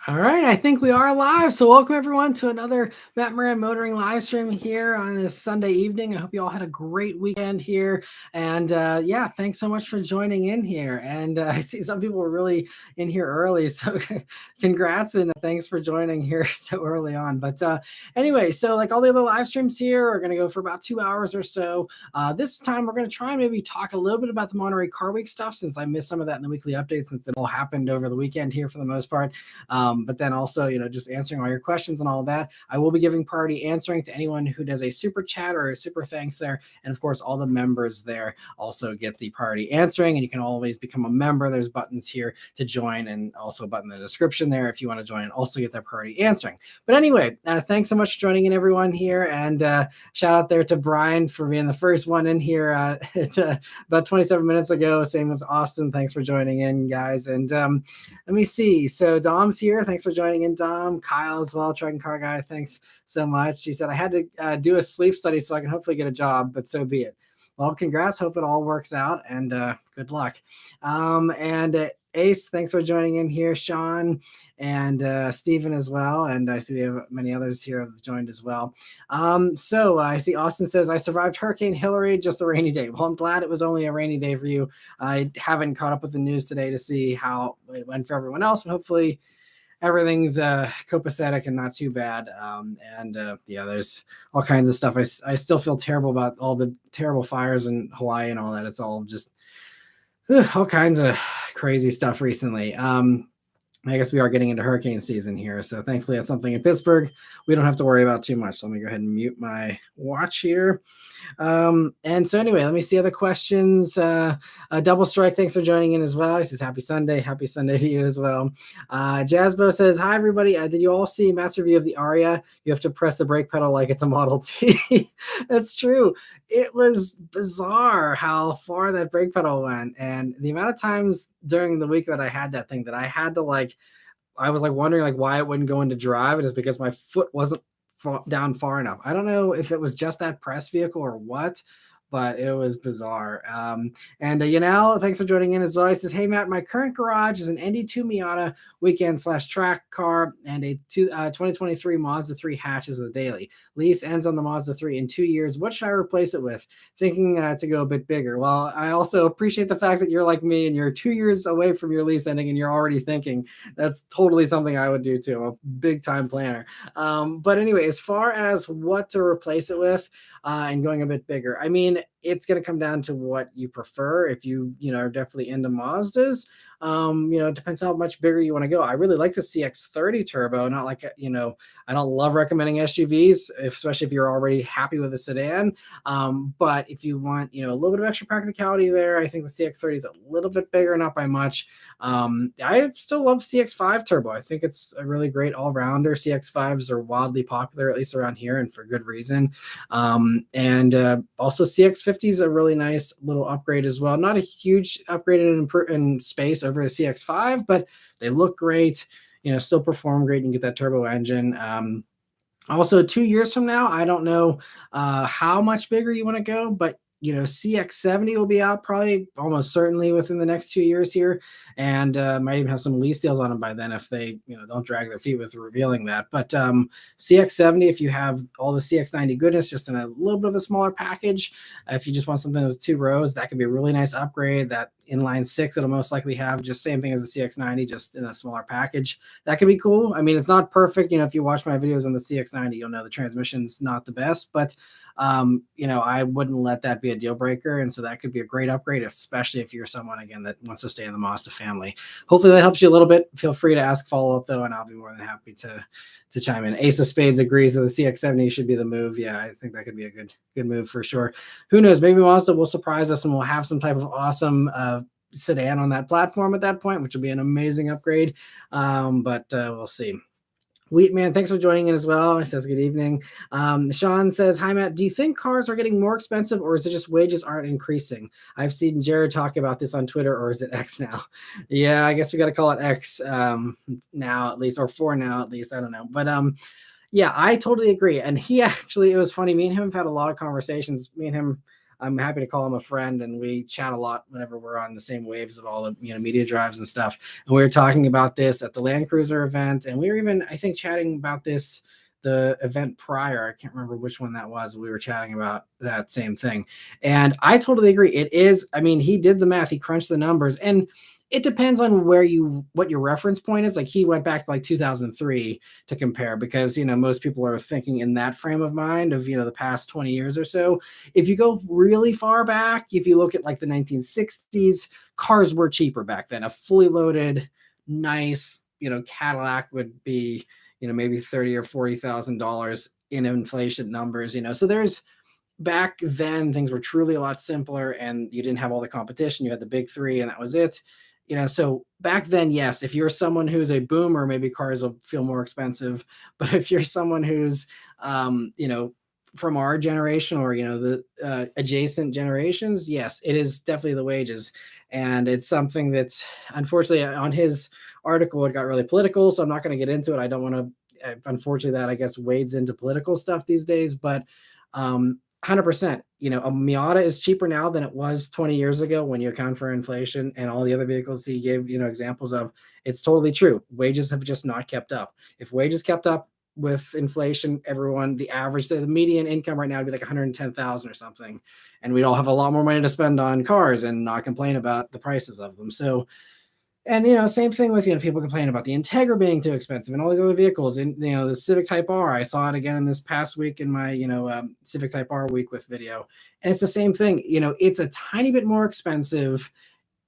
All right, I think we are live. So welcome everyone to another Matt Maran Motoring live stream here on this Sunday evening. I hope you all had a great weekend here. And yeah, thanks so much for joining in here. And I see some people were really in here early. So congrats and thanks for joining here so early on. But anyway, so like all the other live streams here are going to go for about 2 hours or so. This time we're going to try and maybe talk a little bit about the Monterey Car Week stuff since I missed some of that in the weekly update since it all happened over the weekend here for the most part. But then also, just answering all your questions and all that. I will be giving priority answering to anyone who does a super chat or a super thanks there. And of course, all the members there also get the priority answering. And you can always become a member. There's buttons here to join and also a button in the description there if you want to join and also get that priority answering. But anyway, thanks so much for joining in, everyone here. And shout out there to Brian for being the first one in here about 27 minutes ago. Same with Austin. Thanks for joining in, guys. And let me see. So Dom's here. Thanks for joining in, Dom. Kyle as well, Truck and Car Guy. Thanks so much. He said, I had to do a sleep study so I can hopefully get a job, but so be it. Well, congrats. Hope it all works out and good luck. And Ace, thanks for joining in here. Sean and Stephen as well. And I see we have many others here have joined as well. So I see Austin says, I survived Hurricane Hillary, just a rainy day. Well, I'm glad it was only a rainy day for you. I haven't caught up with the news today to see how it went for everyone else, but hopefully everything's copacetic and not too bad. Yeah, there's all kinds of stuff. I still feel terrible about all the terrible fires in Hawaii and all that. It's all just all kinds of crazy stuff recently. I guess we are getting into hurricane season here. So thankfully that's something in Pittsburgh we don't have to worry about too much. So let me go ahead and mute my watch here. And so anyway, let me see other questions. Double Strike, thanks for joining in as well. He says, happy Sunday to you as well. Jazzbo says, hi everybody. Did you all see Matt's review of the Aria? You have to press the brake pedal like it's a Model T. That's true. It was bizarre how far that brake pedal went. And the amount of times during the week that I had that thing that I had to I was wondering why it wouldn't go into drive. It is because my foot wasn't down far enough. I don't know if it was just that press vehicle or what, but it was bizarre. And Yanel, thanks for joining in as well. He says, hey, Matt, my current garage is an ND2 Miata weekend/track car and a 2023 Mazda 3 hatch as a daily. Lease ends on the Mazda 3 in 2 years. What should I replace it with? Thinking to go a bit bigger. Well, I also appreciate the fact that you're like me and you're 2 years away from your lease ending and you're already thinking. That's totally something I would do too. I'm a big time planner. But anyway, as far as what to replace it with, and going a bit bigger. I mean, it's going to come down to what you prefer. If you are definitely into Mazdas, it depends how much bigger you want to go. I really like the CX-30 turbo, not I don't love recommending SUVs, especially if you're already happy with a sedan. But if you want, a little bit of extra practicality there, I think the CX-30 is a little bit bigger, not by much. I still love CX-5 turbo. I think it's a really great all-rounder. CX-5s are wildly popular, at least around here, and for good reason. Also CX-50 is a really nice little upgrade as well. Not a huge upgrade in space over the CX-5, but they look great, still perform great and get that turbo engine. Also 2 years from now, I don't know how much bigger you want to go, but CX-70 will be out probably almost certainly within the next 2 years here, and might even have some lease deals on them by then if they don't drag their feet with revealing that. But CX-70, if you have all the CX-90 goodness just in a little bit of a smaller package, if you just want something with 2 rows, that could be a really nice upgrade. That inline 6 it'll most likely have just same thing as the CX-90, just in a smaller package. That could be cool. I mean, it's not perfect. If you watch my videos on the CX-90, you'll know the transmission's not the best, but I wouldn't let that be a deal breaker. And so that could be a great upgrade, especially if you're someone, again, that wants to stay in the Mazda family. Hopefully that helps you a little bit. Feel free to ask follow-up, though, and I'll be more than happy to chime in. Ace of Spades agrees that the CX-70 should be the move. Yeah, I think that could be a good move for sure. Who knows? Maybe Mazda will surprise us and we'll have some type of awesome sedan on that platform at that point, which will be an amazing upgrade. But we'll see. Wheatman, thanks for joining in as well. He says, good evening. Sean says, hi, Matt. Do you think cars are getting more expensive or is it just wages aren't increasing? I've seen Jared talk about this on Twitter, or is it X now? Yeah, I guess we got to call it X now at least, or for now at least. I don't know. But yeah, I totally agree. And it was funny. Me and him have had a lot of conversations. Me and him I'm happy to call him a friend, and we chat a lot whenever we're on the same waves of all the media drives and stuff. And we were talking about this at the Land Cruiser event, and we were even, I think, chatting about this the event prior. I can't remember which one that was. We were chatting about that same thing. And I totally agree. It is, I mean, he did the math, he crunched the numbers, and it depends on what your reference point is. Like, he went back to like 2003 to compare, because most people are thinking in that frame of mind of the past 20 years or so. If you go really far back, if you look at like the 1960s, cars were cheaper back then. A fully loaded, nice Cadillac would be maybe $30,000 or $40,000 in inflation numbers. So there's, back then things were truly a lot simpler, and you didn't have all the competition. You had the big three, and that was it. So back then, yes, if you're someone who's a boomer, maybe cars will feel more expensive. But if you're someone who's from our generation, or the adjacent generations, yes, it is definitely the wages. And it's something that's, unfortunately, on his article, it got really political, so I'm not going to get into it. I don't want to, unfortunately, that I guess wades into political stuff these days. But 100%, a Miata is cheaper now than it was 20 years ago when you account for inflation and all the other vehicles that he gave examples of. It's totally true. Wages have just not kept up. If wages kept up with inflation, the median income right now would be like 110,000 or something, and we'd all have a lot more money to spend on cars and not complain about the prices of them. So, and same thing with people complain about the Integra being too expensive and all these other vehicles. And the Civic Type R, I saw it again in this past week in my Civic Type R week with video, and it's the same thing. It's a tiny bit more expensive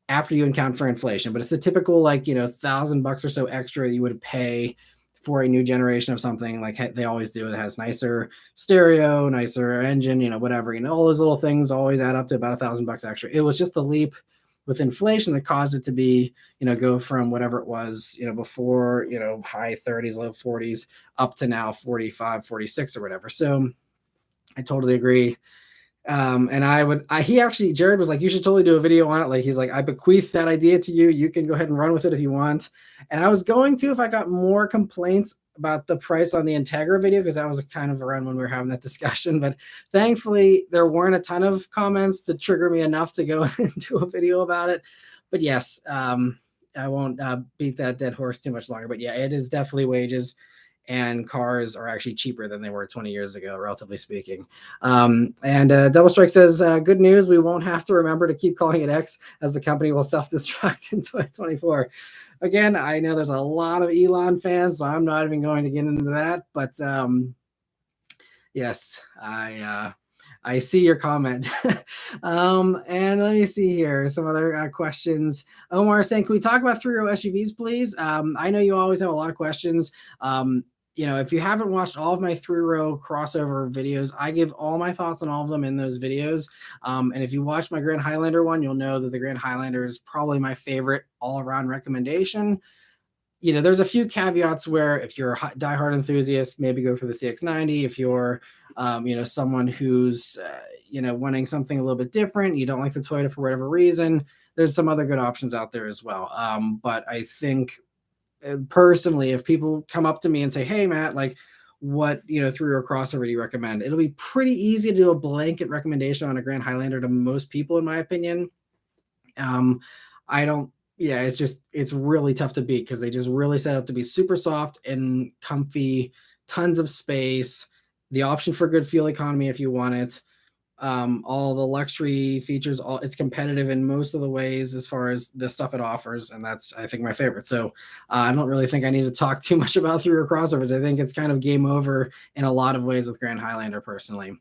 after you account for inflation, but it's a typical like $1,000 or so extra you would pay for a new generation of something, like they always do. It has nicer stereo, nicer engine, whatever. All those little things always add up to about $1,000 extra. It was just the leap with inflation that caused it to be, go from whatever it was, before, high 30s, low 40s, up to now 45, 46 or whatever. So I totally agree. And Jared was like, you should totally do a video on it. Like, he's like, I bequeath that idea to you. You can go ahead and run with it if you want. And I was going to, if I got more complaints about the price on the Integra video, because that was kind of around when we were having that discussion. But thankfully, there weren't a ton of comments to trigger me enough to go and do a video about it. But yes, I won't beat that dead horse too much longer. But yeah, it is definitely wages. And cars are actually cheaper than they were 20 years ago, relatively speaking. And Double Strike says, good news, we won't have to remember to keep calling it X, as the company will self-destruct in 2024. Again, I know there's a lot of Elon fans, so I'm not even going to get into that. But yes, I see your comment. And let me see here. Some other questions. Omar saying, can we talk about three-row SUVs, please? I know you always have a lot of questions. If you haven't watched all of my three-row crossover videos, I give all my thoughts on all of them in those videos. And if you watch my Grand Highlander one, you'll know that the Grand Highlander is probably my favorite all-around recommendation. There's a few caveats where if you're a diehard enthusiast, maybe go for the CX-90. If you're, someone who's, wanting something a little bit different, you don't like the Toyota for whatever reason, there's some other good options out there as well. But I think personally, if people come up to me and say, hey, Matt, like, what, three-row crossover do you recommend? It'll be pretty easy to do a blanket recommendation on a Grand Highlander to most people, in my opinion. It's really tough to beat, because they just really set up to be super soft and comfy, tons of space, the option for good fuel economy if you want it, all the luxury features, it's competitive in most of the ways as far as the stuff it offers, and that's, I think, my favorite. So I don't really think I need to talk too much about three-row crossovers. I think it's kind of game over in a lot of ways with Grand Highlander personally.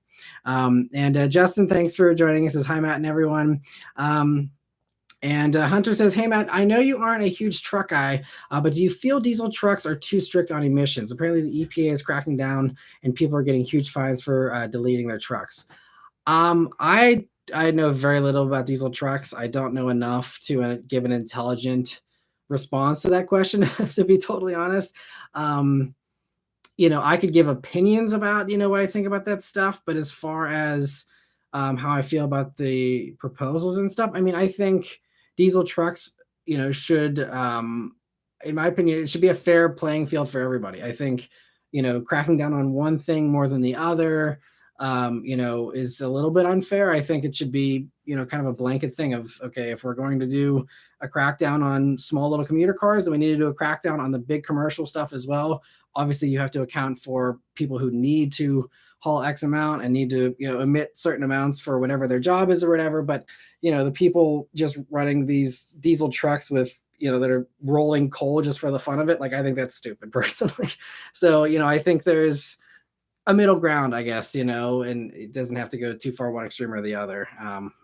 And Justin, thanks for joining us. Says, hi, Matt and everyone. And Hunter says, hey, Matt, I know you aren't a huge truck guy, but do you feel diesel trucks are too strict on emissions? Apparently, the EPA is cracking down and people are getting huge fines for deleting their trucks. I know very little about diesel trucks. I don't know enough to give an intelligent response to that question, to be totally honest. I could give opinions about, what I think about that stuff, but as far as how I feel about the proposals and stuff, I mean, I think diesel trucks, should, in my opinion, it should be a fair playing field for everybody. I think, cracking down on one thing more than the other, is a little bit unfair. I think it should be, kind of a blanket thing of, okay, if we're going to do a crackdown on small little commuter cars, then we need to do a crackdown on the big commercial stuff as well. Obviously, you have to account for people who need to haul X amount and need to, emit certain amounts for whatever their job is or whatever. But, the people just running these diesel trucks with, that are rolling coal just for the fun of it, like, I think that's stupid personally. So, I think there's a middle ground, I guess, and it doesn't have to go too far one extreme or the other.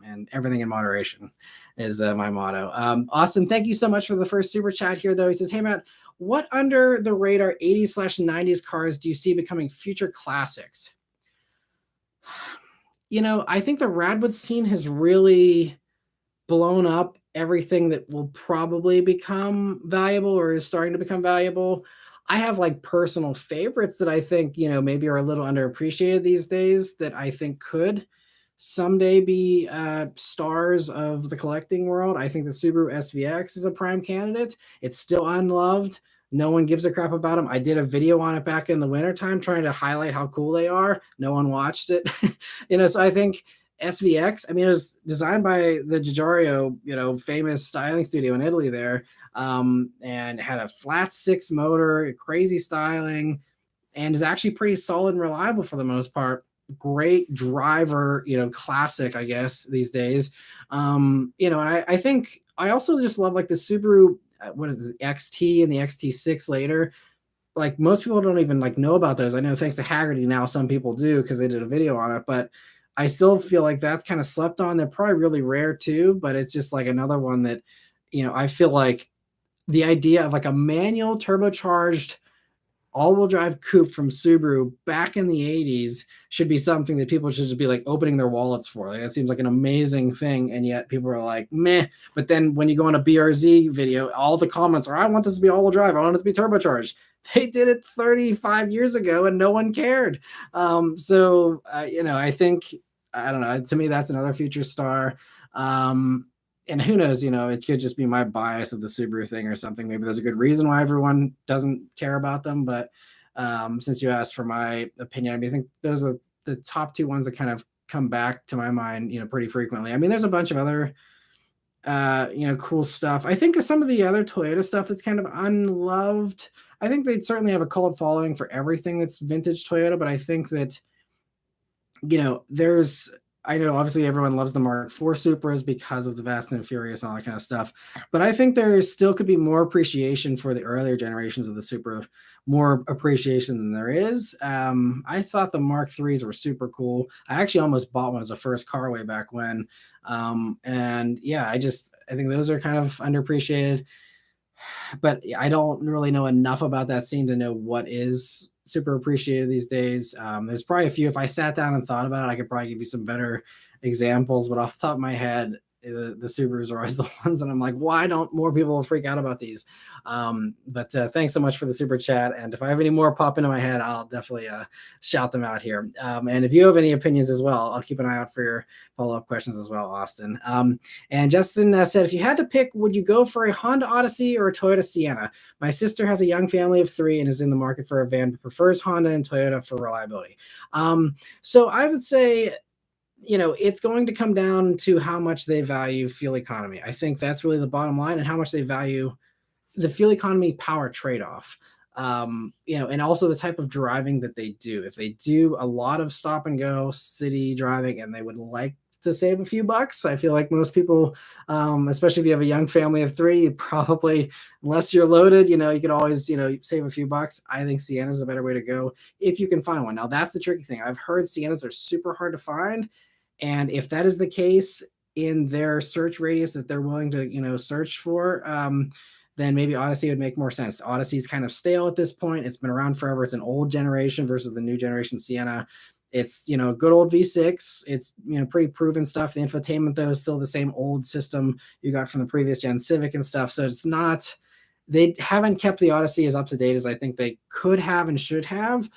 And everything in moderation is my motto. Austin, thank you so much for the first super chat here, though. He says, hey, Matt, what under the radar 80s/90s cars do you see becoming future classics? I think the Radwood scene has really blown up everything that will probably become valuable or is starting to become valuable. I have like personal favorites that I think, maybe are a little underappreciated these days that I think could someday be stars of the collecting world. I think the Subaru SVX is a prime candidate. It's still unloved. No one gives a crap about them. I did a video on it back in the wintertime trying to highlight how cool they are. No one watched it. So I think SVX, I mean, it was designed by the Giugiaro, famous styling studio in Italy there, and had a flat six motor, crazy styling, and is actually pretty solid and reliable for the most part. Great driver, classic, I guess, these days. I think I also just love like the Subaru, what is it, XT and the XT6 later. Like most people don't even like know about those. I know thanks to Haggerty now some people do because they did a video on it, but I still feel like that's kind of slept on. They're probably really rare too, but it's just like another one that, I feel like the idea of like a manual turbocharged all-wheel drive coupe from Subaru back in the 80s should be something that people should just be like opening their wallets for. Like that seems like an amazing thing, and yet people are like, meh. But then when you go on a BRZ video, all the comments are, I want this to be all-wheel drive. I want it to be turbocharged. They did it 35 years ago and no one cared. I think, I don't know, to me, that's another future star. And who knows, it could just be my bias of the Subaru thing or something. Maybe there's a good reason why everyone doesn't care about them. But since you asked for my opinion, I think those are the top two ones that kind of come back to my mind, pretty frequently. I mean, there's a bunch of other, cool stuff. I think of some of the other Toyota stuff that's kind of unloved. I think they'd certainly have a cult following for everything that's vintage Toyota, but I think that, I know obviously everyone loves the Mark IV Supras because of the Fast and Furious and all that kind of stuff, but I think there still could be more appreciation for the earlier generations of the Supra, more appreciation than there is. I thought the Mark IIIs were super cool. I actually almost bought one as a first car way back when. And yeah, I think those are kind of underappreciated, but I don't really know enough about that scene to know what is super appreciated these days. There's probably a few. If I sat down and thought about it, I could probably give you some better examples. But off the top of my head, the Subarus are always the ones that I'm like, why don't more people freak out about these? But thanks so much for the super chat. And if I have any more pop into my head, I'll definitely shout them out here. And if you have any opinions as well, I'll keep an eye out for your follow-up questions as well, Austin. And Justin said, if you had to pick, would you go for a Honda Odyssey or a Toyota Sienna? My sister has a young family of 3 and is in the market for a van, but prefers Honda and Toyota for reliability. So I would say, it's going to come down to how much they value fuel economy. I think that's really the bottom line, and how much they value the fuel economy power trade-off. And also the type of driving that they do. If they do a lot of stop and go city driving and they would like to save a few bucks, I feel like most people, especially if you have a young family of 3, you probably, unless you're loaded, you could always, save a few bucks. I think Sienna's a better way to go if you can find one. Now, that's the tricky thing. I've heard Siennas are super hard to find. And if that is the case in their search radius that they're willing to, search for, then maybe Odyssey would make more sense. The Odyssey is kind of stale at this point. It's been around forever. It's an old generation versus the new generation Sienna. It's, good old V6. It's, pretty proven stuff. The infotainment, though, is still the same old system you got from the previous gen Civic and stuff. So it's not, they haven't kept the Odyssey as up to date as I think they could have and should have.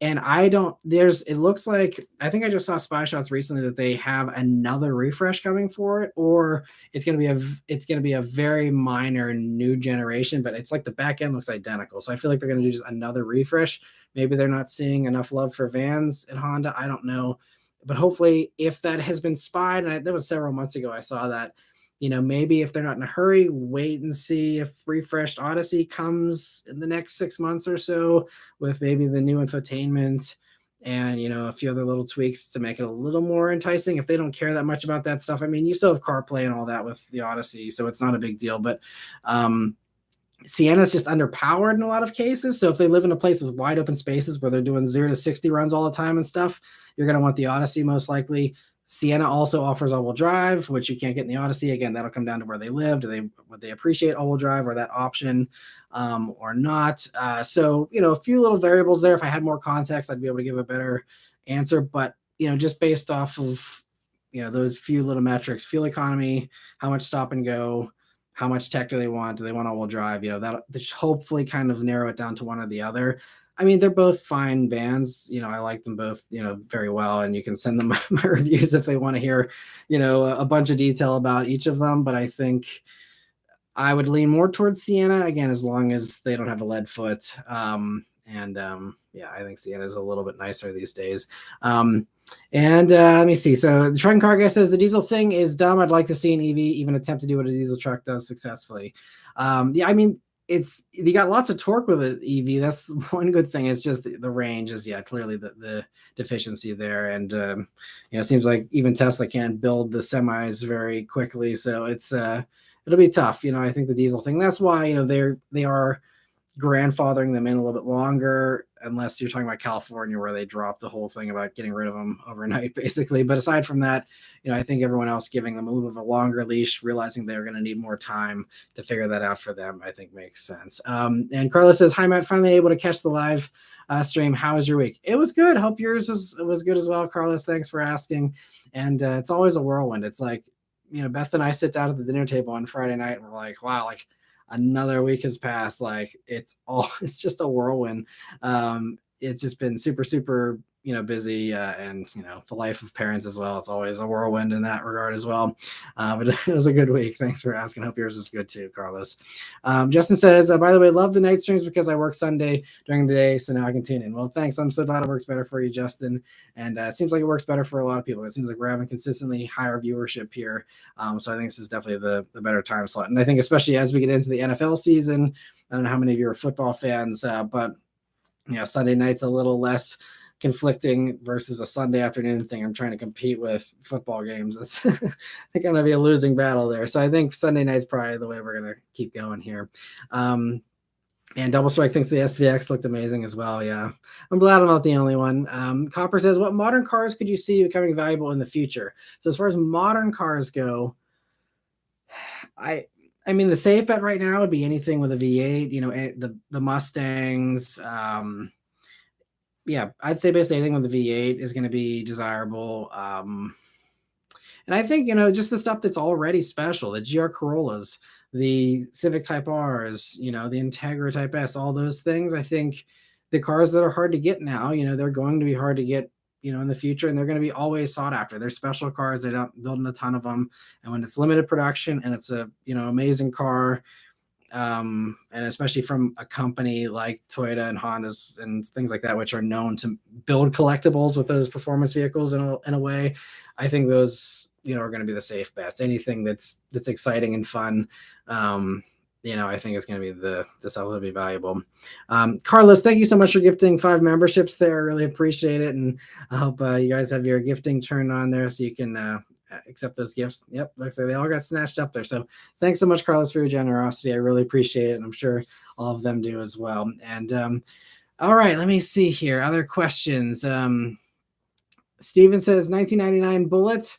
And it looks like, I think I just saw spy shots recently that they have another refresh coming for it, or it's going to be a very minor new generation, but it's like the back end looks identical. So I feel like they're going to do just another refresh. Maybe they're not seeing enough love for vans at Honda. I don't know. But hopefully, if that has been spied, and that was several months ago, I saw that, maybe if they're not in a hurry, wait and see if refreshed Odyssey comes in the next 6 months or so, with maybe the new infotainment and a few other little tweaks to make it a little more enticing. If they don't care that much about that stuff, I mean, you still have CarPlay and all that with the Odyssey, so it's not a big deal. But Sienna's just underpowered in a lot of cases. So if they live in a place with wide open spaces where they're doing 0 to 60 runs all the time and stuff, you're going to want the Odyssey most likely. Sienna also offers all-wheel drive, which you can't get in the Odyssey. Again, that'll come down to where they live. Would they appreciate all-wheel drive or that option, or not? So a few little variables there. If I had more context, I'd be able to give a better answer. But just based off of those few little metrics: fuel economy, how much stop and go, how much tech do they want? Do they want all-wheel drive? That hopefully kind of narrow it down to one or the other. I mean, they're both fine vans. I like them both, very well. And you can send them my reviews if they want to hear, a bunch of detail about each of them. But I think I would lean more towards Sienna, again, as long as they don't have a lead foot. Yeah, I think Sienna is a little bit nicer these days. Let me see. So the truck car guy says the diesel thing is dumb. I'd like to see an EV even attempt to do what a diesel truck does successfully. Yeah, I mean, you got lots of torque with an EV. That's one good thing. It's just the range is clearly the deficiency there. And it seems like even Tesla can't build the semis very quickly. So it'll be tough. I think the diesel thing. That's why they are grandfathering them in a little bit longer, unless you're talking about California, where they dropped the whole thing about getting rid of them overnight, basically. But aside from that, I think everyone else giving them a little bit of a longer leash, realizing they're going to need more time to figure that out for them, I think makes sense. And Carlos says, "Hi, Matt, finally able to catch the live stream. How was your week?" It was good. Hope yours was good as well, Carlos. Thanks for asking. And it's always a whirlwind. It's like, Beth and I sit down at the dinner table on Friday night, and we're like, wow, like another week has passed. Like it's just a whirlwind. It's just been super, super, busy, and the life of parents as well. It's always a whirlwind in that regard as well. But it was a good week. Thanks for asking. Hope yours was good too, Carlos. Justin says, by the way, love the night streams because I work Sunday during the day, so now I can tune in. Well, thanks. I'm so glad it works better for you, Justin. And it seems like it works better for a lot of people. It seems like we're having consistently higher viewership here. So I think this is definitely the better time slot. And I think especially as we get into the NFL season, I don't know how many of you are football fans, but Sunday night's a little less conflicting versus a Sunday afternoon thing. I'm trying to compete with football games. It's going to be a losing battle there. So I think Sunday night's probably the way we're going to keep going here. And Double Strike thinks the SVX looked amazing as well. Yeah, I'm glad I'm not the only one. Copper says, what modern cars could you see becoming valuable in the future? So as far as modern cars go, I mean, the safe bet right now would be anything with a V8, the Mustangs. Yeah, I'd say basically anything with a V8 is going to be desirable. And I think, just the stuff that's already special, the GR Corollas, the Civic Type Rs, the Integra Type S, all those things. I think the cars that are hard to get now, they're going to be hard to get, in the future, and they're going to be always sought after. They're special cars. They're not building a ton of them. And when it's limited production and it's a, amazing car, and especially from a company like Toyota and Hondas and things like that, which are known to build collectibles with those performance vehicles in a way, I think those, are going to be the safe bets. Anything that's exciting and fun, I think it's going to be the stuff that'll be valuable. Carlos, thank you so much for gifting 5 memberships there. I really appreciate it. And I hope you guys have your gifting turned on there so you can accept those gifts. Yep, looks like they all got snatched up there. So thanks so much, Carlos, for your generosity. I really appreciate it. And I'm sure all of them do as well. And all right, let me see here. Other questions. Steven says 1999 Bullet.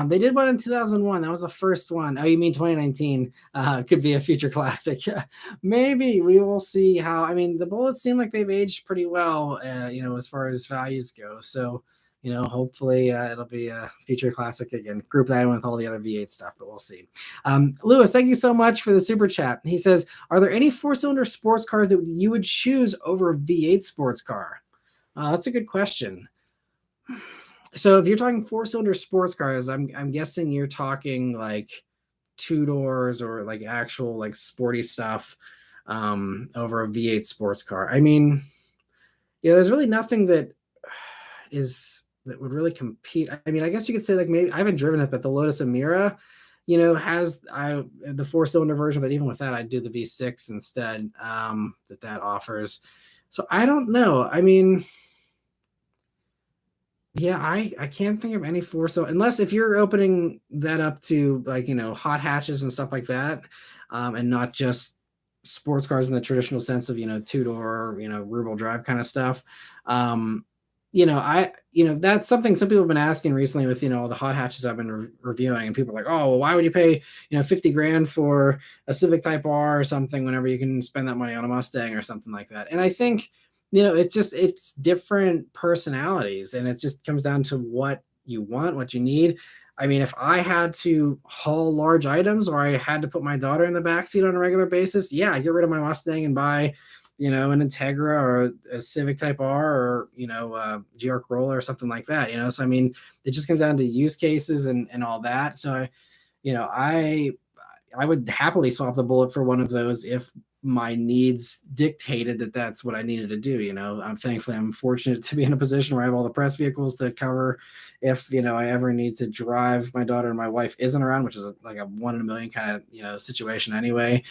They did one in 2001. That was the first one. Oh, you mean 2019? Could be a future classic. Maybe we will see how. I mean, the Bullets seem like they've aged pretty well, as far as values go. So, hopefully it'll be a future classic again. Group that in with all the other V8 stuff, but we'll see. Lewis, thank you so much for the super chat. He says, are there any 4-cylinder sports cars that you would choose over a V8 sports car? That's a good question. So if you're talking four-cylinder sports cars, I'm guessing you're talking like two doors or like actual like sporty stuff over a V8 sports car. I mean, yeah, there's really nothing that would really compete. I mean, I guess you could say like maybe I haven't driven it, but the Lotus Emira, has the four-cylinder version, but even with that, I'd do the V6 instead. That offers. So I don't know. I mean, yeah, I can't think of any four so unless if you're opening that up to like hot hatches and stuff like that, and not just sports cars in the traditional sense of two door rear wheel drive kind of stuff. I that's something some people have been asking recently with all the hot hatches I've been reviewing, and people are like, oh well, why would you pay 50 grand for a Civic Type R or something whenever you can spend that money on a Mustang or something like that? And I think it's different personalities, and it just comes down to what you want, what you need. I mean, if I had to haul large items or I had to put my daughter in the backseat on a regular basis, yeah, I'd get rid of my Mustang and buy an Integra or a Civic Type R or GR Corolla or something like that. So I mean, it just comes down to use cases and all that. So I would happily swap the Bullet for one of those if my needs dictated that that's what I needed to do. I'm fortunate to be in a position where I have all the press vehicles to cover if I ever need to drive my daughter and my wife isn't around, which is like a 1 in a million kind of situation anyway.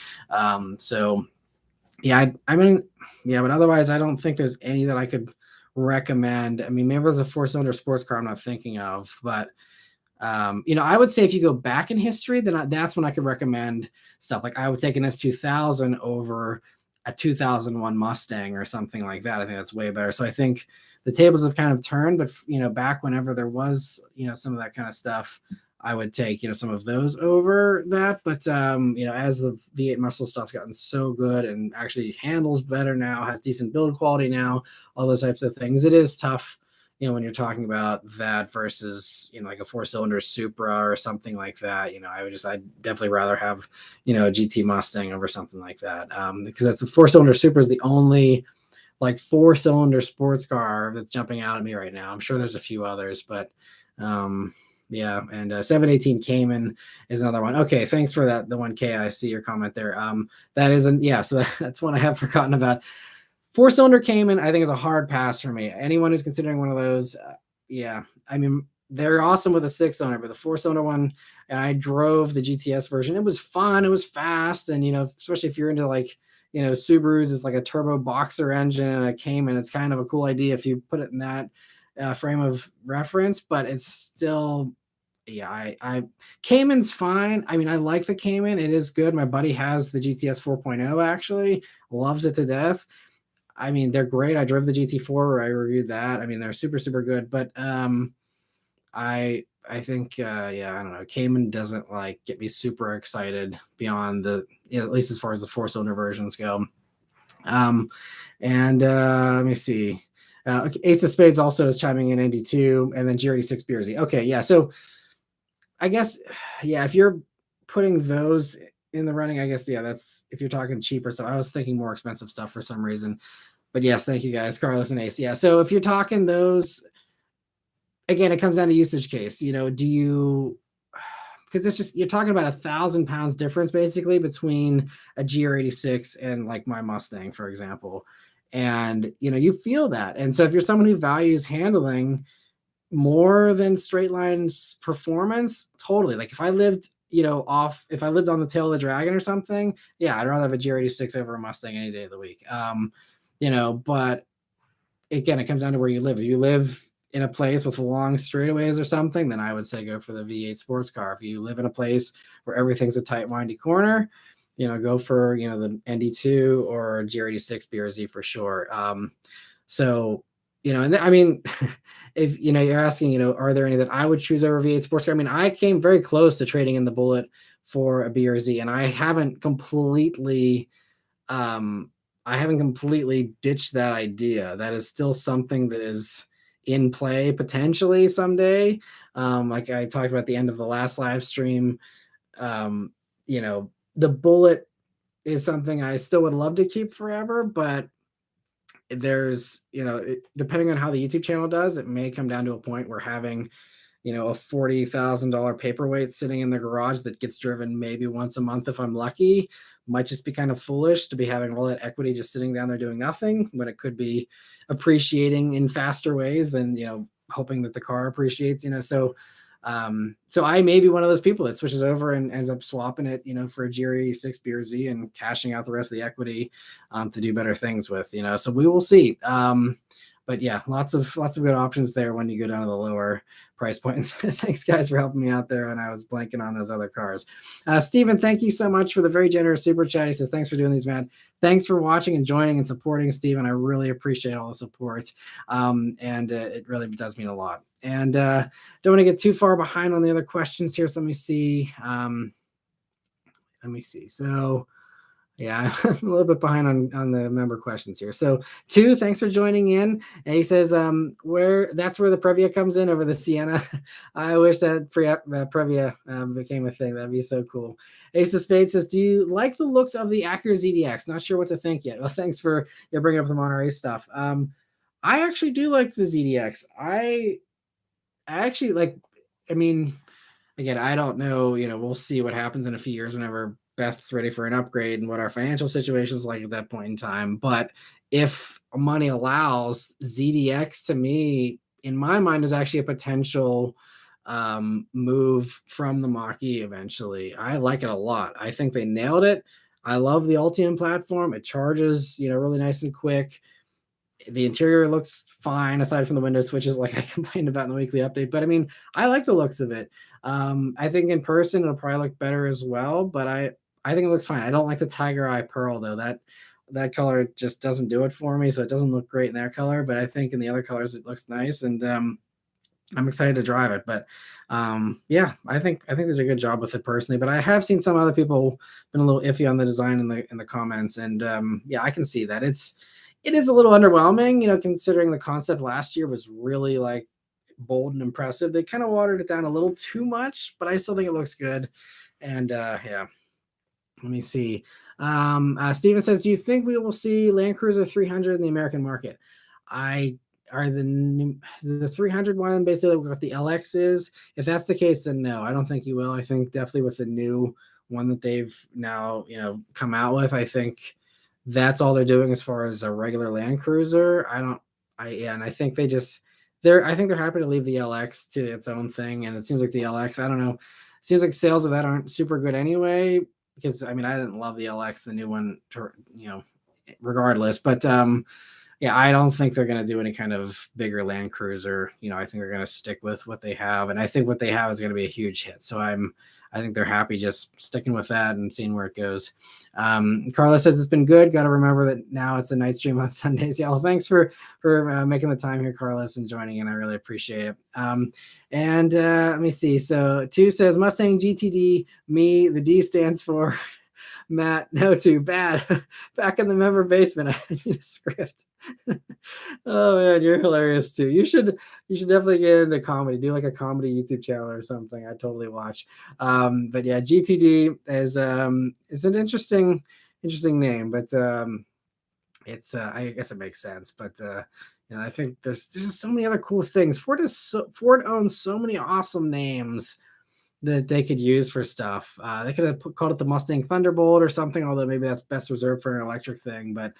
So yeah, I mean, yeah, but otherwise, I don't think there's any that I could recommend. I mean, maybe there's a four-cylinder sports car I'm not thinking of, but I would say if you go back in history, then that's when I could recommend stuff. Like I would take an S2000 over a 2001 Mustang or something like that. I think that's way better. So I think the tables have kind of turned, but back whenever there was some of that kind of stuff, I would take some of those over that. But as the V8 muscle stuff's gotten so good and actually handles better now, has decent build quality now, all those types of things, it is tough when you're talking about that versus like a four-cylinder Supra or something like that. I'd definitely rather have a GT Mustang over something like that, because that's the four-cylinder Supra is the only like four-cylinder sports car that's jumping out at me right now. I'm sure there's a few others, but yeah. And 718 Cayman is another one. Okay, thanks for that. The 1K, I see your comment there. That isn't, yeah, so that's one I have forgotten about. Four-cylinder Cayman, I think, is a hard pass for me. Anyone who's considering one of those, yeah, I mean, they're awesome with a six-cylinder, but the four-cylinder one, and I drove the GTS version. It was fun. It was fast, and especially if you're into like Subarus, it's like a turbo boxer engine and a Cayman. It's kind of a cool idea if you put it in that frame of reference, but it's still. Yeah, I Cayman's fine. I mean, I like the Cayman. It is good. My buddy has the GTS 4.0 actually, loves it to death. I mean, they're great. I drove the GT4 where I reviewed that. I mean, they're super, super good. But I think yeah, I don't know. Cayman doesn't like get me super excited beyond at least as far as the four-cylinder versions go. And let me see. Okay, Ace of Spades also is chiming in ND2, and then G86 BRZ. Okay, yeah. So I guess yeah, if you're putting those in the running, I guess yeah, that's if you're talking cheaper stuff. I was thinking more expensive stuff for some reason. But yes, thank you guys, Carlos and Ace. Yeah, so if you're talking those, again, it comes down to usage case. Do you because it's just you're talking about 1,000 pounds difference basically between a GR86 and like my Mustang, for example. And you feel that. And so if you're someone who values handling more than straight lines performance, totally. Like if I lived if I lived on the tail of the dragon or something, yeah, I'd rather have a GR86 over a Mustang any day of the week. But again, it comes down to where you live. If you live in a place with long straightaways or something, then I would say go for the V8 sports car. If you live in a place where everything's a tight, windy corner, go for the ND2 or GR86 BRZ for sure. So and I mean, if you're asking, are there any that I would choose over V8 sports car? I mean, I came very close to trading in the Bullet for a BRZ, and I haven't completely ditched that idea. That is still something that is in play potentially someday. Like I talked about at the end of the last live stream, the Bullet is something I still would love to keep forever, but there's, depending on how the YouTube channel does, it may come down to a point where having, a $40,000 paperweight sitting in the garage that gets driven maybe once a month if I'm lucky might just be kind of foolish to be having all that equity just sitting down there doing nothing when it could be appreciating in faster ways than, hoping that the car appreciates, so I may be one of those people that switches over and ends up swapping it, for a GR86 BRZ and cashing out the rest of the equity to do better things with, so we will see. But yeah, lots of good options there when you go down to the lower price point. Thanks guys for helping me out there, and I was blanking on those other cars. Stephen, thank you so much for the very generous super chat. He says, thanks for doing these, man. Thanks for watching and joining and supporting, Stephen. I really appreciate all the support. And it really does mean a lot. And don't want to get too far behind on the other questions here. So let me see. So yeah, I'm a little bit behind on the member questions here. So thanks for joining in. And he says, that's where the Previa comes in over the Sienna. I wish that Previa became a thing. That'd be so cool. Ace of Spades says, do you like the looks of the Acura ZDX? Not sure what to think yet. Well, thanks for bringing up the Monterey stuff. I actually do like the ZDX. I actually like, again, I don't know, we'll see what happens in a few years whenever Beth's ready for an upgrade and what our financial situation is like at that point in time. But if money allows, ZDX to me, in my mind, is actually a potential move from the Mach-E eventually. I like it a lot. I think they nailed it. I love the Ultium platform. It charges, really nice and quick. The interior looks fine aside from the window switches like I complained about in the weekly update. But I like the looks of it. I think in person it'll probably look better as well, but I think it looks fine. I don't like the Tiger Eye Pearl though. That color just doesn't do it for me. So it doesn't look great in that color, but I think in the other colors it looks nice, and I'm excited to drive it. But yeah, I think they did a good job with it personally. But I have seen some other people been a little iffy on the design in the comments, and yeah, I can see that it is a little underwhelming, considering the concept last year was really like bold and impressive. They kind of watered it down a little too much, but I still think it looks good. And yeah, let me see. Steven says, do you think we will see Land Cruiser 300 in the American market? Are the 300 one basically what the LX is? If that's the case, then no, I don't think you will. I think definitely with the new one that they've now, come out with, I think that's all they're doing as far as a regular Land Cruiser. And I think I think they're happy to leave the LX to its own thing. And it seems like the LX, I don't know, it seems like sales of that aren't super good anyway, because I didn't love the LX, the new one, regardless. But yeah, I don't think they're going to do any kind of bigger Land Cruiser. I think they're going to stick with what they have, and I think what they have is going to be a huge hit. So I think they're happy just sticking with that and seeing where it goes. Carla says it's been good. Got to remember that now it's a night stream on Sundays. Yeah, well, thanks for making the time here, Carlos, and joining in. I really appreciate it. And let me see. So 2 says Mustang GTD. Me, the D stands for Matt. No, too bad. Back in the member basement. I need a script. Oh man, you're hilarious too. You should definitely get into comedy. Do like a comedy YouTube channel or something. I totally watch. But yeah, GTD is it's an interesting name, but it's I guess it makes sense. But I think there's just so many other cool things. Ford owns so many awesome names that they could use for stuff. They could have called it the Mustang Thunderbolt or something, although maybe that's best reserved for an electric thing. But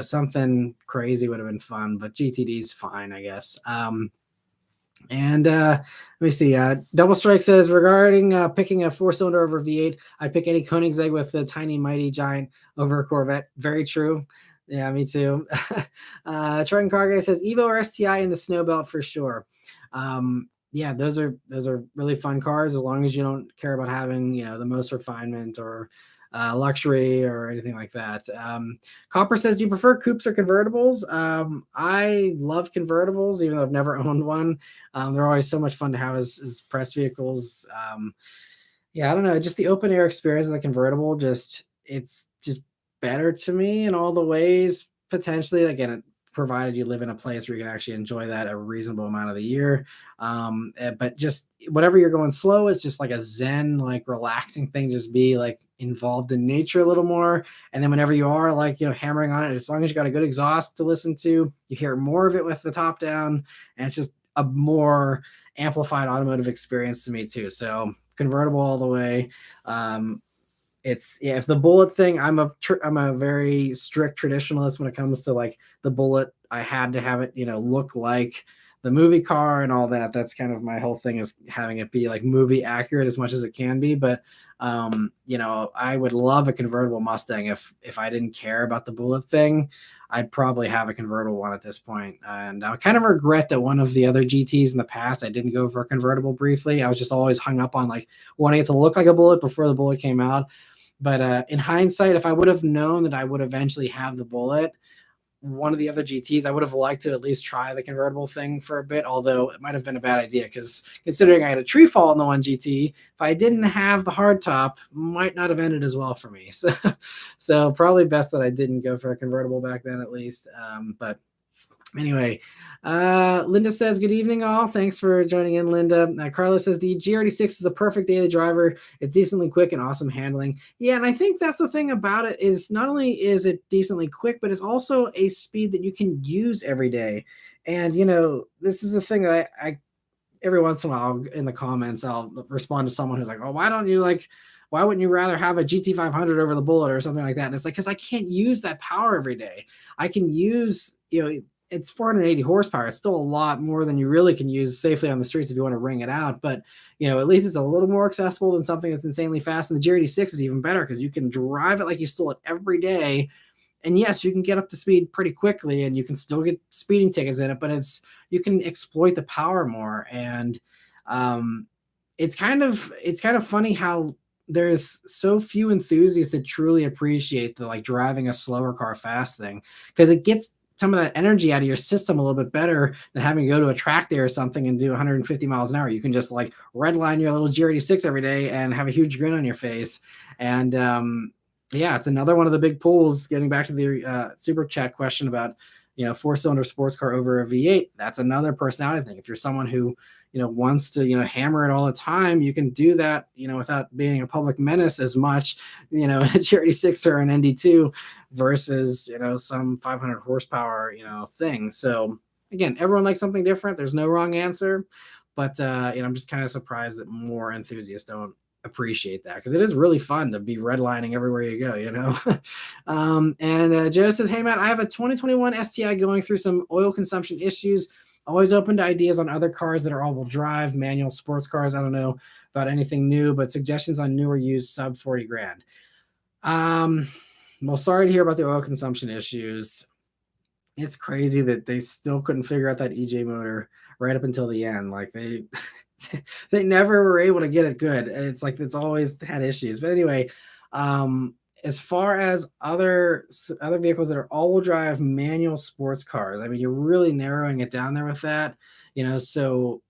something crazy would have been fun. But GTD's fine, I guess. And let me see. Double Strike says, regarding picking a 4-cylinder over V8, I'd pick any Koenigsegg with the tiny mighty giant over a Corvette. Very true. Yeah, me too. Triton Car Guy says Evo or STI in the snow belt for sure. Yeah, those are really fun cars, as long as you don't care about having the most refinement or luxury or anything like that. Copper says, do you prefer coupes or convertibles? I love convertibles, even though I've never owned one. They're always so much fun to have as press vehicles. Yeah, I don't know, just the open air experience of the convertible, it's just better to me in all the ways. Potentially, again, provided you live in a place where you can actually enjoy that a reasonable amount of the year. But just whatever you're going slow, it's just like a zen, like relaxing thing. Just be like involved in nature a little more. And then whenever you are like, hammering on it, as long as you got a good exhaust to listen to, you hear more of it with the top down, and it's just a more amplified automotive experience to me too. So convertible all the way. If the bullet thing, I'm a very strict traditionalist when it comes to like the bullet. I had to have it, look like the movie car and all that. That's kind of my whole thing, is having it be like movie accurate as much as it can be. But I would love a convertible Mustang. If I didn't care about the bullet thing, I'd probably have a convertible one at this point. And I kind of regret that one of the other GTs in the past, I didn't go for a convertible briefly. I was just always hung up on like wanting it to look like a bullet before the bullet came out. But in hindsight, if I would have known that I would eventually have the bullet, one of the other GTs, I would have liked to at least try the convertible thing for a bit, although it might have been a bad idea, because considering I had a tree fall in the one GT, if I didn't have the hard top, might not have ended as well for me. So probably best that I didn't go for a convertible back then, at least. But anyway, Linda says, good evening, all. Thanks for joining in, Linda. Carlos says, the GR86 is the perfect daily driver. It's decently quick and awesome handling. Yeah, and I think that's the thing about it, is not only is it decently quick, but it's also a speed that you can use every day. And, this is the thing that I every once in a while in the comments, I'll respond to someone who's like, oh, why wouldn't you rather have a GT500 over the Bullet or something like that? And it's like, because I can't use that power every day. I can use, it's 480 horsepower. It's still a lot more than you really can use safely on the streets if you want to wring it out. But, at least it's a little more accessible than something that's insanely fast. And the GR86 is even better because you can drive it like you stole it every day. And yes, you can get up to speed pretty quickly, and you can still get speeding tickets in it, but you can exploit the power more. And it's kind of funny how there's so few enthusiasts that truly appreciate the like driving a slower car fast thing, because it gets some of that energy out of your system a little bit better than having to go to a track day or something and do 150 miles an hour. You can just like redline your little GR86 every day and have a huge grin on your face. And yeah, it's another one of the big pulls. Getting back to the super chat question about, 4-cylinder sports car over a V8. That's another personality thing. If you're someone who, wants to, hammer it all the time, you can do that, without being a public menace as much, a GR86 or an ND2 versus, some 500 horsepower, thing. So again, everyone likes something different. There's no wrong answer, but, I'm just kind of surprised that more enthusiasts don't appreciate that, because it is really fun to be redlining everywhere you go, and Joe says, hey Matt, I have a 2021 STI going through some oil consumption issues. Always open to ideas on other cars that are all-wheel drive, manual sports cars. I don't know about anything new, but suggestions on new or used sub 40 grand. Well, sorry to hear about the oil consumption issues. It's crazy that they still couldn't figure out that EJ motor right up until the end. Like they never were able to get it good. It's like it's always had issues. But anyway, as far as other vehicles that are all-wheel drive manual sports cars, I mean, you're really narrowing it down there with that, so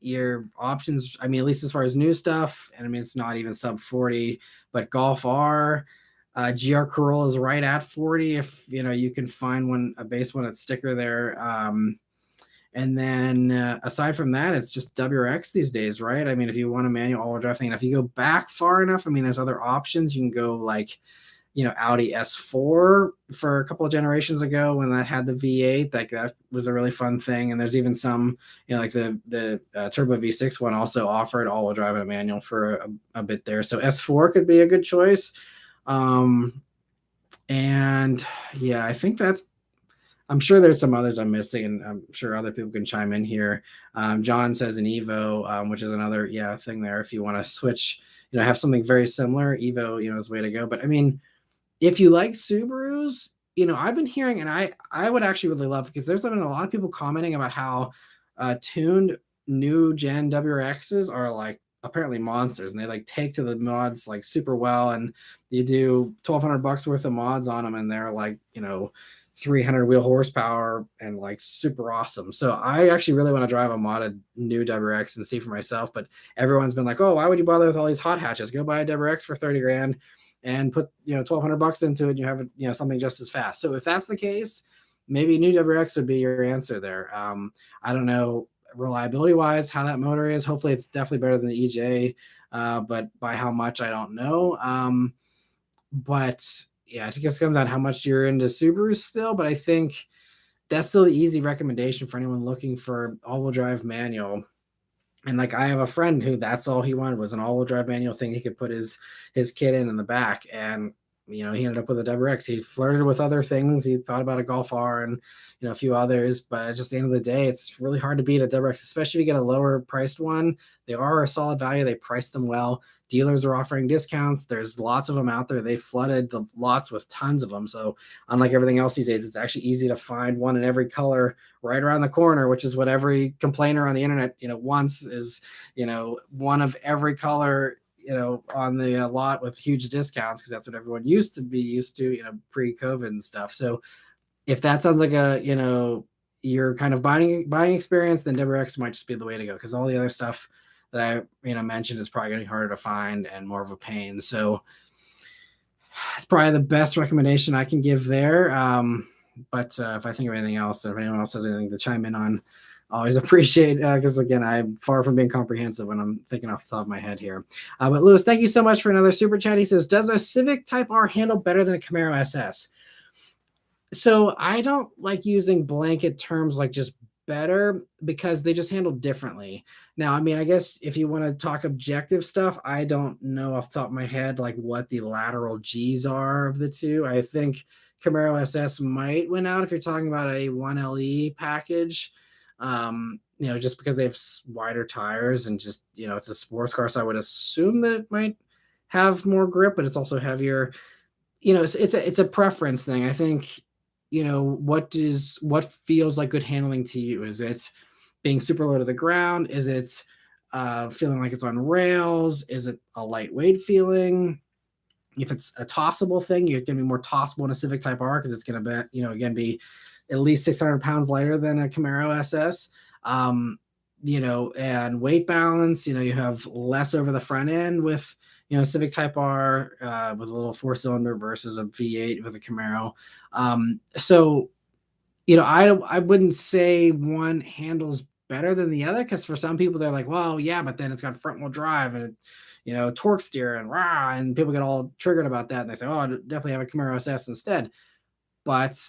your options, I mean, at least as far as new stuff, and I mean, it's not even sub 40, but Golf R, GR Corolla is right at 40 if, you can find a base one at sticker there. And then aside from that, it's just WRX these days, right? I mean, if you want a manual all-wheel drive thing, and if you go back far enough, I mean, there's other options. You can go like, Audi S4 for a couple of generations ago when that had the V8. Like that was a really fun thing. And there's even some, like the Turbo V6 one also offered all-wheel drive and a manual for a bit there. So S4 could be a good choice. And yeah, I think I'm sure there's some others I'm missing, and I'm sure other people can chime in here. John says an Evo, which is another thing there. If you want to switch, have something very similar, Evo, is the way to go. But I mean, if you like Subarus, I've been hearing, and I would actually really love, because there's been a lot of people commenting about how tuned new gen WRXs are like apparently monsters, and they like take to the mods like super well, and you do $1,200 worth of mods on them, and they're like 300 wheel horsepower and like super awesome. So I actually really want to drive a modded new WRX and see for myself. But everyone's been like, oh, why would you bother with all these hot hatches? Go buy a WRX for 30 grand and put $1,200 into it, and you have something just as fast. So if that's the case, maybe new WRX would be your answer there. I don't know reliability wise how that motor is. Hopefully it's definitely better than the EJ, but by how much I don't know. But yeah, it just comes down how much you're into Subarus still. But I think that's still the easy recommendation for anyone looking for all-wheel drive manual. And like I have a friend who that's all he wanted was an all-wheel drive manual thing he could put his kid in the back. And he ended up with a WX. He flirted with other things. He thought about a Golf R and a few others, but just at the end of the day, it's really hard to beat a WX, especially if you get a lower priced one. They are a solid value. They price them well. Dealers are offering discounts. There's lots of them out there. They flooded the lots with tons of them. So unlike everything else these days, it's actually easy to find one in every color right around the corner, which is what every complainer on the internet, wants is, one of every color, on the lot with huge discounts, because that's what everyone used to be used to, pre-COVID and stuff. So if that sounds like your kind of buying experience, then WRX might just be the way to go, because all the other stuff that I mentioned is probably going to be harder to find and more of a pain. So it's probably the best recommendation I can give there. But if I think of anything else, if anyone else has anything to chime in on, I always appreciate, because again, I'm far from being comprehensive when I'm thinking off the top of my head here. But Lewis, thank you so much for another super chat. He says, does a Civic Type R handle better than a Camaro SS? So I don't like using blanket terms like just better, because they just handle differently. Now, I mean, I guess if you want to talk objective stuff, I don't know off the top of my head like what the lateral G's are of the two. I think Camaro SS might win out if you're talking about a 1LE package. Just because they have wider tires and just, it's a sports car. So I would assume that it might have more grip, but it's also heavier. It's a preference thing. I think, what feels like good handling to you? Is it being super low to the ground? Is it feeling like it's on rails? Is it a lightweight feeling? If it's a tossable thing, you're going to be more tossable in a Civic Type R, because it's going to be, again, be at least 600 pounds lighter than a Camaro SS. And weight balance, you have less over the front end with, Civic Type R with a little 4-cylinder versus a V8 with a Camaro. So, I wouldn't say one handles better than the other, because for some people they're like, well, yeah, but then it's got front wheel drive and torque steer and rah, and people get all triggered about that and they say, oh, I'd definitely have a Camaro SS instead. But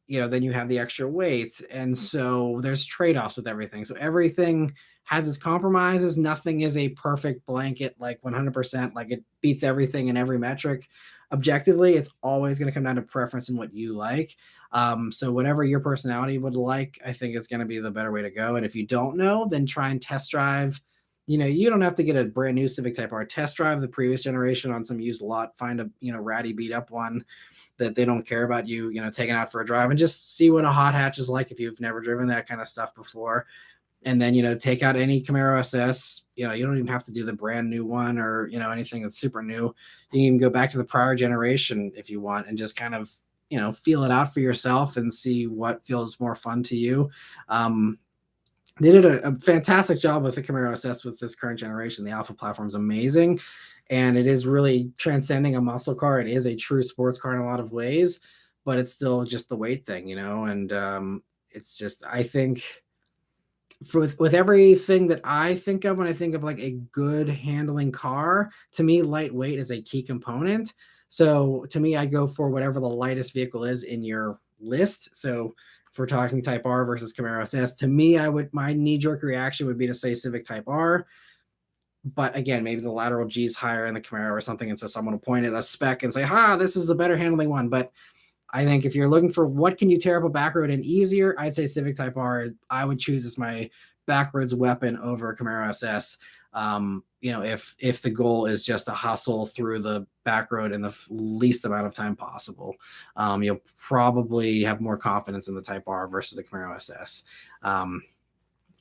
then you have the extra weight, and so there's trade-offs with everything. So everything has its compromises. Nothing is a perfect blanket, like 100%, like it beats everything in every metric. Objectively, it's always going to come down to preference and what you like. So whatever your personality would like, I think is going to be the better way to go. And if you don't know, then try and test drive. You don't have to get a brand new Civic Type R. Test drive the previous generation on some used lot. Find a ratty beat up one that they don't care about you taking out for a drive, and just see what a hot hatch is like if you've never driven that kind of stuff before. And then, take out any Camaro SS. You don't even have to do the brand new one or, anything that's super new. You can go back to the prior generation if you want, and just kind of, feel it out for yourself and see what feels more fun to you. They did a fantastic job with the Camaro SS with this current generation. The Alpha platform is amazing, and it is really transcending a muscle car. It is a true sports car in a lot of ways, but it's still just the weight thing, and it's just, I think, with everything that I think of when I think of like a good handling car, to me, lightweight is a key component. So to me, I'd go for whatever the lightest vehicle is in your list. So if we're talking Type R versus Camaro SS, to me, my knee-jerk reaction would be to say Civic Type R. But again, maybe the lateral G is higher in the Camaro or something, and so someone will point at a spec and say, this is the better handling one. But I think if you're looking for what can you tear up a back road in easier, I'd say Civic Type R I would choose as my backroads weapon over Camaro SS. If the goal is just to hustle through the back road in the least amount of time possible, you'll probably have more confidence in the Type R versus the Camaro SS.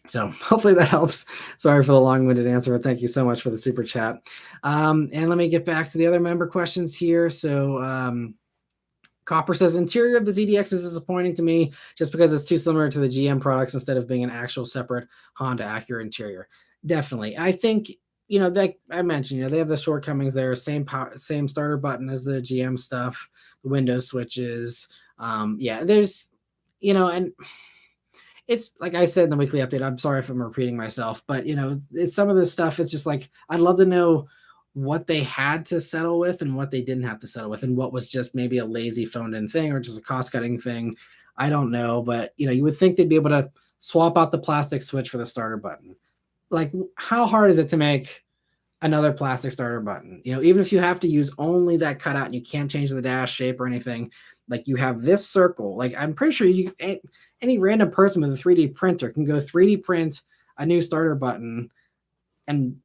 So hopefully that helps. Sorry for the long-winded answer, but thank you so much for the super chat. And let me get back to the other member questions here. So Copper says, interior of the ZDX is disappointing to me just because it's too similar to the GM products instead of being an actual separate Honda Acura interior. Definitely. I think, that I mentioned, they have the shortcomings there. Same starter button as the GM stuff, the window switches. There's and it's like I said in the weekly update. I'm sorry if I'm repeating myself, but it's some of this stuff. It's just like I'd love to know what they had to settle with and what they didn't have to settle with, and what was just maybe a lazy phoned-in thing or just a cost-cutting thing. I don't know, but you would think they'd be able to swap out the plastic switch for the starter button. Like, how hard is it to make another plastic starter button? Even if you have to use only that cutout and you can't change the dash shape or anything, like you have this circle. Like, I'm pretty sure any random person with a 3D printer can go 3D print a new starter button and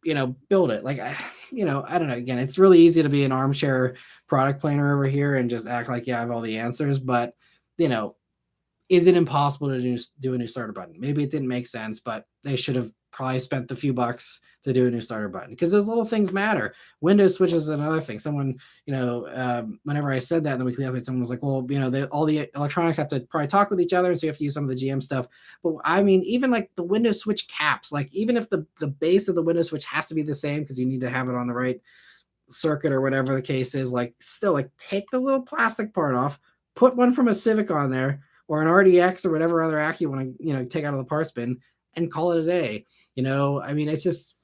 build it. Like, I don't know. Again, it's really easy to be an armchair product planner over here and just act like, yeah, I have all the answers. But you know, is it impossible to do a new starter button? Maybe it didn't make sense, but they should have probably spent the few bucks to do a new starter button, because those little things matter. Windows switches is another thing. Someone, whenever I said that in the weekly update, someone was like, well, all the electronics have to probably talk with each other, so you have to use some of the GM stuff. But I mean, even like the Windows switch caps, like even if the base of the Windows switch has to be the same because you need to have it on the right circuit or whatever the case is, like still, like take the little plastic part off, put one from a Civic on there or an RDX or whatever other ACC you want to take out of the parts bin, and call it a day. I mean, it's just,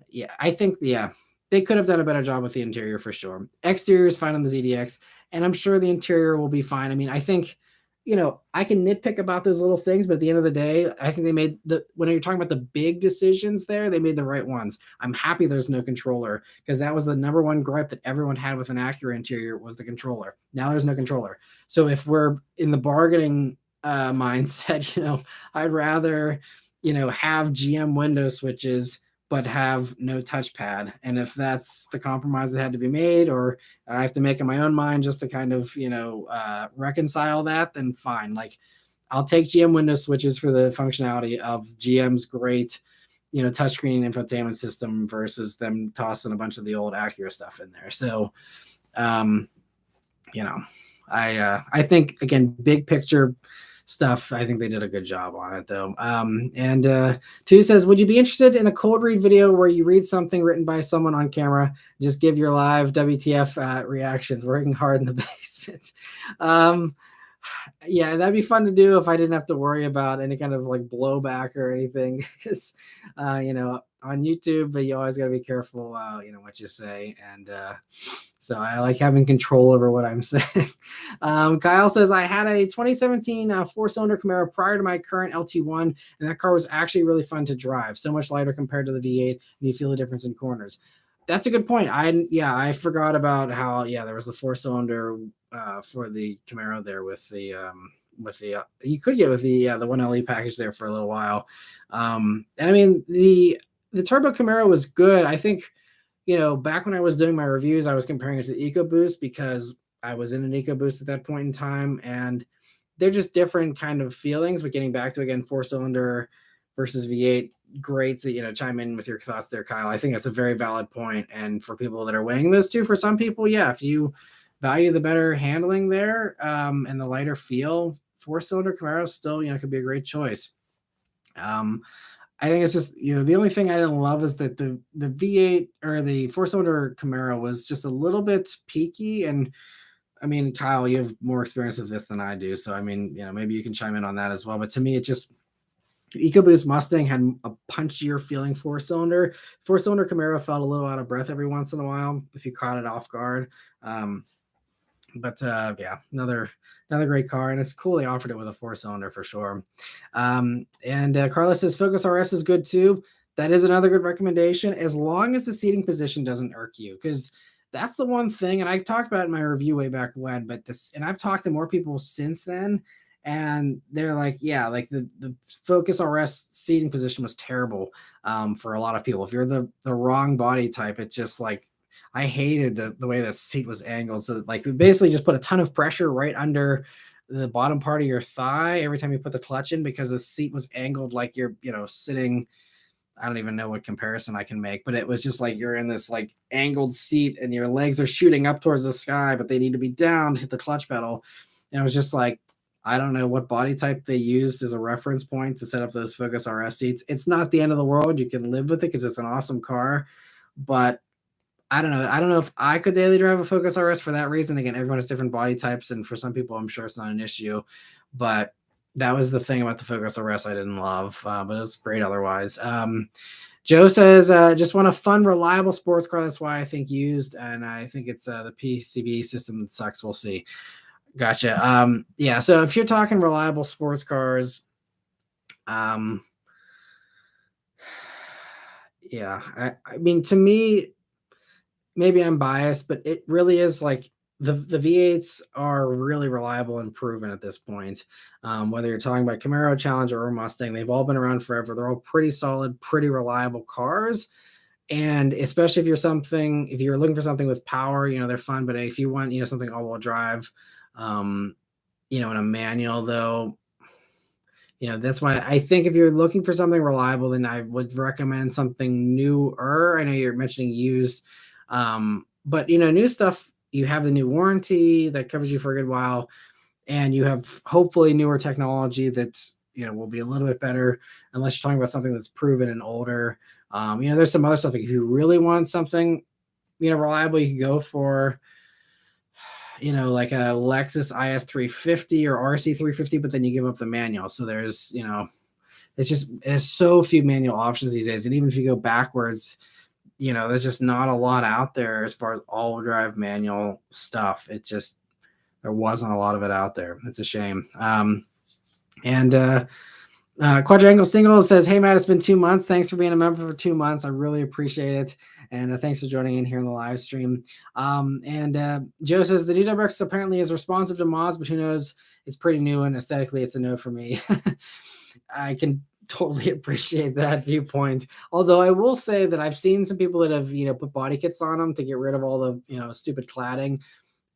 yeah, I think, yeah, they could have done a better job with the interior for sure. Exterior is fine on the ZDX, and I'm sure the interior will be fine. I mean, I think, I can nitpick about those little things, but at the end of the day, I think they made when you're talking about the big decisions there, they made the right ones. I'm happy there's no controller, because that was the number one gripe that everyone had with an Acura interior, was the controller. Now there's no controller. So if we're in the bargaining mindset, I'd rather, have GM window switches but have no touchpad. And if that's the compromise that had to be made, or I have to make in my own mind just to kind of, reconcile that, then fine. Like, I'll take GM window switches for the functionality of GM's great, touchscreen infotainment system versus them tossing a bunch of the old Acura stuff in there. So, I think, again, big picture stuff, I think they did a good job on it, though. And Two says, would you be interested in a cold read video where you read something written by someone on camera, just give your live WTF reactions, working hard in the basement? Yeah, that'd be fun to do if I didn't have to worry about any kind of like blowback or anything, because on YouTube, but you always got to be careful what you say. And so I like having control over what I'm saying. Kyle says, I had a 2017 4-cylinder Camaro prior to my current LT1, and that car was actually really fun to drive. So much lighter compared to the V8, and you feel the difference in corners. That's a good point. I forgot about how, there was the 4-cylinder for the Camaro there with the you could get with the 1LE package there for a little while. And I mean, the Turbo Camaro was good. I think, back when I was doing my reviews, I was comparing it to the EcoBoost because I was in an EcoBoost at that point in time, and they're just different kind of feelings. But getting back to, again, 4-cylinder versus V8, great to, chime in with your thoughts there, Kyle. I think that's a very valid point. And for people that are weighing those two, for some people, yeah, if you value the better handling there and the lighter feel, 4-cylinder Camaro still, could be a great choice. I think it's just, the only thing I didn't love is that the V8 or the 4-cylinder Camaro was just a little bit peaky. And I mean, Kyle, you have more experience with this than I do, so I mean, maybe you can chime in on that as well. But to me, it just, EcoBoost Mustang had a punchier feeling 4-cylinder. 4-cylinder Camaro felt a little out of breath every once in a while if you caught it off guard. But yeah, another great car, and it's cool they offered it with a 4-cylinder for sure. And Carlos says Focus RS is good too. That is another good recommendation, as long as the seating position doesn't irk you, because that's the one thing. And I talked about it in my review way back when, but and I've talked to more people since then, and they're like, yeah, like the Focus RS seating position was terrible for a lot of people. If you're the wrong body type, it just like, I hated the way that seat was angled. So like, we basically just put a ton of pressure right under the bottom part of your thigh every time you put the clutch in, because the seat was angled like you're, sitting. I don't even know what comparison I can make, but it was just like you're in this like angled seat and your legs are shooting up towards the sky, but they need to be down to hit the clutch pedal. And it was just like, I don't know what body type they used as a reference point to set up those Focus RS seats. It's not the end of the world. You can live with it because it's an awesome car, but I don't know. I don't know if I could daily drive a Focus RS for that reason. Again, everyone has different body types, and for some people, I'm sure it's not an issue. But that was the thing about the Focus RS I didn't love, but it was great otherwise. Joe says, just want a fun, reliable sports car. That's why I think used, and I think it's the PCB system that sucks. We'll see. Gotcha. Yeah. So if you're talking reliable sports cars, yeah, I mean, to me, maybe I'm biased, but it really is like the V8s are really reliable and proven at this point. Whether you're talking about Camaro, Challenger, or Mustang, they've all been around forever. They're all pretty solid, pretty reliable cars. And especially if you're looking for something with power, they're fun. But if you want, something all-wheel drive, in a manual though, that's why I think if you're looking for something reliable, then I would recommend something newer. I know you're mentioning used, but new stuff, you have the new warranty that covers you for a good while, and you have hopefully newer technology that's will be a little bit better, unless you're talking about something that's proven and older. There's some other stuff. Like if you really want something reliable, you can go for like a Lexus IS 350 or RC 350, but then you give up the manual. So there's there's so few manual options these days, and even if you go backwards, there's just not a lot out there as far as all-wheel drive manual stuff. There wasn't a lot of it out there. It's a shame. Quadrangle Single says, "Hey Matt, it's been 2 months. Thanks for being a member for 2 months. I really appreciate it, and thanks for joining in here in the live stream." Joe says the DWX apparently is responsive to mods, but who knows? It's pretty new, and aesthetically, it's a no for me. I can totally appreciate that viewpoint. Although I will say that I've seen some people that have put body kits on them to get rid of all the stupid cladding,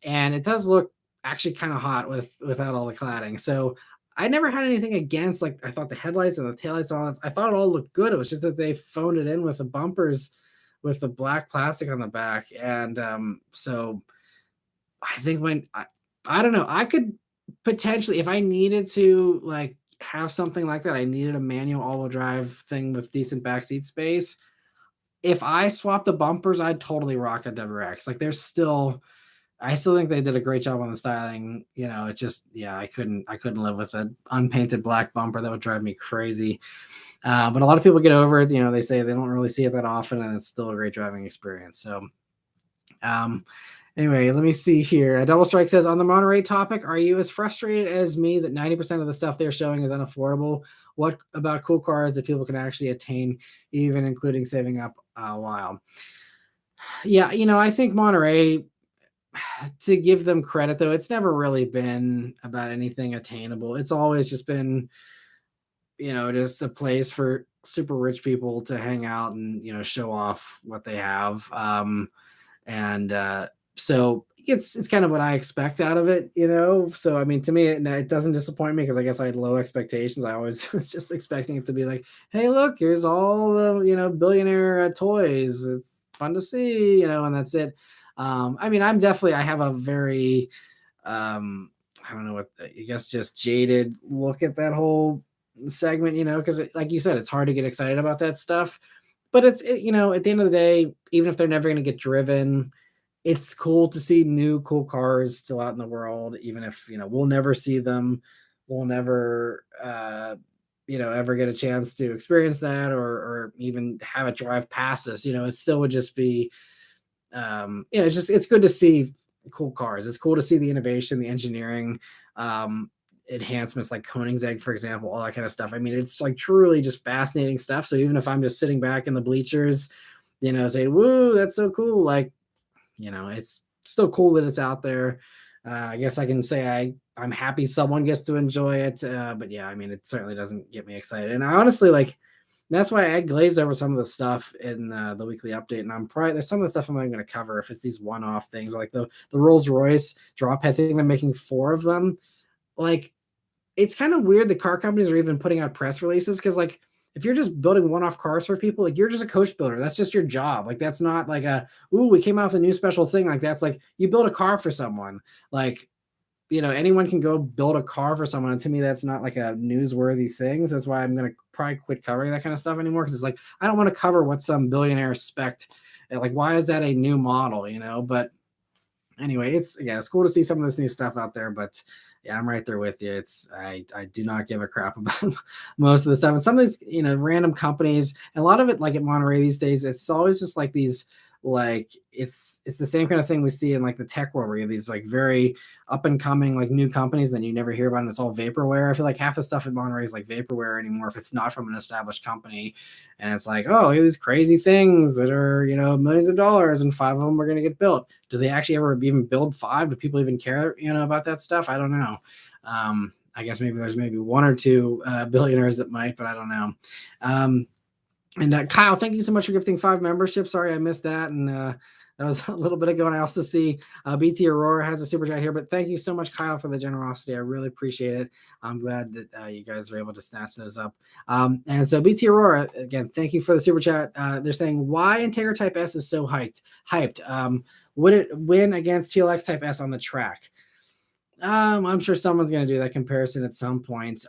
and it does look actually kind of hot without all the cladding. So I never had anything against, like, I thought the headlights and the taillights on it, I thought it all looked good. It was just that they phoned it in with the bumpers with the black plastic on the back. And so I think I don't know, I could potentially, if I needed to like have something like that, I needed a manual all-wheel drive thing with decent backseat space. If I swapped the bumpers, I'd totally rock a WX. Like I still think they did a great job on the styling. It just, I couldn't live with an unpainted black bumper. That would drive me crazy. But a lot of people get over it. They say they don't really see it that often, and it's still a great driving experience. So, anyway, let me see here. Double Strike says, on the Monterey topic, are you as frustrated as me that 90% of the stuff they're showing is unaffordable? What about cool cars that people can actually attain, even including saving up a while? Yeah, I think Monterey, to give them credit though, it's never really been about anything attainable. It's always just been, just a place for super rich people to hang out and, show off what they have. So it's kind of what I expect out of it, So, I mean, to me, it doesn't disappoint me because I guess I had low expectations. I always was just expecting it to be like, hey, look, here's all the, billionaire toys. It's fun to see, and that's it. I mean, I have a very, I don't know what, I guess just jaded look at that whole segment, because like you said, it's hard to get excited about that stuff, but at the end of the day, even if they're never going to get driven, it's cool to see new cool cars still out in the world, even if, we'll never see them. We'll never, ever get a chance to experience that or even have it drive past us, it still would just be, it's good to see cool cars. It's cool to see the innovation, the engineering, enhancements like Koenigsegg, for example, all that kind of stuff. I mean, it's like truly just fascinating stuff. So even if I'm just sitting back in the bleachers, saying, woo, that's so cool. Like, it's still cool that it's out there. I guess I can say I'm happy someone gets to enjoy it. But yeah, I mean, it certainly doesn't get me excited. And I honestly that's why I glazed over some of the stuff in the weekly update. And there's some of the stuff I'm not going to cover if it's these one-off things, like the Rolls-Royce drop head thing. I'm making 4 of them. Like, it's kind of weird the car companies are even putting out press releases, because like, if you're just building one-off cars for people, like, you're just a coach builder. That's just your job. Like, that's not like we came out with a new special thing. Like, that's like, you build a car for someone. Like, anyone can go build a car for someone. And to me, that's not like a newsworthy thing. So that's why I'm going to probably quit covering that kind of stuff anymore. Cause it's like, I don't want to cover what some billionaire spec'd like, why is that a new model, But anyway, it's cool to see some of this new stuff out there, but yeah, I'm right there with you. I do not give a crap about most of the stuff. And some of these, random companies, and a lot of it, like at Monterey these days, it's always just like these, like it's the same kind of thing we see in like the tech world, where you have these like very up and coming like new companies that you never hear about, and it's all vaporware. I feel like half the stuff at Monterey is like vaporware anymore if it's not from an established company. And it's like, oh, look at these crazy things that are, millions of dollars, and 5 of them are going to get built. Do they actually ever even build 5? Do people even care, about that stuff? I don't know. I guess there's maybe 1 or 2 billionaires that might, but I don't know. And Kyle, thank you so much for gifting 5 memberships. Sorry I missed that. And that was a little bit ago. And I also see BT Aurora has a super chat here. But thank you so much, Kyle, for the generosity. I really appreciate it. I'm glad that you guys were able to snatch those up. And so BT Aurora, again, thank you for the super chat. They're saying, why Integra Type S is so hyped? Would it win against TLX Type S on the track? I'm sure someone's going to do that comparison at some point.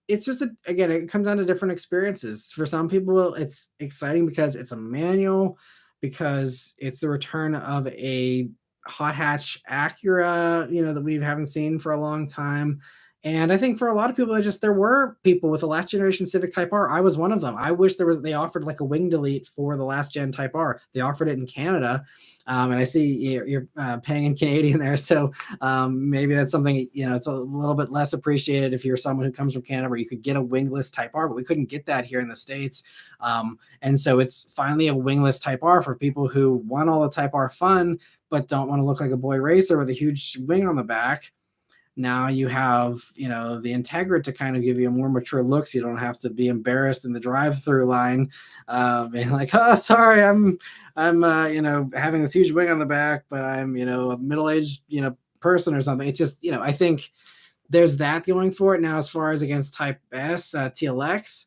It's just, again, it comes down to different experiences. For some people, it's exciting because it's a manual, because it's the return of a hot hatch Acura, that we haven't seen for a long time. And I think for a lot of people, there were people with the last generation Civic Type R. I was one of them. I wish they offered like a wing delete for the last gen Type R. They offered it in Canada. And I see you're paying in Canadian there. So maybe that's something, it's a little bit less appreciated if you're someone who comes from Canada, where you could get a wingless Type R, but we couldn't get that here in the States. And so it's finally a wingless Type R for people who want all the Type R fun, but don't want to look like a boy racer with a huge wing on the back. Now you have, the Integra to kind of give you a more mature look, so you don't have to be embarrassed in the drive-through line, being like, oh, sorry, I'm having this huge wing on the back, but I'm, a middle-aged, person or something. It's just, I think there's that going for it. Now, as far as against Type S, TLX,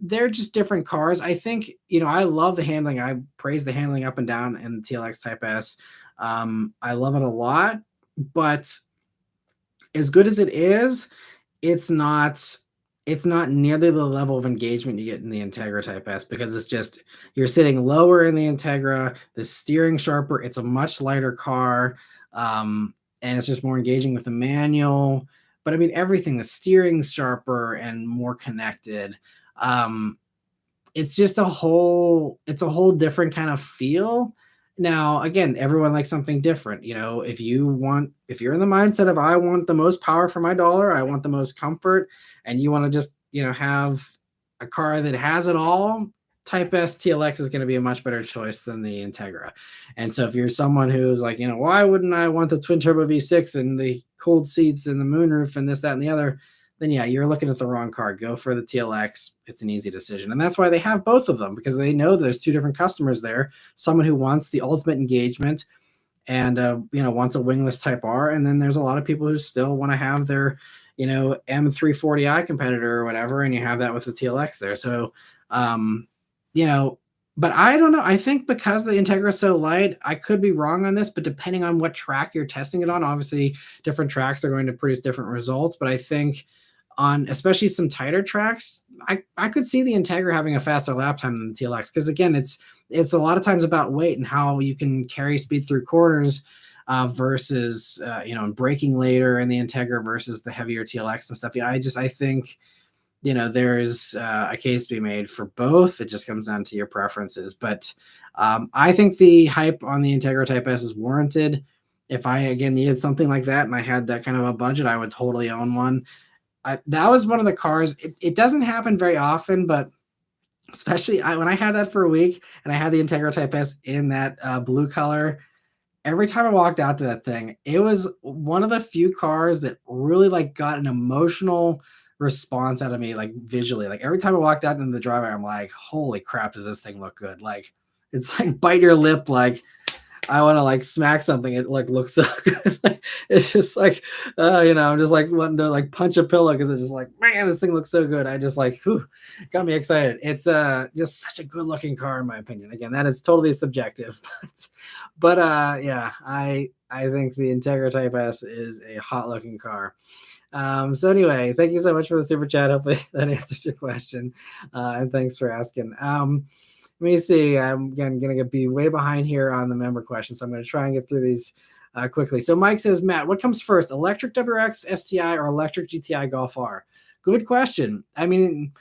they're just different cars. I think, I love the handling. I praise the handling up and down in TLX Type S. I love it a lot, but as good as it is, it's not nearly the level of engagement you get in the Integra Type S, because it's just, you're sitting lower in the Integra, the steering sharper, it's a much lighter car, and it's just more engaging with the manual. But I mean, everything, the steering's sharper and more connected. It's just a whole different kind of feel. Now, again, everyone likes something different. If you're in the mindset of, I want the most power for my dollar, I want the most comfort, and you want to just, have a car that has it all, Type S TLX is going to be a much better choice than the Integra. And so if you're someone who's like, why wouldn't I want the twin turbo V6 and the cooled seats and the moonroof and this, that, and the other, then yeah, you're looking at the wrong car. Go for the TLX. It's an easy decision. And that's why they have both of them, because they know there's 2 different customers there. Someone who wants the ultimate engagement and, wants a wingless Type R. And then there's a lot of people who still want to have their, M340i competitor or whatever. And you have that with the TLX there. So, but I don't know. I think because the Integra is so light, I could be wrong on this, but depending on what track you're testing it on, obviously different tracks are going to produce different results. But I think on especially some tighter tracks, I could see the Integra having a faster lap time than the TLX, because again, it's a lot of times about weight and how you can carry speed through corners versus and braking later in the Integra versus the heavier TLX and stuff. I think there's a case to be made for both. It just comes down to your preferences. But I think the hype on the Integra Type S is warranted. If I, again, needed something like that and I had that kind of a budget, I would totally own one. That was one of the cars. It doesn't happen very often, but especially when I had that for a week and I had the Integra Type S in that blue color, every time I walked out to that thing, it was one of the few cars that really got an emotional response out of me, visually. Every time I walked out into the driveway, I'm like, holy crap, does this thing look good? It's bite your lip, I want to smack something. It looks so good. It's just I'm just wanting to punch a pillow, because it's just man, this thing looks so good. I just whew, got me excited. It's just such a good looking car, in my opinion. Again, that is totally subjective, but yeah, I think the Integra Type S is a hot looking car. So anyway, thank you so much for the super chat. Hopefully that answers your question. And thanks for asking. me see. I'm again going to be way behind here on the member questions. So I'm going to try and get through these quickly. So Mike says, Matt, what comes first, electric WRX STI or electric GTI Golf R? Good question. I mean,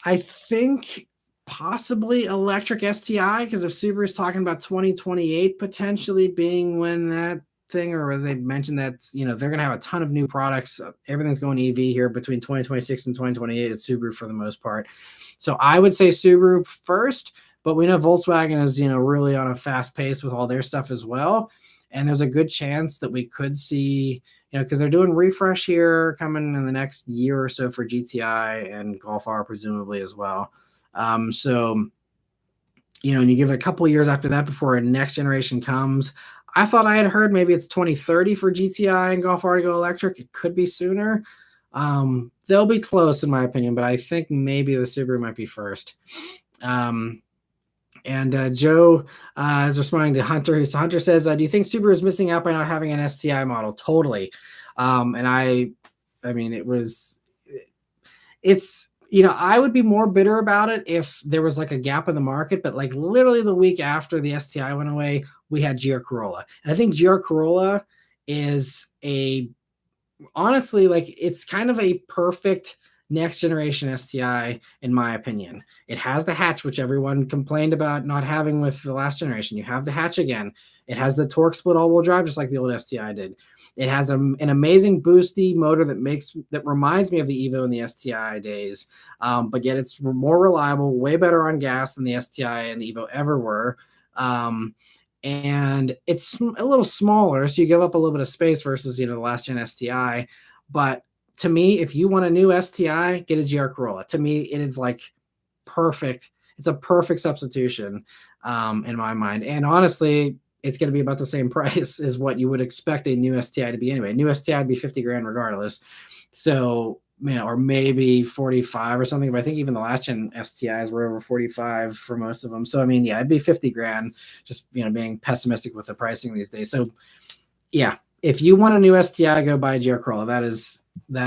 I think possibly electric STI, because if Subaru's talking about 2028 potentially being when that thing, or they mentioned that, you know, they're going to have a ton of new products. Everything's going EV here between 2026 and 2028 at Subaru for the most part. So I would say Subaru first, but we know Volkswagen is, you know, really on a fast pace with all their stuff as well. And there's a good chance that we could see, you know, because they're doing refresh here coming in the next year or so for GTI and Golf R presumably as well. So, you know, and you give it a couple of years after that before a next generation comes. I thought I had heard maybe it's 2030 for GTI and Golf R to go electric. It could be sooner. They'll be close in my opinion, but I think maybe the Subaru might be first. And Joe is responding to Hunter. So Hunter says, do you think Subaru is missing out by not having an STI model? Totally. And I mean, it's, you know, I would be more bitter about it if there was like a gap in the market, but like literally the week after the STI went away, we had GR Corolla. And I think GR Corolla is honestly, like it's kind of a perfect next generation STI, in my opinion. It has the hatch, which everyone complained about not having with the last generation. You have the hatch again. It has the torque split all-wheel drive, just like the old STI did. It has an amazing boosty motor that reminds me of the Evo and the STI days, but yet it's more reliable, way better on gas than the STI and the Evo ever were. And it's a little smaller, so you give up a little bit of space versus, you know, the last gen STI. But to me, if you want a new STI, get a GR Corolla. To me, it is like perfect. It's a perfect substitution in my mind. And honestly, it's going to be about the same price as what you would expect a new STI to be anyway. A new STI would be 50 grand regardless. So, you know, or maybe 45 or something. But I think even the last gen STIs were over 45 for most of them. So, I mean, yeah, it'd be 50 grand, just, you know, being pessimistic with the pricing these days. So, yeah, if you want a new STI, go buy a GR Corolla. That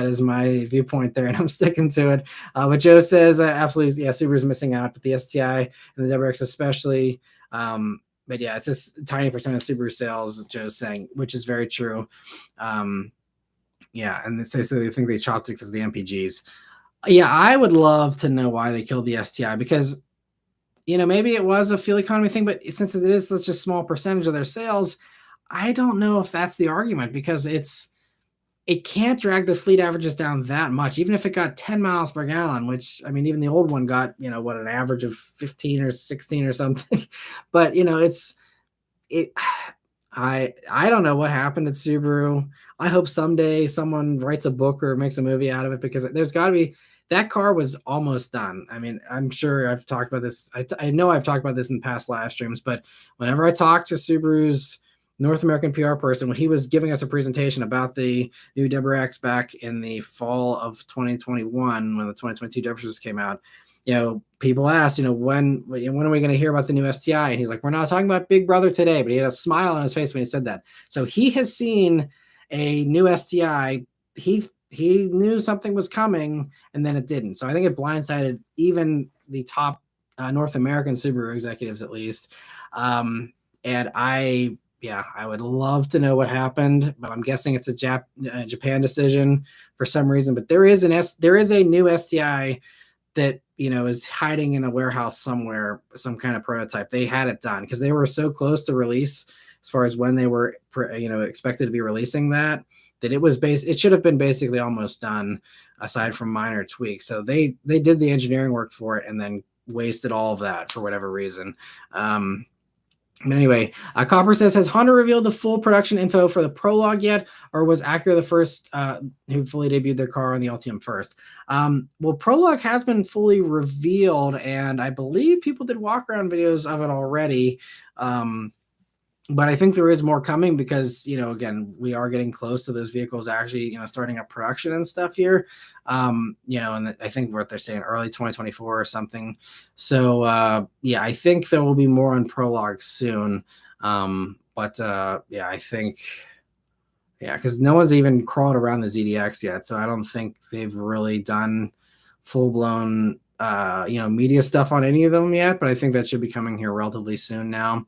is my viewpoint there, and I'm sticking to it. But Joe says, absolutely, yeah, Subaru's missing out, but the STI and the WRX especially. But yeah, it's just a tiny percent of Subaru sales, Joe's saying, which is very true. Yeah, and they say they think they chopped it because of the MPGs. Yeah, I would love to know why they killed the STI, because, you know, maybe it was a fuel economy thing, but since it is such a small percentage of their sales, I don't know if that's the argument, because it can't drag the fleet averages down that much, even if it got 10 miles per gallon, which, I mean, even the old one got, you know, what, an average of 15 or 16 or something. But, you know, I don't know what happened at Subaru. I hope someday someone writes a book or makes a movie out of it, because there's got to be, that car was almost done. I mean, I'm sure I've talked about this. I know I've talked about this in past live streams, but whenever I talk to Subaru's North American PR person, when he was giving us a presentation about the new WRX back in the fall of 2021, when the 2022 WRX came out, you know, people asked, you know, when are we going to hear about the new STI? And he's like, we're not talking about Big Brother today, but he had a smile on his face when he said that. So he has seen a new STI. He knew something was coming, and then it didn't. So I think it blindsided even the top North American Subaru executives, at least. And I would love to know what happened, but I'm guessing it's a Japan decision for some reason. But there is a new STI that, you know, is hiding in a warehouse somewhere, some kind of prototype. They had it done because they were so close to release as far as when they were, you know, expected to be releasing that it should have been basically almost done, aside from minor tweaks. So they did the engineering work for it and then wasted all of that for whatever reason. But anyway, Copper says, has Honda revealed the full production info for the Prologue yet, or was Acura the first who fully debuted their car on the Ultium first? Well, Prologue has been fully revealed, and I believe people did walk-around videos of it already. But I think there is more coming because, you know, again, we are getting close to those vehicles actually, you know, starting up production and stuff here. You know, and I think what they're saying early 2024 or something. So, yeah, I think there will be more on Prologue soon. Yeah, I think, yeah, because no one's even crawled around the ZDX yet. So I don't think they've really done full-blown media stuff on any of them yet, but I think that should be coming here relatively soon now.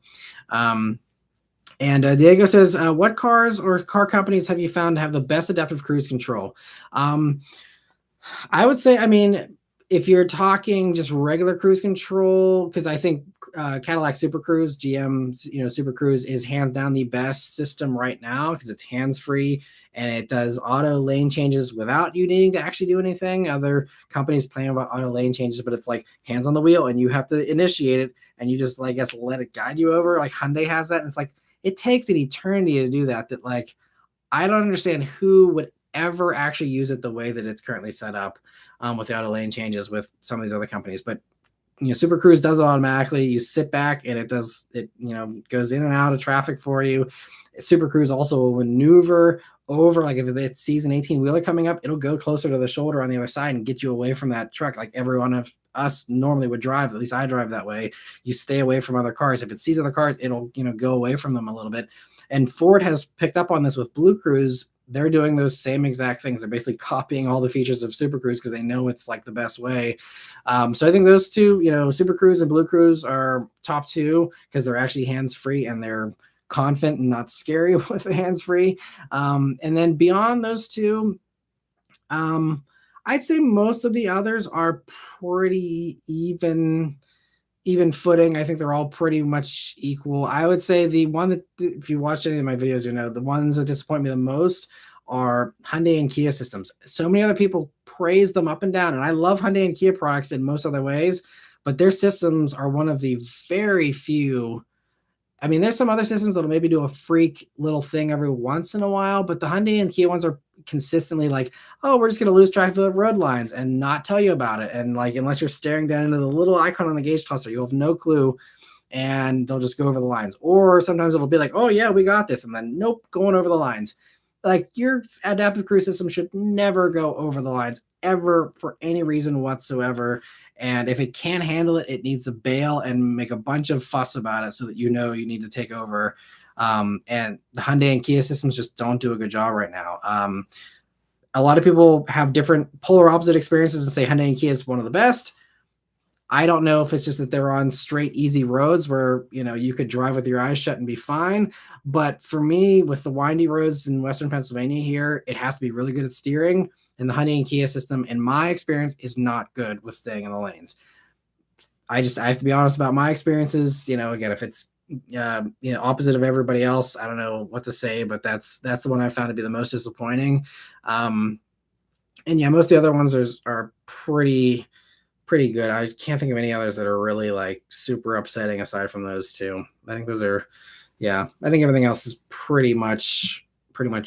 And Diego says, what cars or car companies have you found to have the best adaptive cruise control? I would say, I mean, if you're talking just regular cruise control, because I think Cadillac Super Cruise, GM's, Super Cruise is hands down the best system right now because it's hands-free and it does auto lane changes without you needing to actually do anything. Other companies claim about auto lane changes, but it's like hands on the wheel and you have to initiate it and you just, I guess, let it guide you over. Like Hyundai has that. And it's like, it takes an eternity to do that. Like, I don't understand who would ever actually use it the way that it's currently set up with the auto lane changes with some of these other companies. But Super Cruise does it automatically. You sit back and it does it. Goes in and out of traffic for you. Super Cruise also will maneuver over, like if it sees an 18 wheeler coming up, it'll go closer to the shoulder on the other side and get you away from that truck. Like every one of us normally would drive. At least I drive that way. You stay away from other cars. If it sees other cars, it'll go away from them a little bit. And Ford has picked up on this with Blue Cruise. They're doing those same exact things. They're basically copying all the features of Super Cruise because they know it's like the best way. So I think those two, Super Cruise and Blue Cruise are top two because they're actually hands-free and they're confident and not scary with the hands-free. And then beyond those two, I'd say most of the others are pretty even footing. I think they're all pretty much equal. I would say the one that, if you watch any of my videos, the ones that disappoint me the most are Hyundai and Kia systems. So many other people praise them up and down, and I love Hyundai and Kia products in most other ways, but their systems are one of the very few. I mean, there's some other systems that'll maybe do a freak little thing every once in a while, but the Hyundai and Kia ones are consistently like, oh, we're just going to lose track of the road lines and not tell you about it. And like, unless you're staring down into the little icon on the gauge cluster, you'll have no clue and they'll just go over the lines. Or sometimes it'll be like, oh yeah, we got this. And then nope, going over the lines. Like your adaptive cruise system should never go over the lines ever for any reason whatsoever. And if it can't handle it, it needs to bail and make a bunch of fuss about it so that you need to take over. And the Hyundai and Kia systems just don't do a good job right now. A lot of people have different polar opposite experiences and say Hyundai and Kia is one of the best. I don't know if it's just that they're on straight, easy roads where, you could drive with your eyes shut and be fine. But for me, with the windy roads in Western Pennsylvania here, it has to be really good at steering. And the Hyundai and Kia system, in my experience, is not good with staying in the lanes. I have to be honest about my experiences. Again, if it's, opposite of everybody else, I don't know what to say, but that's the one I found to be the most disappointing. And yeah, most of the other ones are pretty good. I can't think of any others that are really like super upsetting aside from those two. I think those are, I think everything else is pretty much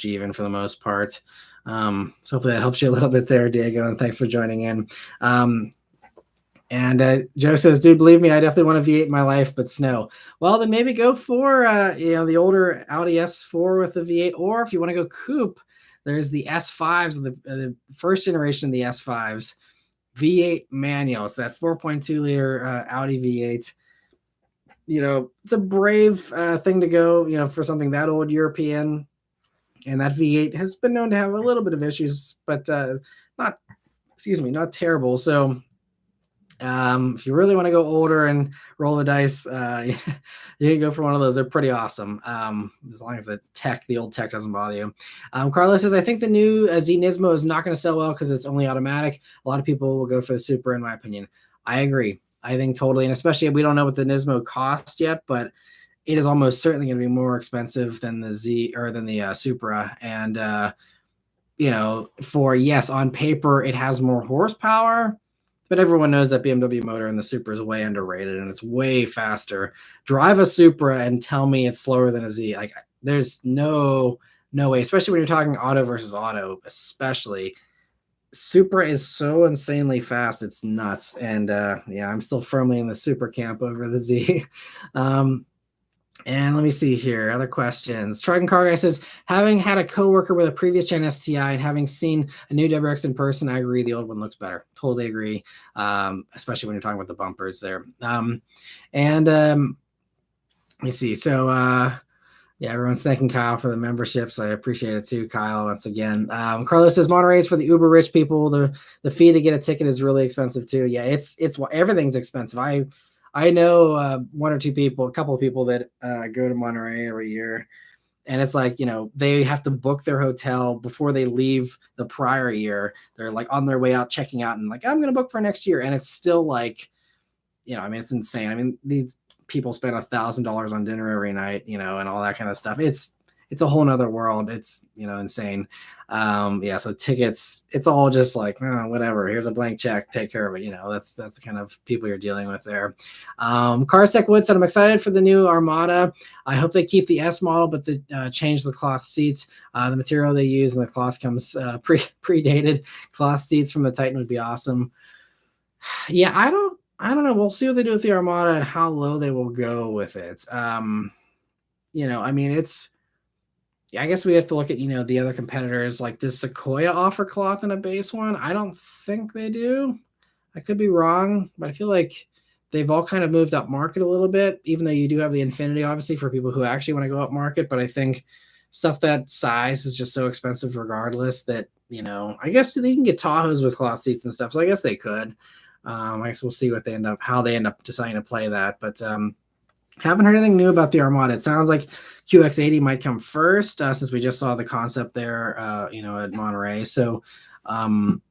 even for the most part. So hopefully that helps you a little bit there, Diego, and thanks for joining in. And Joe says, dude, believe me, I definitely want a V8 in my life, but snow. Well, then maybe go for, the older Audi S4 with the V8, or if you want to go coupe, there's the S5s, the first generation of the S5s. V8 manual. It's that 4.2 liter Audi V8. It's a brave thing to go, for something that old European. And that V8 has been known to have a little bit of issues, but not terrible. So if you really want to go older and roll the dice, you can go for one of those. They're pretty awesome. As long as the old tech doesn't bother you. Carlos says, I think the new Z Nismo is not going to sell well because it's only automatic. A lot of people will go for the Supra, in my opinion. I agree. I think totally. And especially, we don't know what the Nismo cost yet, but it is almost certainly going to be more expensive than the Supra. And, on paper, it has more horsepower, but everyone knows that BMW motor in the Supra is way underrated and it's way faster. Drive a Supra and tell me it's slower than a Z. Like, there's no way, especially when you're talking auto versus auto, especially. Supra is so insanely fast. It's nuts. And I'm still firmly in the Supra camp over the Z. And let me see here. Other questions. Triton Car Guy says, having had a coworker with a previous Gen STI and having seen a new WRX in person, I agree the old one looks better. Totally agree. Especially when you're talking about the bumpers there. Let me see. So Yeah, everyone's thanking Kyle for the memberships. I appreciate it too, Kyle. Once again, Carlos says Monterey is for the uber rich people. The fee to get a ticket is really expensive too. Yeah, it's everything's expensive. I know one or two people, a couple of people that go to Monterey every year, and it's like, they have to book their hotel before they leave the prior year. They're like on their way out, checking out, and like, I'm gonna book for next year, and it's still like, I mean, it's insane. I mean, these people spend $1,000 on dinner every night, and all that kind of stuff. It's a whole nother world. It's, insane. Yeah. So tickets, it's all just like, oh, whatever. Here's a blank check. Take care of it. That's the kind of people you're dealing with there. Carsec Wood said, I'm excited for the new Armada. I hope they keep the S model, but they change the cloth seats. The material they use and the cloth comes predated. Cloth seats from the Titan would be awesome. Yeah, I don't know. We'll see what they do with the Armada and how low they will go with it. I mean, I guess we have to look at, the other competitors. Like, does Sequoia offer cloth in a base one? I don't think they do. I could be wrong, but I feel like they've all kind of moved up market a little bit, even though you do have the Infinity, obviously, for people who actually want to go up market. But I think stuff that size is just so expensive regardless that, I guess they can get Tahoes with cloth seats and stuff. So I guess they could. I guess we'll see how they end up deciding to play that. But haven't heard anything new about the Armada. It sounds like QX80 might come first, since we just saw the concept there, at Monterey. So, I'm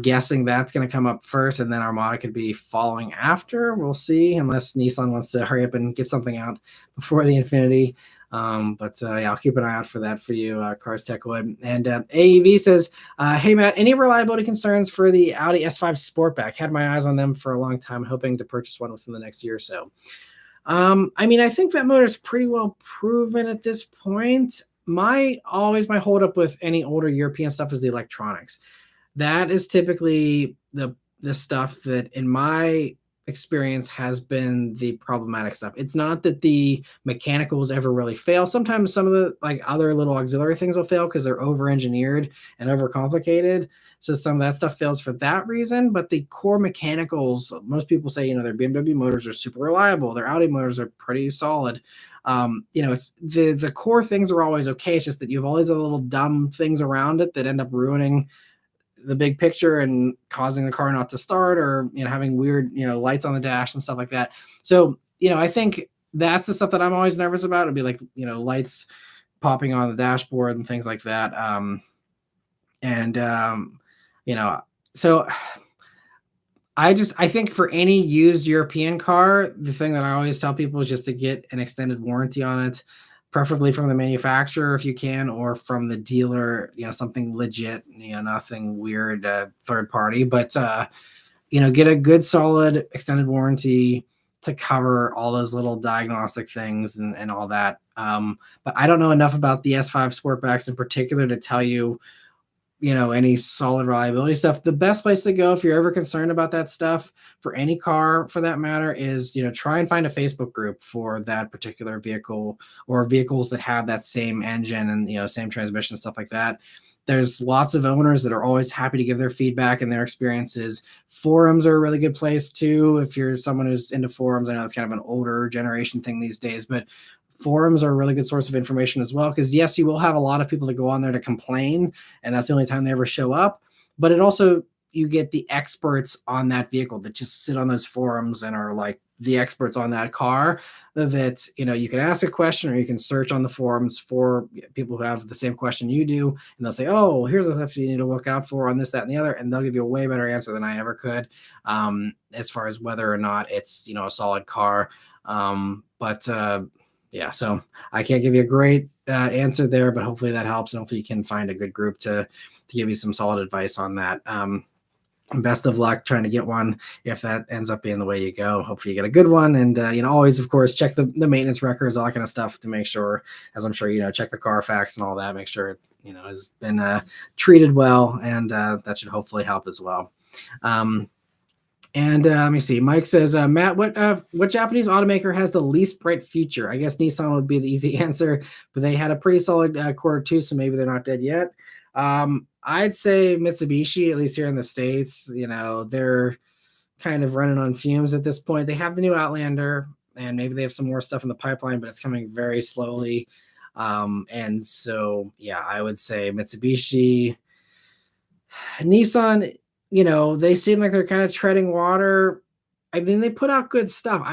guessing that's going to come up first, and then Armada could be following after. We'll see, unless Nissan wants to hurry up and get something out before the Infinity. But yeah, I'll keep an eye out for that for you, Cars Tech Wood. And AEV says, hey, Matt, any reliability concerns for the Audi S5 Sportback? Had my eyes on them for a long time, hoping to purchase one within the next year or so. I mean, I think that motor is pretty well proven at this point. My holdup with any older European stuff is the electronics. That is typically the stuff that, in my experience, has been the problematic stuff. It's not that the mechanicals ever really fail. Sometimes some of the other little auxiliary things will fail because they're over engineered and over complicated. So some of that stuff fails for that reason. But the core mechanicals, most people say, their BMW motors are super reliable. Their Audi motors are pretty solid. It's the core things are always okay. It's just that you have all these little dumb things around it that end up ruining the big picture and causing the car not to start, or having weird lights on the dash and stuff like that. So I think that's the stuff that I'm always nervous about. It'd be like lights popping on the dashboard and things like that. So I think for any used European car, the thing that I always tell people is just to get an extended warranty on it, preferably from the manufacturer if you can, or from the dealer, something legit, nothing weird, third party, but, get a good solid extended warranty to cover all those little diagnostic things and all that. But I don't know enough about the S5 Sportbacks in particular to tell you, any solid reliability stuff. The best place to go if you're ever concerned about that stuff, for any car for that matter, is, try and find a Facebook group for that particular vehicle, or vehicles that have that same engine and, same transmission, stuff like that. There's lots of owners that are always happy to give their feedback and their experiences. Forums are a really good place too. If you're someone who's into forums, I know it's kind of an older generation thing these days, but forums are a really good source of information as well. Because yes, you will have a lot of people that go on there to complain, and that's the only time they ever show up. But it also, you get the experts on that vehicle that just sit on those forums and are like the experts on that car, that, you can ask a question, or you can search on the forums for people who have the same question you do. And they'll say, oh, here's the stuff you need to look out for on this, that, and the other. And they'll give you a way better answer than I ever could, as far as whether or not it's, a solid car. Yeah, so I can't give you a great answer there, but hopefully that helps. And hopefully you can find a good group to give you some solid advice on that. Best of luck trying to get one if that ends up being the way you go. Hopefully you get a good one. And, always, of course, check the maintenance records, all that kind of stuff, to make sure, as I'm sure, check the Carfax and all that, make sure it, has been treated well. And that should hopefully help as well. Let me see. Mike says, Matt, what Japanese automaker has the least bright future? I guess Nissan would be the easy answer, but they had a pretty solid quarter two, so maybe they're not dead yet. I'd say Mitsubishi, at least here in the States. They're kind of running on fumes at this point. They have the new Outlander, and maybe they have some more stuff in the pipeline, but it's coming very slowly. And so, yeah, I would say Mitsubishi, Nissan, they seem like they're kind of treading water. I mean, they put out good stuff.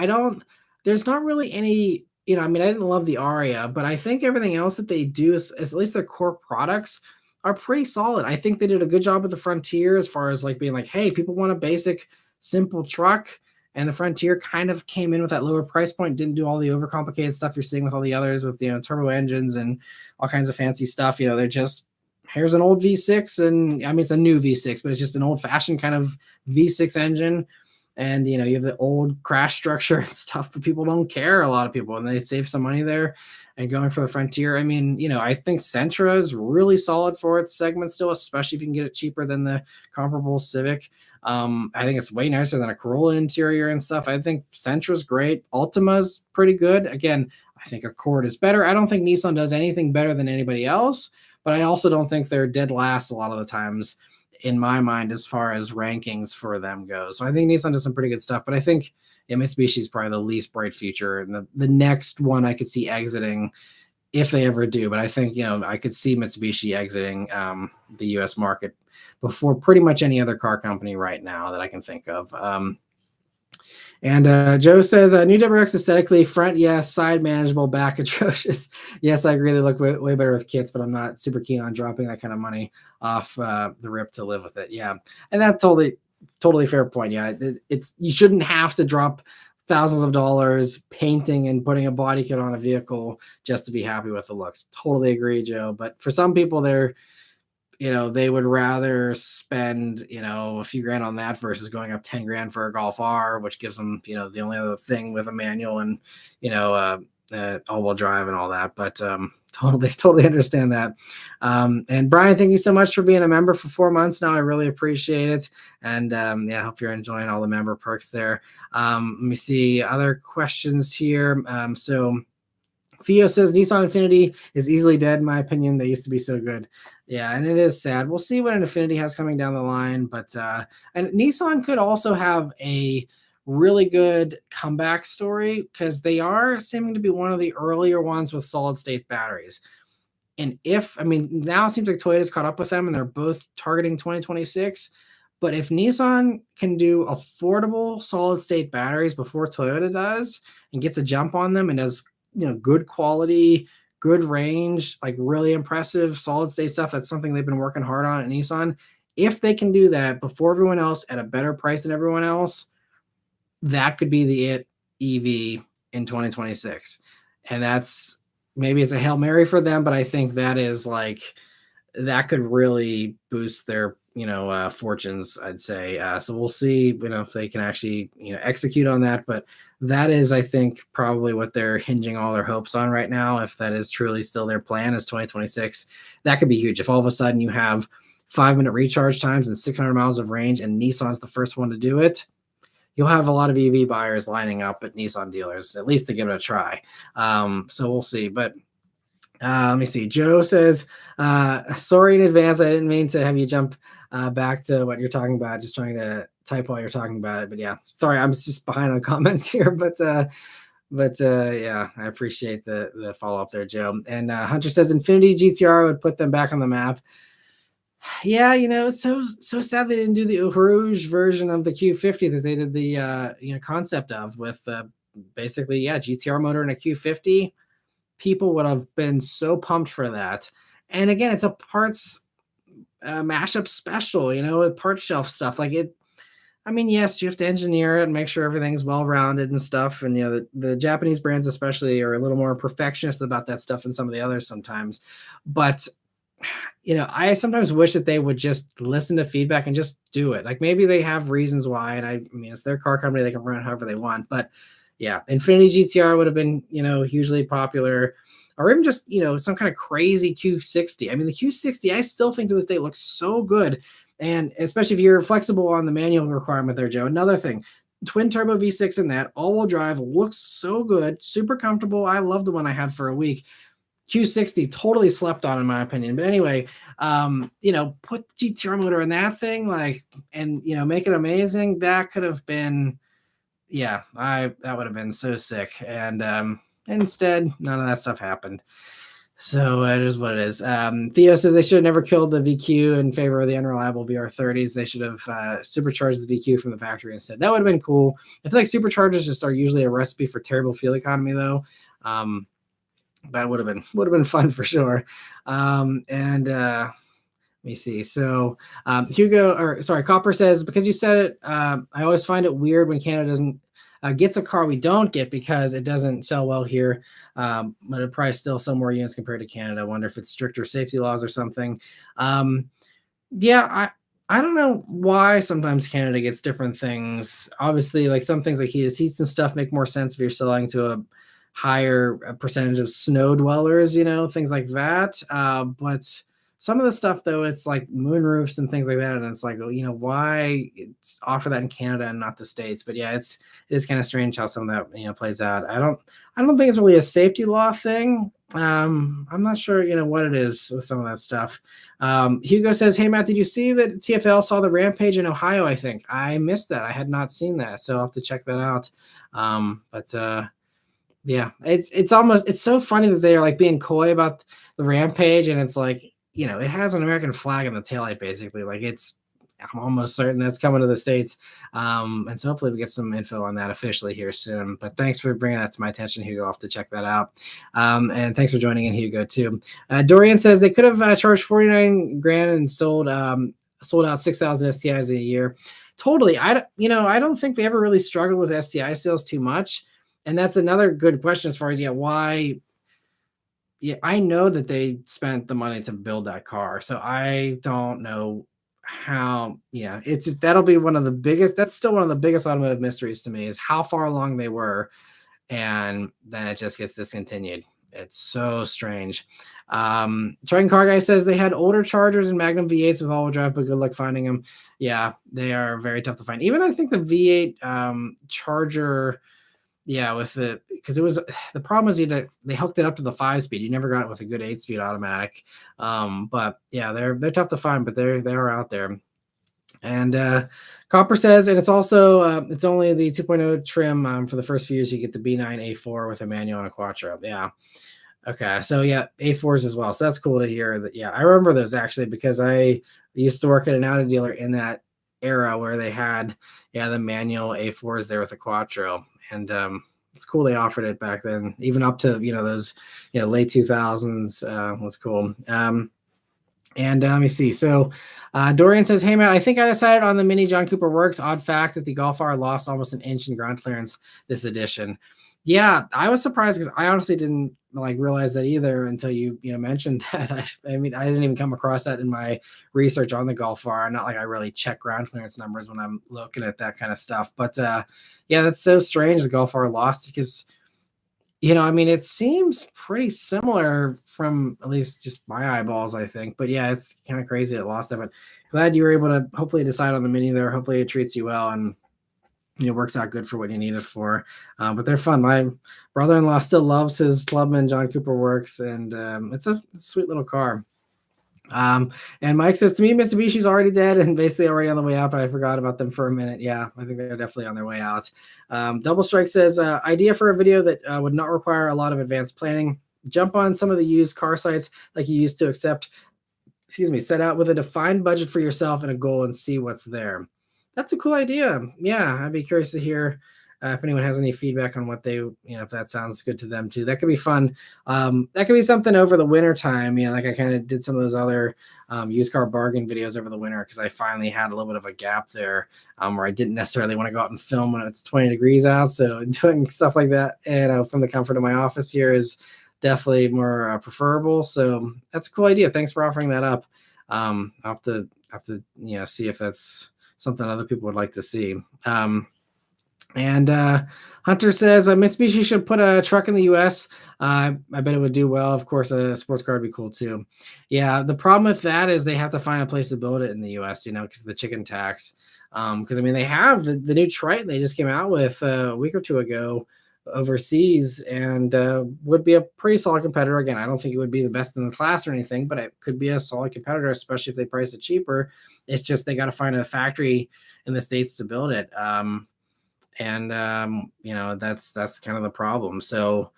There's not really any, I mean, I didn't love the Aria, but I think everything else that they do is at least their core products are pretty solid. I think they did a good job with the Frontier as far as like being like, hey, people want a basic, simple truck. And the Frontier kind of came in with that lower price point, didn't do all the overcomplicated stuff you're seeing with all the others with, turbo engines and all kinds of fancy stuff. They're just, here's an old V6, and I mean, it's a new V6, but it's just an old fashioned kind of V6 engine. And, you have the old crash structure and stuff, but people don't care. A lot of people, and they save some money there and going for the Frontier. I mean, I think Sentra is really solid for its segment still, especially if you can get it cheaper than the comparable Civic. I think it's way nicer than a Corolla interior and stuff. I think Sentra's great. Altima's pretty good. Again, I think Accord is better. I don't think Nissan does anything better than anybody else, but I also don't think they're dead last a lot of the times in my mind as far as rankings for them go. So I think Nissan does some pretty good stuff, but I think Mitsubishi is probably the least bright future. And the next one I could see exiting if they ever do, but I think, I could see Mitsubishi exiting the US market before pretty much any other car company right now that I can think of. And Joe says, new WRX aesthetically, front, yes, side manageable, back atrocious. Yes, I agree. They look way better with kits, but I'm not super keen on dropping that kind of money off the rip to live with it. Yeah. And that's totally fair point. Yeah. It's you shouldn't have to drop thousands of dollars painting and putting a body kit on a vehicle just to be happy with the looks. Totally agree, Joe. But for some people, they would rather spend, a few grand on that versus going up 10 grand for a Golf R, which gives them, the only other thing with a manual and, all-wheel drive and all that. But totally understand that. And Brian, thank you so much for being a member for 4 months now. I really appreciate it. And I hope you're enjoying all the member perks there. Let me see other questions here. So Theo says Nissan Infinity is easily dead, in my opinion. They used to be so good. Yeah, and it is sad. We'll see what an Infinity has coming down the line. But and Nissan could also have a really good comeback story because they are seeming to be one of the earlier ones with solid state batteries. And now it seems like Toyota's caught up with them and they're both targeting 2026. But if Nissan can do affordable solid state batteries before Toyota does and gets a jump on them and does good quality, good range, like really impressive solid state stuff. That's something they've been working hard on at Nissan. If they can do that before everyone else at a better price than everyone else, that could be the EV in 2026. And maybe it's a Hail Mary for them, but I think that could really boost their fortunes, I'd say. So we'll see, if they can actually, execute on that. But that is, I think, probably what they're hinging all their hopes on right now. If that is truly still their plan is 2026, that could be huge. If all of a sudden you have 5-minute recharge times and 600 miles of range and Nissan's the first one to do it, you'll have a lot of EV buyers lining up at Nissan dealers, at least to give it a try. So we'll see. But let me see. Joe says, sorry in advance. I didn't mean to have you jump back to what you're talking about. Just trying to type while you're talking about it. But yeah, sorry, I'm just behind on comments here. But yeah, I appreciate the follow up there, Joe. And Hunter says Infinity GTR would put them back on the map. Yeah, it's so sad they didn't do the Eau Rouge version of the Q50 that they did the concept of with basically GTR motor and a Q50. People would have been so pumped for that. And again, it's a parts mashup special, with part shelf stuff like it. I mean, yes, you have to engineer it and make sure everything's well-rounded and stuff. And, the Japanese brands especially are a little more perfectionist about that stuff than some of the others sometimes. But, I sometimes wish that they would just listen to feedback and just do it. Like maybe they have reasons why. And I mean, it's their car company. They can run it however they want. But yeah, Infinity GTR would have been, hugely popular, or even just, some kind of crazy Q60. I mean, the Q60, I still think to this day looks so good. And especially if you're flexible on the manual requirement there, Joe. Another thing, twin turbo V6 in that all-wheel drive looks so good, super comfortable. I love the one I had for a week. Q60 totally slept on in my opinion. But anyway, put the GTR motor in that thing, and make it amazing. That could have been, that would have been so sick. And instead, none of that stuff happened. So it is what it is. Theo says they should have never killed the VQ in favor of the unreliable VR30s. They should have supercharged the VQ from the factory instead. That would have been cool. I feel like superchargers just are usually a recipe for terrible fuel economy, though. That would have been fun for sure. Let me see. So Copper says, because you said it, I always find it weird when Canada doesn't gets a car we don't get because it doesn't sell well here. But it probably still sell more units compared to Canada. I wonder if it's stricter safety laws or something. I don't know why sometimes Canada gets different things. Obviously, like some things like heated seats and stuff make more sense if you're selling to a higher percentage of snow dwellers, things like that. But some of the stuff though, it's like moon roofs and things like that, and it's like, why it's offer that in Canada and not the States? But yeah, it is kind of strange how some of that plays out. I don't think it's really a safety law thing. I'm not sure what it is with some of that stuff. Hugo says, hey Matt, did you see that TFL saw the rampage in Ohio? I think I missed that. I had not seen that, so I'll have to check that out. Yeah, it's so funny that they are like being coy about the rampage, and it's like, it has an American flag in the taillight, basically. Like I'm almost certain that's coming to the States. And so hopefully we get some info on that officially here soon. But thanks for bringing that to my attention, Hugo. I'll have to check that out. And thanks for joining in, Hugo, too. Dorian says they could have charged 49 grand and sold out 6,000 STIs a year. Totally. I don't think they ever really struggled with STI sales too much. And that's another good question as far as, why. Yeah, I know that they spent the money to build that car. So I don't know how, it's just, that'll be that's still one of the biggest automotive mysteries to me, is how far along they were. And then it just gets discontinued. It's so strange. Triton Car Guy says they had older Chargers and Magnum V8s with all-wheel drive, but good luck finding them. Yeah, they are very tough to find. Even I think the V8 Charger, because it was, the problem was they hooked it up to the 5-speed. You never got it with a good 8-speed automatic. But yeah, they're tough to find, but they're out there. And Copper says, and it's also it's only the 2.0 trim for the first few years. You get the B9 A4 with a manual and a quattro. Yeah. Okay, so yeah, A4s as well. So that's cool to hear that. Yeah, I remember those actually, because I used to work at an Audi dealer in that era where they had the manual A4s there with the quattro. And it's cool they offered it back then, even up to those late 2000s. Was cool. And let me see. So Dorian says, hey Matt, I think I decided on the Mini John Cooper Works. Odd fact that the Golf R lost almost an inch in ground clearance this edition. Yeah, I was surprised because I honestly didn't realize that either until you mentioned that. I mean, I didn't even come across that in my research on the Golf R. Not like I really check ground clearance numbers when I'm looking at that kind of stuff. But yeah, that's so strange. The Golf R lost because, I mean, it seems pretty similar from at least just my eyeballs, I think. But yeah, it's kind of crazy it lost that. But glad you were able to hopefully decide on the Mini there. Hopefully it treats you well and works out good for what you need it for. But they're fun. My brother-in-law still loves his Clubman John Cooper Works, and it's a sweet little car. And Mike says, to me, Mitsubishi's already dead and basically already on the way out, but I forgot about them for a minute. Yeah, I think they're definitely on their way out. Double Strike says, idea for a video that would not require a lot of advanced planning. Jump on some of the used car sites like you used to, set out with a defined budget for yourself and a goal and see what's there. That's a cool idea. Yeah, I'd be curious to hear if anyone has any feedback on what they, if that sounds good to them too. That could be fun. That could be something over the winter time. Like I kind of did some of those other used car bargain videos over the winter because I finally had a little bit of a gap there where I didn't necessarily want to go out and film when it's 20 degrees out. So doing stuff like that, from the comfort of my office here is definitely more preferable. So that's a cool idea. Thanks for offering that up. I'll have to see if that's something other people would like to see. And Hunter says Mitsubishi should put a truck in the U.S. I bet it would do well. Of course, a sports car would be cool too. Yeah, the problem with that is they have to find a place to build it in the U.S. Because of the chicken tax. Because I mean, they have the new Triton they just came out with a week or two ago overseas, and would be a pretty solid competitor. Again, I don't think it would be the best in the class or anything, but it could be a solid competitor, especially if they price it cheaper. It's just they got to find a factory in the States to build it. That's kind of the problem. So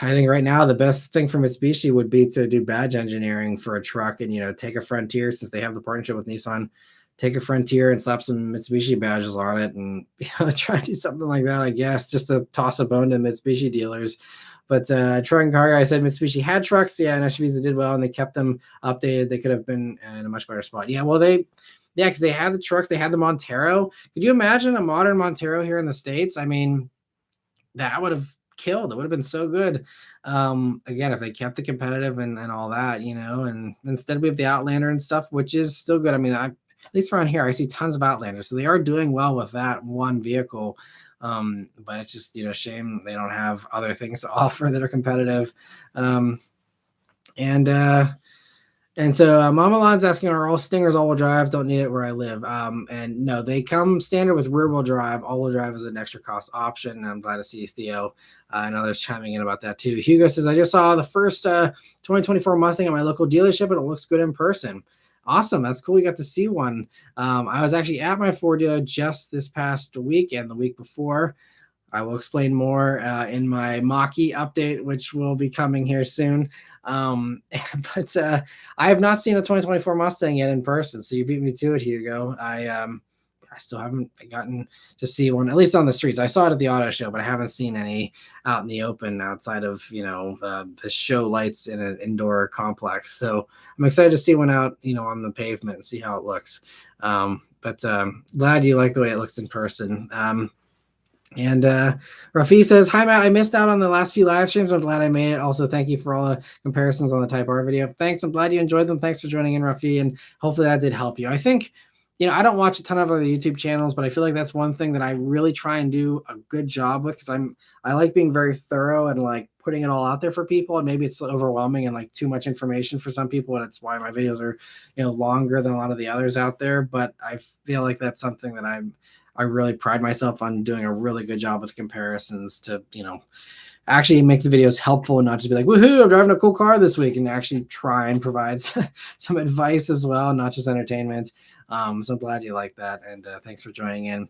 I think right now the best thing for Mitsubishi would be to do badge engineering for a truck and, take a Frontier since they have the partnership with Nissan, take a Frontier and slap some Mitsubishi badges on it and, try and do something like that, I guess, just to toss a bone to Mitsubishi dealers. But Truck and Car Guy said Mitsubishi had trucks, yeah, and SUVs that did well, and they kept them updated. They could have been in a much better spot. Yeah, well, yeah, because they had the trucks, they had the Montero. Could you imagine a modern Montero here in the States? I mean, that would have killed. It would have been so good. Again, if they kept it competitive and all that, and instead we have the Outlander and stuff, which is still good. I mean, at least around here, I see tons of Outlanders. So they are doing well with that one vehicle. But it's just, shame they don't have other things to offer that are competitive. And so Mama Lon's asking, are all Stingers all-wheel drive? Don't need it where I live. And no, they come standard with rear-wheel drive. All-wheel drive is an extra cost option. And I'm glad to see Theo and others chiming in about that too. Hugo says, I just saw the first 2024 Mustang at my local dealership, and it looks good in person. Awesome. That's cool. You got to see one. I was actually at my Ford dealer just this past week and the week before. I will explain more in my Mach-E update, which will be coming here soon. But I have not seen a 2024 Mustang yet in person, so you beat me to it, Hugo. I still haven't gotten to see one, at least on the streets. I saw it at the auto show, but I haven't seen any out in the open outside of the show lights in an indoor complex. So I'm excited to see one out on the pavement and see how it looks. But glad you like the way it looks in person. And Rafi says, hi, Matt. I missed out on the last few live streams. I'm glad I made it. Also, thank you for all the comparisons on the Type R video. Thanks. I'm glad you enjoyed them. Thanks for joining in, Rafi. And hopefully that did help you. I think, I don't watch a ton of other YouTube channels, but I feel like that's one thing that I really try and do a good job with because I like being very thorough and like putting it all out there for people. And maybe it's overwhelming and like too much information for some people. And it's why my videos are, longer than a lot of the others out there. But I feel like that's something that I really pride myself on doing a really good job with comparisons to, actually make the videos helpful and not just be like, woohoo, I'm driving a cool car this week, and actually try and provide some advice as well, not just entertainment. So I'm glad you like that. And thanks for joining in.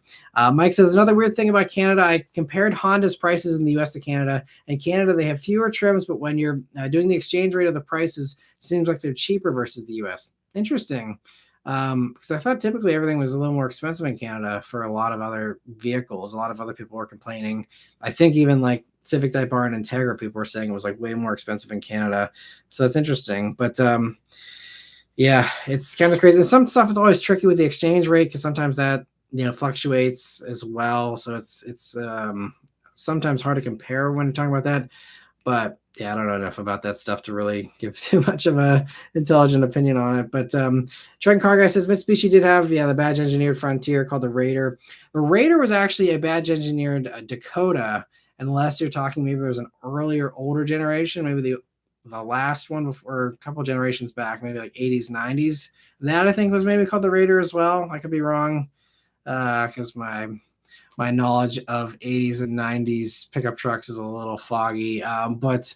Mike says, another weird thing about Canada, I compared Honda's prices in the US to Canada. In Canada, they have fewer trims, but when you're doing the exchange rate of the prices, it seems like they're cheaper versus the US. Interesting. Because I thought typically everything was a little more expensive in Canada for a lot of other vehicles. A lot of other people were complaining. I think even like Civic Type R and Integra, people were saying it was like way more expensive in Canada. So that's interesting. But yeah, it's kind of crazy. And some stuff is always tricky with the exchange rate because sometimes that fluctuates as well. So it's sometimes hard to compare when you're talking about that. But yeah, I don't know enough about that stuff to really give too much of a intelligent opinion on it. But Trent Car Guy says Mitsubishi did have the badge engineered Frontier called the Raider. The Raider was actually a badge engineered Dakota, unless you're talking maybe it was an earlier, older generation, maybe the last one before a couple generations back, maybe like 80s, 90s. That I think was maybe called the Raider as well. I could be wrong because my knowledge of 80s and 90s pickup trucks is a little foggy. But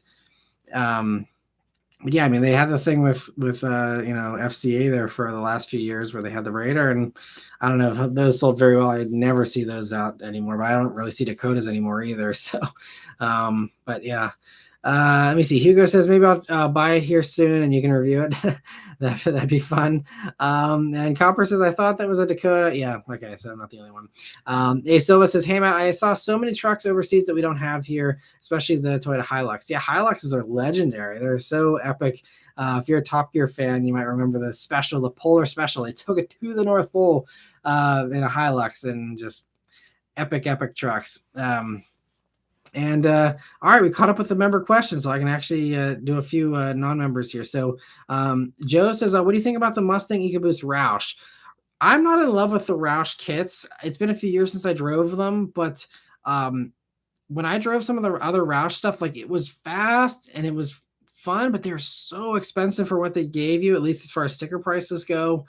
yeah, I mean, they had the thing with FCA there for the last few years where they had the Raider, and I don't know if those sold very well. I never see those out anymore, but I don't really see Dakotas anymore either. So, but yeah. Let me see. Hugo says maybe I'll buy it here soon and you can review it. That'd be fun. And Copper says I thought that was a Dakota. Yeah, okay, so I'm not the only one. A Silva says, hey Matt, I saw so many trucks overseas that we don't have here, especially the Toyota Hilux. Yeah, Hiluxes are legendary. They're so epic. If you're a Top Gear fan, you might remember the Polar Special. They took it to the North Pole in a Hilux, and just epic trucks. And all right, we caught up with the member questions, so I can actually do a few non-members here. So Joe says, what do you think about the Mustang EcoBoost Roush? I'm not in love with the Roush kits. It's been a few years since I drove them, but when I drove some of the other Roush stuff, like it was fast and it was fun, but they're so expensive for what they gave you, at least as far as sticker prices go,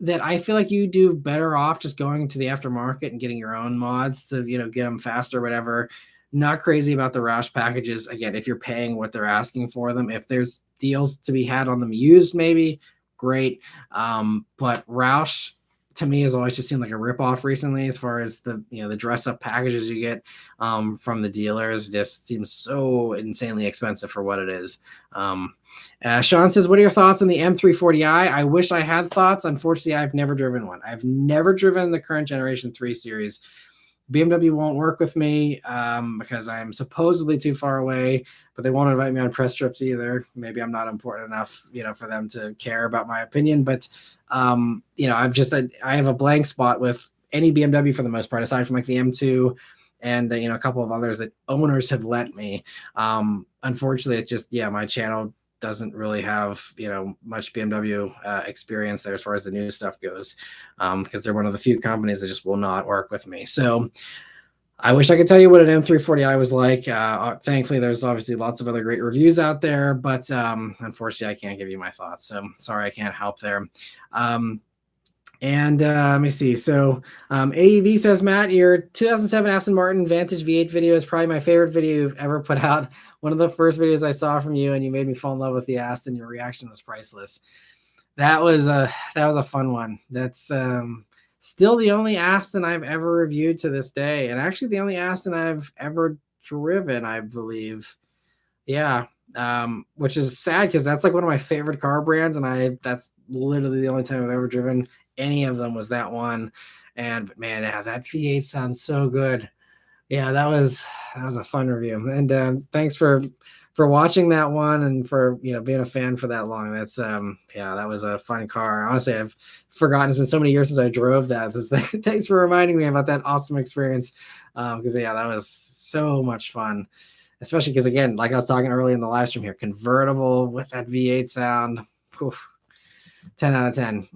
that I feel like you do better off just going to the aftermarket and getting your own mods to, get them faster or whatever. Not crazy about the Roush packages. Again, if you're paying what they're asking for them, if there's deals to be had on them used, maybe great. But Roush to me has always just seemed like a ripoff recently, as far as the the dress up packages you get from the dealers. Just seems so insanely expensive for what it is. Sean says, what are your thoughts on the M340i? I wish I had thoughts. Unfortunately, I've never driven one. I've never driven the current generation 3 Series. BMW won't work with me because I'm supposedly too far away, but they won't invite me on press trips either. Maybe I'm not important enough, for them to care about my opinion. But I have a blank spot with any BMW for the most part, aside from like the M2 and a couple of others that owners have lent me. Unfortunately, it's just my channel doesn't really have much BMW experience there as far as the new stuff goes, because they're one of the few companies that just will not work with me. So I wish I could tell you what an M340i was like. Thankfully, there's obviously lots of other great reviews out there, but unfortunately, I can't give you my thoughts. So sorry, I can't help there. Let me see. So AEV says, Matt, your 2007 Aston Martin Vantage V8 video is probably my favorite video you've ever put out. One of the first videos I saw from you, and you made me fall in love with the Aston. Your reaction was priceless. That was a fun one. That's still the only Aston I've ever reviewed to this day, and actually the only Aston I've ever driven, I believe. Yeah. Which is sad because that's like one of my favorite car brands, and that's literally the only time I've ever driven any of them was that one. And man, that V8 sounds so good. Yeah, that was a fun review. And thanks for watching that one and for being a fan for that long. That's that was a fun car. Honestly, I've forgotten, it's been so many years since I drove that. Thanks for reminding me about that awesome experience. Because that was so much fun. Especially because, again, like I was talking earlier in the live stream here, convertible with that V8 sound, 10 out of 10.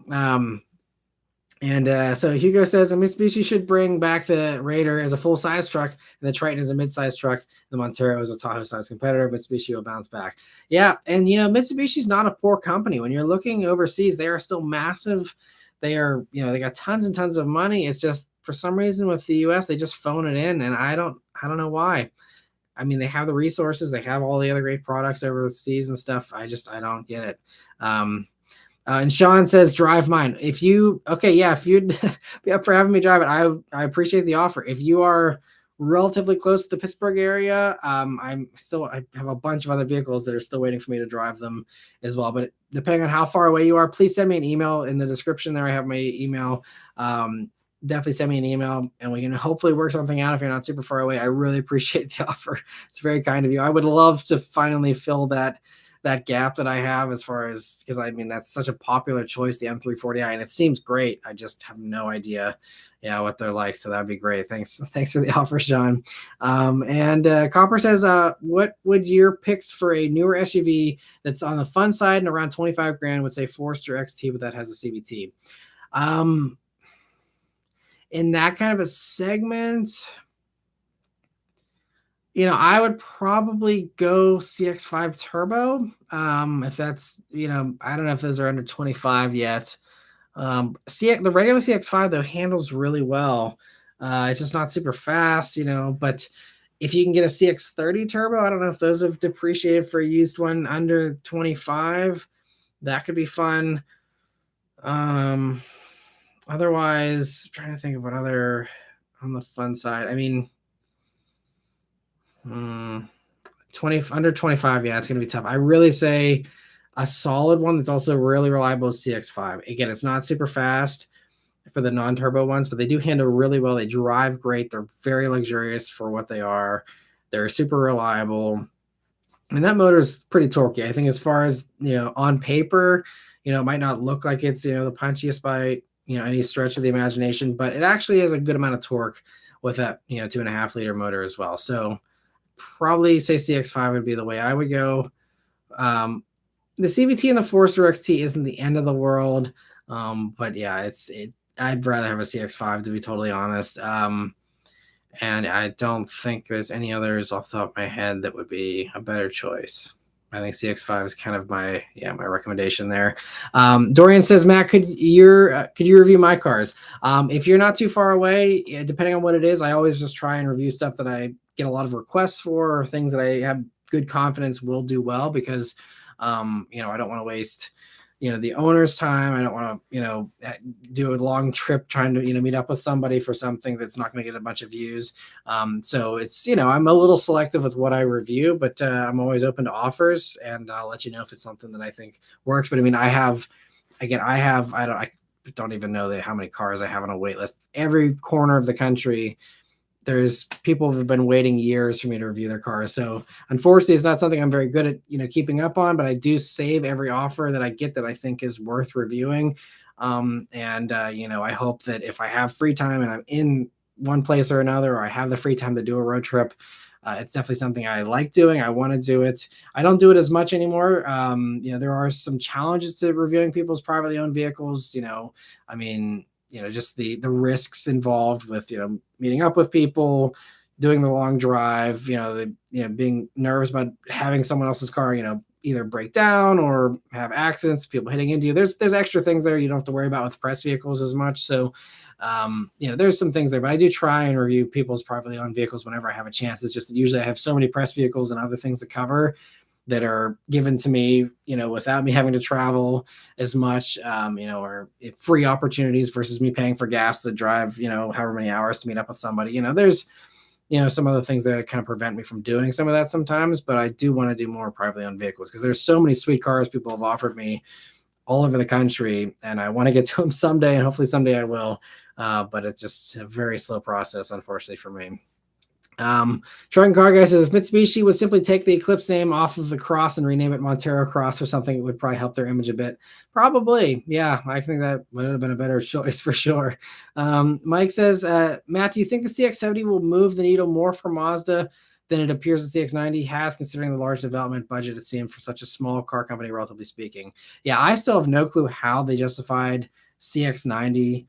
So Hugo says, Mitsubishi should bring back the Raider as a full-size truck, and the Triton is a mid-size truck. The Montero is a Tahoe-size competitor. Mitsubishi will bounce back. Yeah, and Mitsubishi's not a poor company. When you're looking overseas, they are still massive. They are, they got tons and tons of money. It's just for some reason with the U.S. they just phone it in, and I don't know why. I mean, they have the resources, they have all the other great products overseas and stuff. I don't get it. And Sean says, drive mine. If you'd be up for having me drive it, I appreciate the offer. If you are relatively close to the Pittsburgh area, I have a bunch of other vehicles that are still waiting for me to drive them as well. But depending on how far away you are, please send me an email. In the description there, I have my email. Definitely send me an email and we can hopefully work something out if you're not super far away. I really appreciate the offer. It's very kind of you. I would love to finally fill that gap that I have, as far as, because I mean, that's such a popular choice, the M340i, and it seems great. I just have no idea what they're like. So that'd be great. Thanks for the offer, Sean. Copper says, what would your picks for a newer SUV that's on the fun side and around 25 grand would say Forester XT, but that has a CVT? In that kind of a segment, I would probably go CX-5 Turbo. If that's, I don't know if those are under 25 yet. The regular CX-5 though handles really well. It's just not super fast, but if you can get a CX-30 Turbo, I don't know if those have depreciated for a used one under 25. That could be fun. Otherwise, I'm trying to think of what other on the fun side. I mean, 20 under 25, it's gonna be tough. I really say a solid one that's also really reliable is CX-5. Again, it's not super fast for the non-turbo ones, but they do handle really well. They drive great. They're very luxurious for what they are. They're super reliable. And that motor is pretty torquey. I think as far as, on paper, it might not look like it's, the punchiest by, any stretch of the imagination, but it actually has a good amount of torque with that, 2.5 liter motor as well. So probably say CX-5 would be the way I would go. The CVT and the Forester XT isn't the end of the world. But yeah, I'd rather have a CX-5 to be totally honest. And I don't think there's any others off the top of my head that would be a better choice. I think CX-5 is kind of my recommendation there. Dorian says, Matt, could you review my cars? If you're not too far away, depending on what it is, I always just try and review stuff that I get a lot of requests for, or things that I have good confidence will do well, because I don't want to waste the owner's time. I don't want to, do a long trip trying to, meet up with somebody for something that's not going to get a bunch of views. So it's, I'm a little selective with what I review, but I'm always open to offers, and I'll let you know if it's something that I think works. But I mean, I don't even know how many cars I have on a wait list. Every corner of the country, there's people who've been waiting years for me to review their cars. So unfortunately, it's not something I'm very good at, keeping up on, but I do save every offer that I get that I think is worth reviewing. I hope that if I have free time and I'm in one place or another, or I have the free time to do a road trip, it's definitely something I like doing. I want to do it. I don't do it as much anymore. There are some challenges to reviewing people's privately owned vehicles. I mean, just the risks involved with, meeting up with people, doing the long drive, being nervous about having someone else's car, either break down or have accidents, people hitting into you. There's extra things there you don't have to worry about with press vehicles as much. So, there's some things there, but I do try and review people's privately owned vehicles whenever I have a chance. It's just that usually I have so many press vehicles and other things to cover that are given to me, without me having to travel as much, or free opportunities versus me paying for gas to drive, however many hours to meet up with somebody. There's, some other things that kind of prevent me from doing some of that sometimes, but I do want to do more privately owned vehicles because there's so many sweet cars people have offered me all over the country, and I want to get to them someday, and hopefully someday I will. But it's just a very slow process, unfortunately, for me. Truck Car Guy says if Mitsubishi would simply take the Eclipse name off of the Cross and rename it Montero Cross or something, it would probably help their image a bit. Probably. Yeah, I think that would have been a better choice for sure. Mike says, Matt, do you think the CX-70 will move the needle more for Mazda than it appears the CX-90 has, considering the large development budget it seemed for such a small car company, relatively speaking? Yeah, I still have no clue how they justified CX-90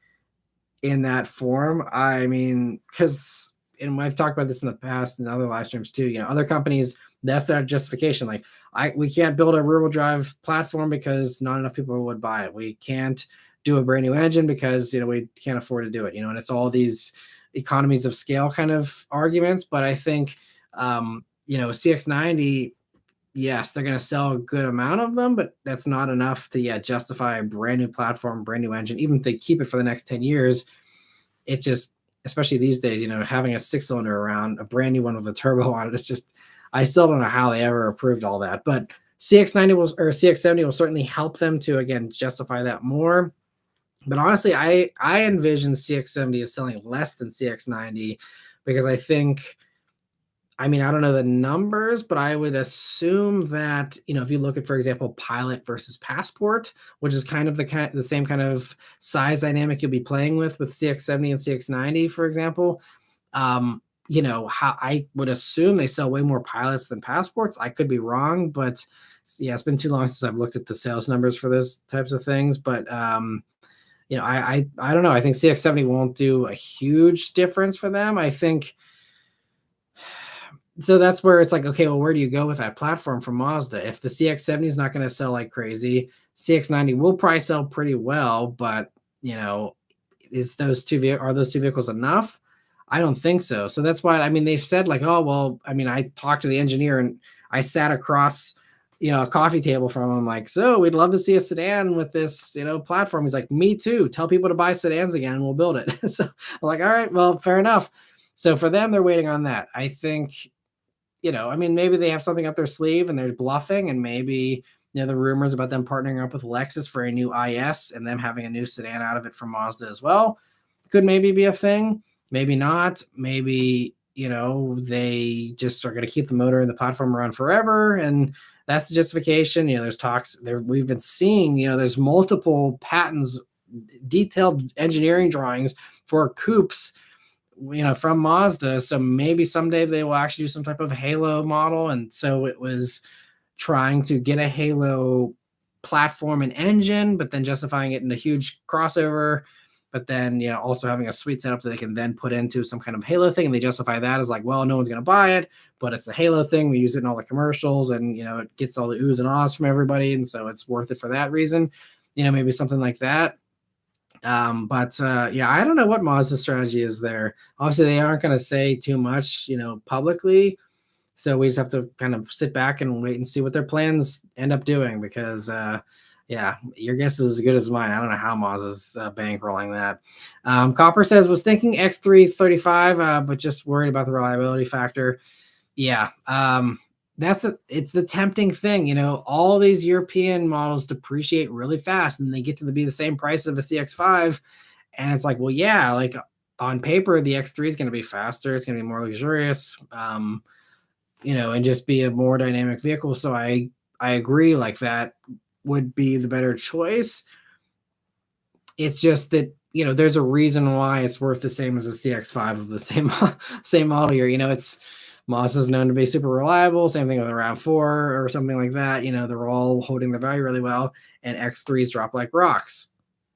in that form. I mean, because, and I've talked about this in the past in other live streams too, other companies, that's their justification. Like, we can't build a rear-wheel drive platform because not enough people would buy it. We can't do a brand new engine because, we can't afford to do it, and it's all these economies of scale kind of arguments. But I think, CX-90, yes, they're going to sell a good amount of them, but that's not enough to justify a brand new platform, brand new engine. Even if they keep it for the next 10 years, it just, especially these days, having a 6-cylinder around, a brand new one with a turbo on it, it's just, I still don't know how they ever approved all that. But CX-70 will certainly help them to, again, justify that more. But honestly, I envision CX-70 is selling less than CX-90 because I think, I mean, I don't know the numbers, but I would assume that, if you look at, for example, Pilot versus Passport, which is kind of the same kind of size dynamic you'll be playing with CX-70 and CX-90, for example, how I would assume they sell way more Pilots than Passports. I could be wrong, but yeah, it's been too long since I've looked at the sales numbers for those types of things. But, I don't know. I think CX-70 won't do a huge difference for them. I think, so that's where it's like, okay, well, where do you go with that platform from Mazda? If the CX-70 is not going to sell like crazy, CX-90 will probably sell pretty well, but are those two vehicles enough? I don't think so. So that's why, I mean, they've said like, oh, well, I mean, I talked to the engineer and I sat across, a coffee table from him, like, so we'd love to see a sedan with this, platform. He's like, me too. Tell people to buy sedans again and we'll build it. So I'm like, all right, well, fair enough. So for them, they're waiting on that. I think, I mean, maybe they have something up their sleeve and they're bluffing, and maybe, the rumors about them partnering up with Lexus for a new IS and them having a new sedan out of it from Mazda as well could maybe be a thing. Maybe not. Maybe, they just are going to keep the motor and the platform around forever. And that's the justification. There's talks there. We've been seeing, there's multiple patents, detailed engineering drawings for coupes, from Mazda. So maybe someday they will actually do some type of Halo model. And so it was trying to get a Halo platform and engine, but then justifying it in a huge crossover, but then, also having a sweet setup that they can then put into some kind of Halo thing. And they justify that as like, well, no one's going to buy it, but it's a Halo thing. We use it in all the commercials and, it gets all the oohs and ahs from everybody. And so it's worth it for that reason, maybe something like that. I don't know what Mazda's strategy is there. Obviously, they aren't going to say too much, publicly. So we just have to kind of sit back and wait and see what their plans end up doing because, Yeah, your guess is as good as mine. I don't know how Moz is bankrolling that. Copper says, was thinking X335, but just worried about the reliability factor. Yeah, it's the tempting thing. All these European models depreciate really fast, and they get to be the same price of a CX5, and it's like, well, yeah, like on paper, the X3 is going to be faster. It's going to be more luxurious, and just be a more dynamic vehicle. So I agree, like that would be the better choice. It's just that there's a reason why it's worth the same as a CX5 of the same model year. It's Moss is known to be super reliable. Same thing with a RAV4 or something like that. They're all holding their value really well, and X3s drop like rocks.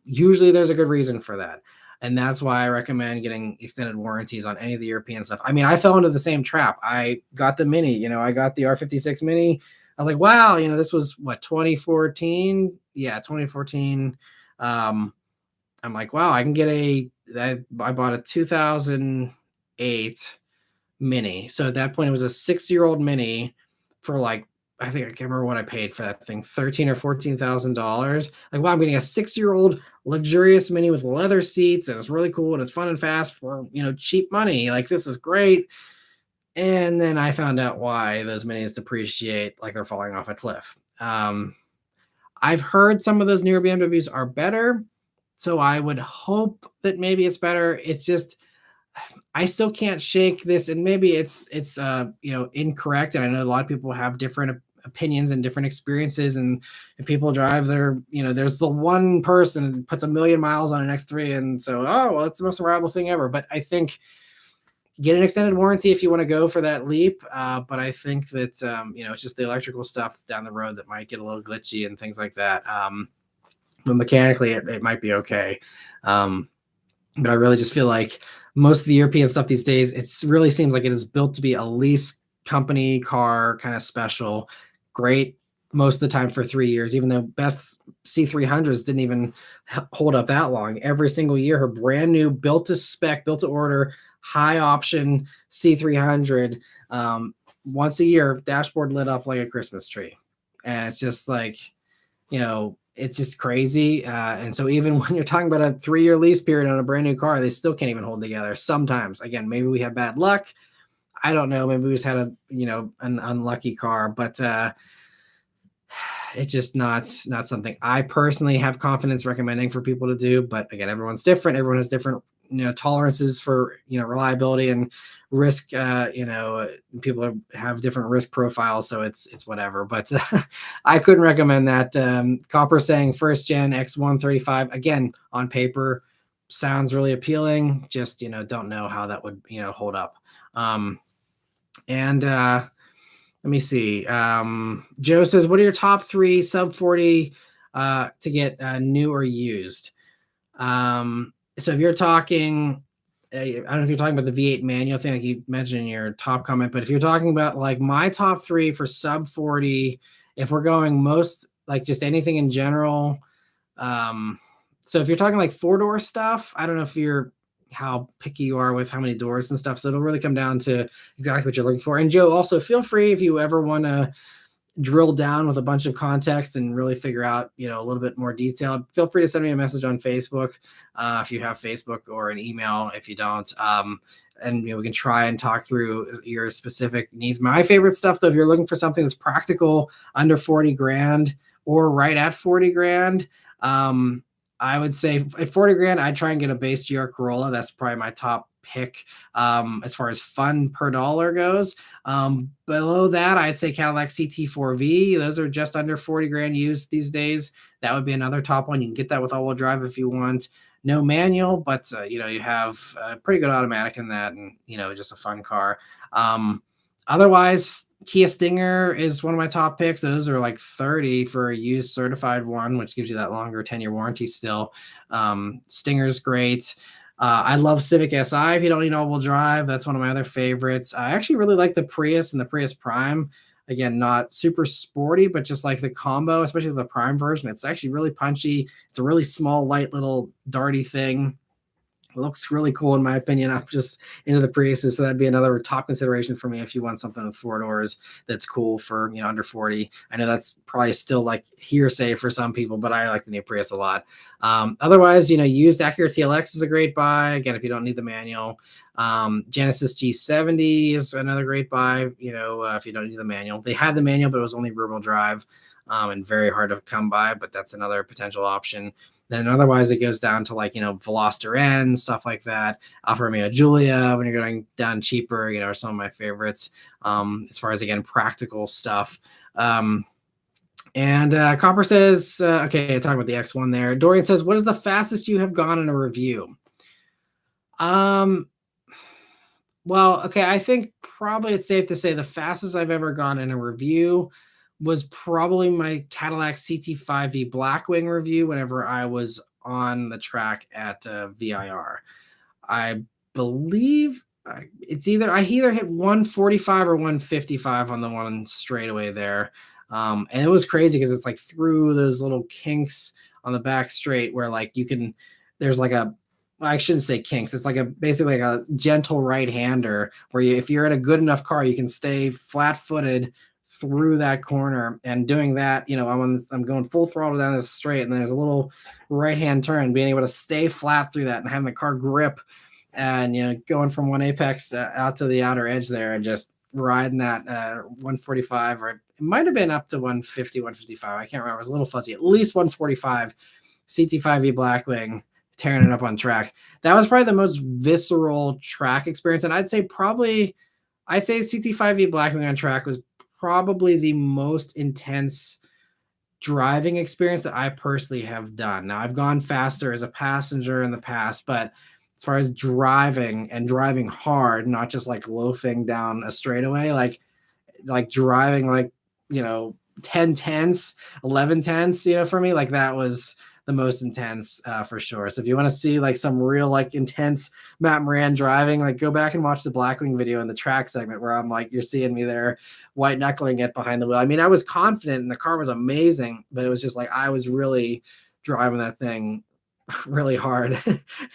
Usually, there's a good reason for that. And that's why I recommend getting extended warranties on any of the European stuff. I mean, I fell into the same trap. I got the Mini, I got the R56 Mini. I was like, wow, this was what, 2014? Yeah, 2014. I'm like, wow, I can get I bought a 2008 Mini. So at that point, it was a 6-year-old Mini for like, I think I can't remember what I paid for that thing, $13,000 or $14,000. Like, wow, I'm getting a 6-year-old luxurious Mini with leather seats, and it's really cool and it's fun and fast for cheap money. Like, this is great. And then I found out why those Minis depreciate like they're falling off a cliff. I've heard some of those newer BMWs are better, so I would hope that maybe it's better. It's just I still can't shake this, and maybe it's incorrect. And I know a lot of people have different opinions and different experiences, and people drive their there's the one person that puts 1,000,000 miles on an X3, and so well, it's the most reliable thing ever. But I think get an extended warranty if you want to go for that leap. But I think that it's just the electrical stuff down the road that might get a little glitchy and things like that. But mechanically, it might be okay. But I really just feel like most of the European stuff these days, it really seems like it is built to be a lease company car kind of special. Great most of the time for 3 years, even though Beth's C300s didn't even hold up that long. Every single year, her brand new built to spec, built to order, high option C300, once a year, dashboard lit up like a Christmas tree. And it's just like, it's just crazy. And so even when you're talking about a 3-year lease period on a brand new car, they still can't even hold together. Sometimes, again, maybe we have bad luck. I don't know. Maybe we just had an unlucky car, but it's just not something I personally have confidence recommending for people to do. But again, everyone's different. Everyone has different tolerances for reliability and risk. People have different risk profiles, so it's whatever. But I couldn't recommend that. Copper saying first gen X135, again, on paper sounds really appealing. Just don't know how that would hold up. Let me see. Joe says, what are your top 3 sub 40 to get new or used? So if you're talking, I don't know if you're talking about the V8 manual thing, like you mentioned in your top comment, but if you're talking about like my top 3 for sub 40, if we're going most like just anything in general. So if you're talking like 4-door stuff, I don't know how picky you are with how many doors and stuff. So it'll really come down to exactly what you're looking for. And Joe, also feel free if you ever want to drill down with a bunch of context and really figure out, a little bit more detail, feel free to send me a message on Facebook if you have Facebook, or an email if you don't. And we can try and talk through your specific needs. My favorite stuff, though, if you're looking for something that's practical under 40 grand or right at 40 grand, I would say at 40 grand, I'd try and get a base GR Corolla. That's probably my top pick as far as fun per dollar goes. Below that, I'd say Cadillac CT4V. Those are just under 40 grand used these days. That would be another top one. You can get that with all-wheel drive if you want. No manual, but you have a pretty good automatic in that, and just a fun car. Otherwise, Kia Stinger is one of my top picks. Those are like 30 for a used certified one, which gives you that longer 10-year warranty still. Stinger's great. I love Civic Si if you don't need all-wheel drive. That's one of my other favorites. I actually really like the Prius and the Prius Prime. Again, not super sporty, but just like the combo, especially the Prime version. It's actually really punchy. It's a really small, light little darty thing. It looks really cool in my opinion. I'm just into the Priuses, so that'd be another top consideration for me if you want something with four doors that's cool for under 40. I know that's probably still like hearsay for some people, but I like the new Prius a lot. Otherwise, used Acura TLX is a great buy. Again, if you don't need the manual. Genesis G70 is another great buy. If you don't need the manual, they had the manual, but it was only rear wheel drive, and very hard to come by. But that's another potential option. Then otherwise it goes down to like, Veloster N, stuff like that. Alfa Romeo Giulia, when you're going down cheaper, are some of my favorites, as far as, again, practical stuff. And Copper says, okay, talking about the X1 there. Dorian says, what is the fastest you have gone in a review? Well, okay, I think probably it's safe to say the fastest I've ever gone in a review was probably my Cadillac CT5V Blackwing review whenever I was on the track at VIR. I believe I either hit 145 or 155 on the one straightaway there. And it was crazy because it's like through those little kinks on the back straight where like there's like I shouldn't say kinks. It's like basically like a gentle right-hander where if you're in a good enough car, you can stay flat-footed through that corner. And doing that, I'm going full throttle down this straight, and there's a little right-hand turn, being able to stay flat through that and having the car grip, and going from one apex out to the outer edge there, and just riding that 145, or it might have been up to 150, 155. I can't remember. It was a little fuzzy. At least 145 CT5V Blackwing, tearing it up on track. That was probably the most visceral track experience. And I'd say CT5V Blackwing on track was probably the most intense driving experience that I personally have done. Now, I've gone faster as a passenger in the past, but as far as driving and driving hard, not just like loafing down a straightaway, like driving like, 10 tenths, 11 tenths, for me, like that was the most intense for sure. So if you want to see like some real like intense Matt Moran driving, like go back and watch the Blackwing video in the track segment where I'm like, you're seeing me there white knuckling it behind the wheel. I mean, I was confident and the car was amazing, but it was just like I was really driving that thing really hard.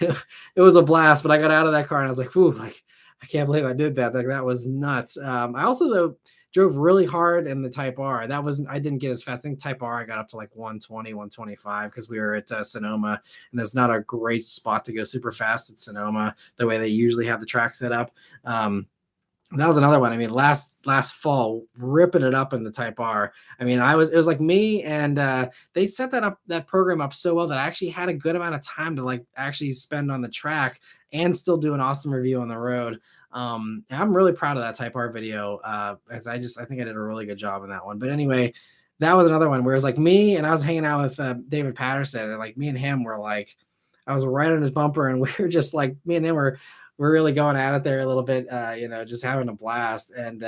It was a blast, but I got out of that car and I was like, "Ooh, like I can't believe I did that." Like that was nuts. I also though drove really hard in the Type R. I didn't get as fast. I think Type R I got up to like 120, 125 because we were at Sonoma, and there's not a great spot to go super fast at Sonoma the way they usually have the track set up. That was another one. I mean, last fall, ripping it up in the Type R. I mean, it was like me, and they set that program up so well that I actually had a good amount of time to like actually spend on the track and still do an awesome review on the road. And I'm really proud of that Type R video, as I think I did a really good job in that one. But anyway, that was another one where it was like me, and I was hanging out with David Patterson, and like me and him were like, I was right on his bumper, and we were just like, me and him we're really going at it there a little bit, just having a blast. And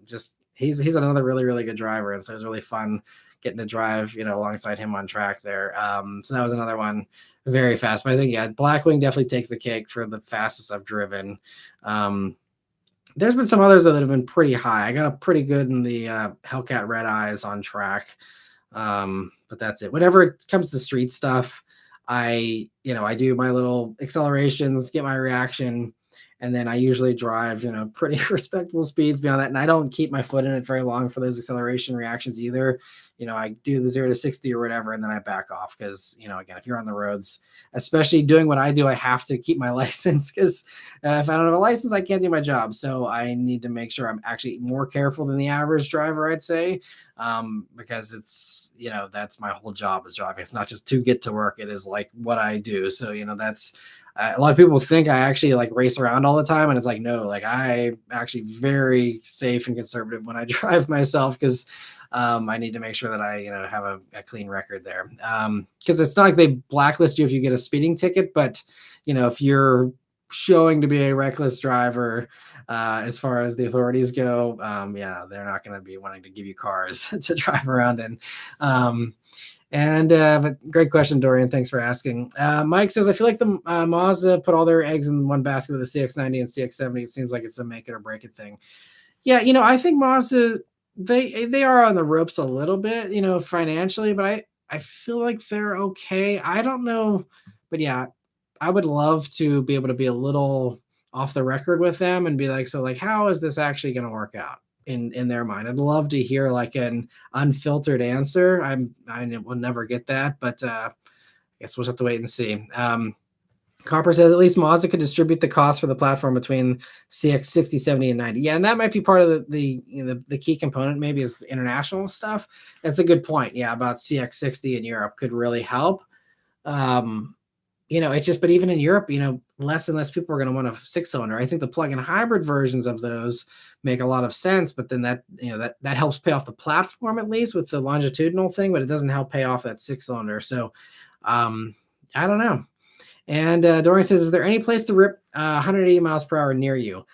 just he's another really, really good driver. And so it was really fun getting to drive, alongside him on track there. So that was another one, very fast. But I think, yeah, Blackwing definitely takes the cake for the fastest I've driven. There's been some others that have been pretty high. I got up pretty good in the Hellcat Red Eyes on track. But that's it. Whenever it comes to street stuff, I do my little accelerations, get my reaction, and then I usually drive, pretty respectable speeds beyond that. And I don't keep my foot in it very long for those acceleration reactions either. I do the 0 to 60 or whatever, and then I back off because, again, if you're on the roads, especially doing what I do, I have to keep my license because if I don't have a license, I can't do my job. So I need to make sure I'm actually more careful than the average driver, I'd say, because it's, that's my whole job is driving. It's not just to get to work. It is like what I do. So, that's, a lot of people think I actually like race around all the time, and it's like, no, like I'm actually very safe and conservative when I drive myself because I need to make sure that I, have a clean record there. Because it's not like they blacklist you if you get a speeding ticket, but if you're showing to be a reckless driver, as far as the authorities go, yeah, they're not going to be wanting to give you cars to drive around in. But great question, Dorian. Thanks for asking. Mike says, I feel like the Mazda put all their eggs in one basket with the CX-90 and CX-70. It seems like it's a make it or break it thing. Yeah, I think Mazda, they are on the ropes a little bit, financially, but I feel like they're okay. I don't know, but yeah, I would love to be able to be a little off the record with them and be like, so like, how is this actually going to work out in their mind? I'd love to hear like an unfiltered answer. I will never get that, but I guess we'll have to wait and see. Copper says at least Mazda could distribute the cost for the platform between CX60, 70, and 90. Yeah, and that might be part of the key component. Maybe is the international stuff. That's a good point. Yeah, about CX60 in Europe could really help. It's just, but even in Europe, less and less people are going to want a 6-cylinder. I think the plug-in hybrid versions of those make a lot of sense, but then that helps pay off the platform at least with the longitudinal thing, but it doesn't help pay off that 6-cylinder. So I don't know. And Dorian says, is there any place to rip 180 miles per hour near you?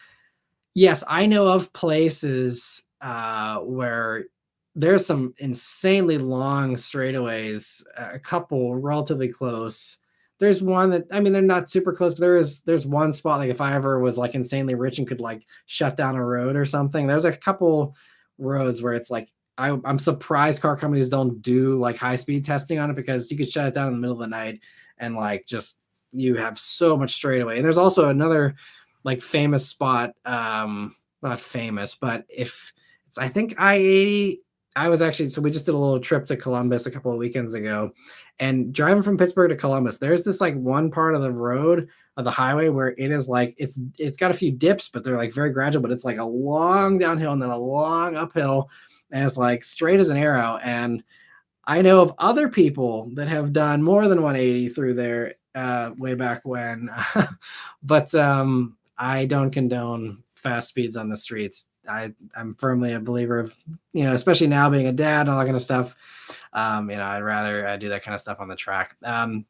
Yes, I know of places where there's some insanely long straightaways, a couple relatively close. There's one that, I mean, they're not super close, but there's one spot, like if I ever was like insanely rich and could like shut down a road or something, there's a couple roads where it's like, I'm surprised car companies don't do like high speed testing on it, because you could shut it down in the middle of the night and like just, you have so much straightaway. And there's also another like famous spot, not famous, but if it's, I think I-80, so we just did a little trip to Columbus a couple of weekends ago, and driving from Pittsburgh to Columbus, there's this like one part of the road of the highway where it is like, it's got a few dips, but they're like very gradual, but it's like a long downhill and then a long uphill, and it's like straight as an arrow. And I know of other people that have done more than 180 through there way back when, but I don't condone fast speeds on the streets. I'm firmly a believer of, especially now being a dad and all that kind of stuff. I'd rather do that kind of stuff on the track. And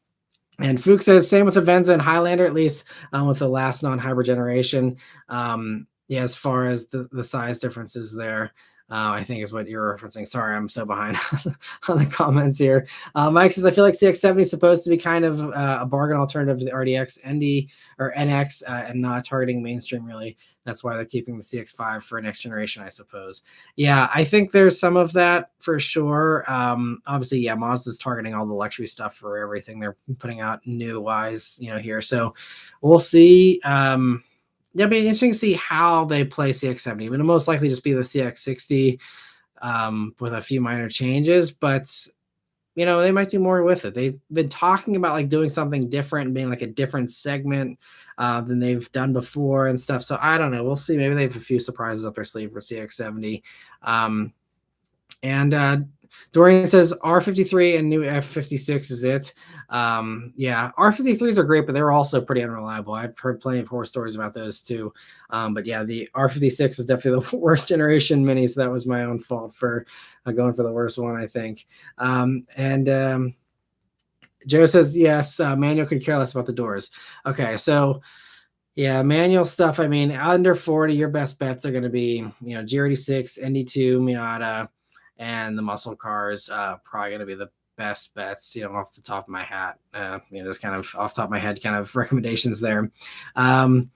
Fuchs says, same with the Venza and Highlander, at least with the last non-hybrid generation. As far as the size differences there, I think is what you're referencing. Sorry, I'm so behind on the comments here. Mike says, I feel like CX70 is supposed to be kind of a bargain alternative to the RDX ND or NX and not targeting mainstream really. That's why they're keeping the CX5 for next generation, I suppose. Yeah, I think there's some of that for sure. Obviously, yeah, Mazda's targeting all the luxury stuff for everything they're putting out new wise, here. So we'll see. It'll be interesting to see how they play CX70. It'll most likely just be the CX60 with a few minor changes, but they might do more with it. They've been talking about like doing something different and being like a different segment than they've done before and stuff. So I don't know. We'll see. Maybe they have a few surprises up their sleeve for CX70. And Dorian says R53 and new F56 is it. Yeah, R53s are great, but they're also pretty unreliable. I've heard plenty of horror stories about those too. But yeah, the R56 is definitely the worst generation Mini, so that was my own fault for going for the worst one, I think. Joe says, yes, manual could care less about the doors. Okay, so yeah, manual stuff. I mean, under 40, your best bets are going to be, GR86, ND2, Miata, and the muscle cars probably going to be the best bets, off the top of my hat, just kind of off the top of my head kind of recommendations there. And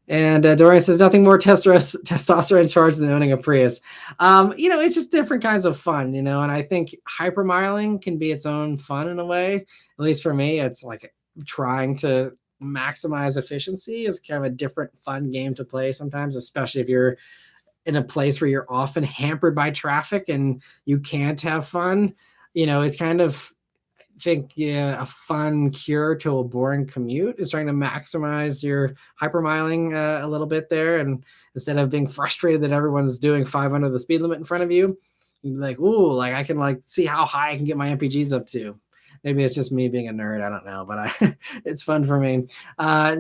Dorian says, nothing more testosterone charged than owning a Prius. It's just different kinds of fun, and I think hypermiling can be its own fun in a way. At least for me, it's like trying to maximize efficiency is kind of a different fun game to play sometimes, especially if you're in a place where you're often hampered by traffic and you can't have fun. It's kind of, I think, a fun cure to a boring commute is trying to maximize your hypermiling a little bit there. And instead of being frustrated that everyone's doing 500 the speed limit in front of you, you'd be like, ooh, like I can like see how high I can get my MPGs up to. Maybe it's just me being a nerd. I don't know, but it's fun for me.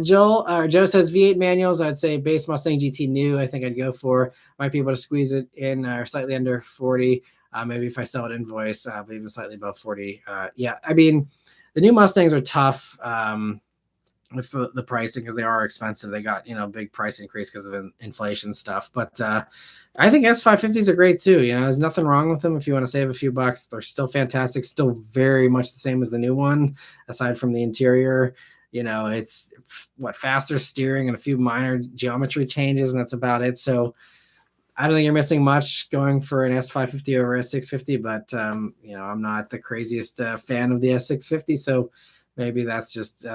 Joe says V8 manuals. I'd say base Mustang GT new. I think I'd go for. Might be able to squeeze it in or slightly under 40. Maybe if I sell it invoice, but even slightly above 40. Yeah, I mean, the new Mustangs are tough with the pricing because they are expensive. They got big price increase because of inflation stuff. But I think S550s are great too. There's nothing wrong with them if you want to save a few bucks. They're still fantastic, still very much the same as the new one, aside from the interior. It's faster steering and a few minor geometry changes, and that's about it. So I don't think you're missing much going for an S550 over S650, but I'm not the craziest fan of the S650, so maybe that's just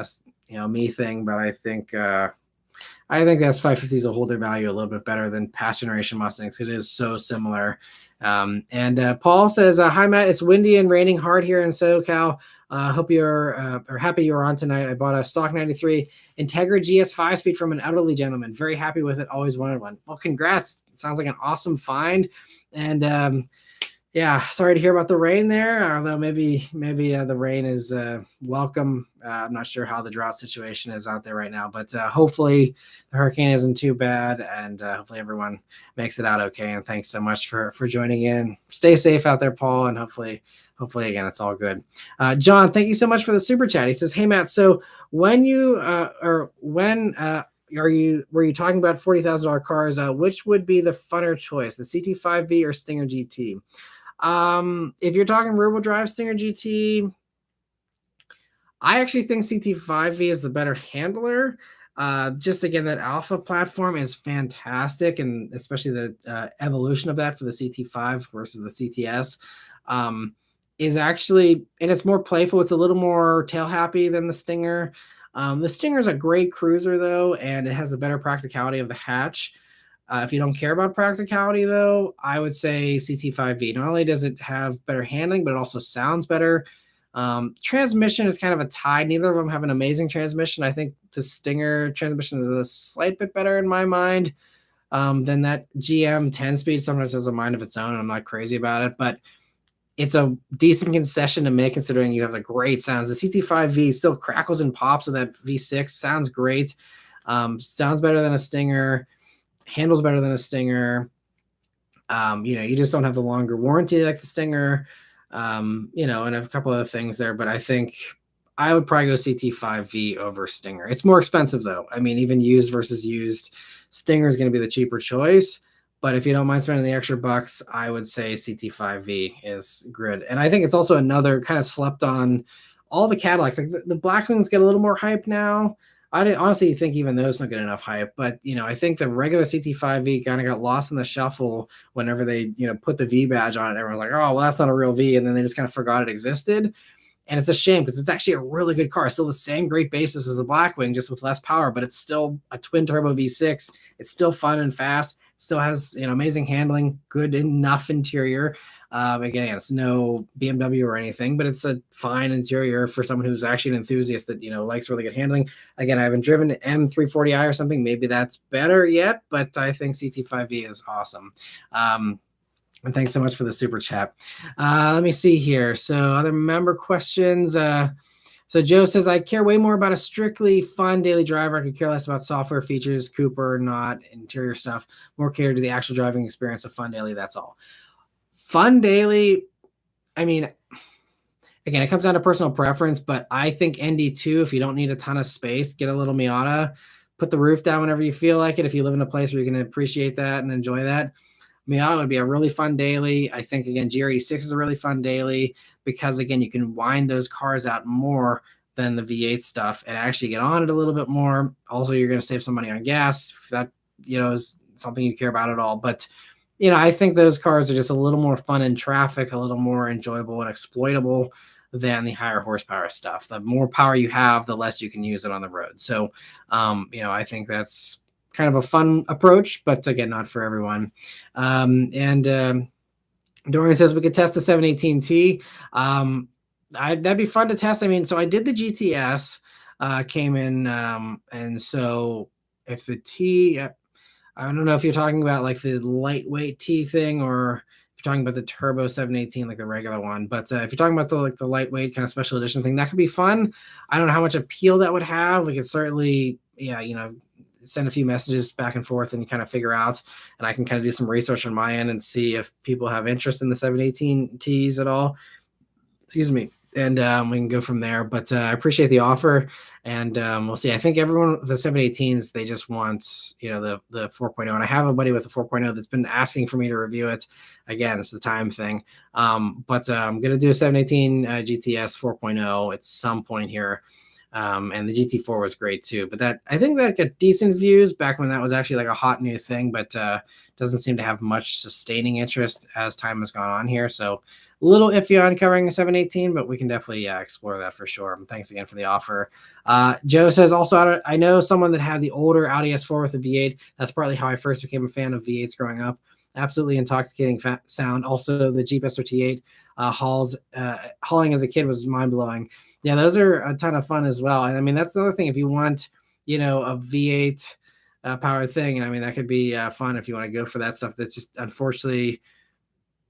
me thing, but I think that's 550s will hold their value a little bit better than past generation Mustangs. It is so similar. And Paul says, "Hi Matt, it's windy and raining hard here in SoCal. Hope you're or happy you're on tonight. I bought a stock 93 Integra GS 5-speed from an elderly gentleman. Very happy with it. Always wanted one. Well, congrats. It sounds like an awesome find. And yeah, sorry to hear about the rain there. Although maybe the rain is welcome. I'm not sure how the drought situation is out there right now, but hopefully the hurricane isn't too bad, and hopefully everyone makes it out okay. And thanks so much for joining in. Stay safe out there, Paul, and hopefully again it's all good. John, thank you so much for the super chat. He says, "Hey Matt, so when you were you talking about $40,000 cars? Which would be the funner choice, the CT5V or Stinger GT?" If you're talking rear-wheel drive Stinger GT, I actually think CT5V is the better handler. Just again, that alpha platform is fantastic, and especially the evolution of that for the CT5 versus the CTS is actually, and it's more playful. It's a little more tail happy than the Stinger. The Stinger is a great cruiser though, and it has the better practicality of the hatch. If you don't care about practicality, though, I would say CT5V. Not only does it have better handling, but it also sounds better. Transmission is kind of a tie. Neither of them have an amazing transmission. I think the Stinger transmission is a slight bit better in my mind than that GM 10-speed. Sometimes has a mind of its own, and I'm not crazy about it, but it's a decent concession to make considering you have the great sounds. The CT5V still crackles and pops with that V6. Sounds great. Sounds better than a Stinger. Handles better than a Stinger. You just don't have the longer warranty like the Stinger, and a couple of things there. But I think I would probably go CT5V over Stinger. It's more expensive though. I mean, even used versus used, Stinger is going to be the cheaper choice. But if you don't mind spending the extra bucks, I would say CT5V is good. And I think it's also another kind of slept on. All the Cadillacs, like the Blackwings, get a little more hype now. I honestly think even those don't get enough hype, but I think the regular CT5V kind of got lost in the shuffle whenever they put the V badge on it. Everyone's like, oh well, that's not a real V, and then they just kind of forgot it existed. And it's a shame because it's actually a really good car. Still the same great basis as the Blackwing, just with less power, but it's still a twin turbo V6. It's still fun and fast. Still has amazing handling, good enough interior. Again, it's no BMW or anything, but it's a fine interior for someone who's actually an enthusiast that likes really good handling. Again, I haven't driven an M340i or something. Maybe that's better yet, but I think CT5V is awesome. And thanks so much for the super chat. Let me see here. So other member questions. So Joe says, I care way more about a strictly fun daily driver. I could care less about software features, Cooper, not interior stuff. More care to the actual driving experience of fun daily. That's all. Fun daily, I mean, again, it comes down to personal preference, but I think ND2, if you don't need a ton of space, get a little Miata, put the roof down whenever you feel like it. If you live in a place where you can appreciate that and enjoy that, Miata would be a really fun daily. I think, again, GR86 is a really fun daily because, again, you can wind those cars out more than the V8 stuff and actually get on it a little bit more. Also, you're going to save some money on gas if that, is something you care about at all. But I think those cars are just a little more fun in traffic, a little more enjoyable and exploitable than the higher horsepower stuff. The more power you have, the less you can use it on the road. So, I think that's kind of a fun approach, but again, not for everyone. Dorian says we could test the 718T. That'd be fun to test. I mean, so I did the GTS, came in, and so if the T, I don't know if you're talking about like the lightweight T thing or if you're talking about the turbo 718, like the regular one. But if you're talking about the lightweight kind of special edition thing, that could be fun. I don't know how much appeal that would have. We could certainly, send a few messages back and forth and kind of figure out, and I can kind of do some research on my end and see if people have interest in the 718Ts at all. Excuse me. And we can go from there. But I appreciate the offer, and we'll see. I think everyone with the 718s, they just want, the 4.0. And I have a buddy with a 4.0 that's been asking for me to review it. Again, it's the time thing. But I'm going to do a 718 GTS 4.0 at some point here. And the GT4 was great too. But that, I think that got decent views back when that was actually like a hot new thing, but doesn't seem to have much sustaining interest as time has gone on here. So a little iffy on covering the 718, but we can definitely explore that for sure. Thanks again for the offer. Joe says, also, I know someone that had the older Audi S4 with the V8. That's partly how I first became a fan of V8s growing up. Absolutely intoxicating sound. Also, the Jeep SRT8 hauling as a kid was mind-blowing. Yeah, those are a ton of fun as well. And I mean, that's another thing. If you want, a V8 powered thing, and I mean, that could be fun if you want to go for that stuff. That's just, unfortunately,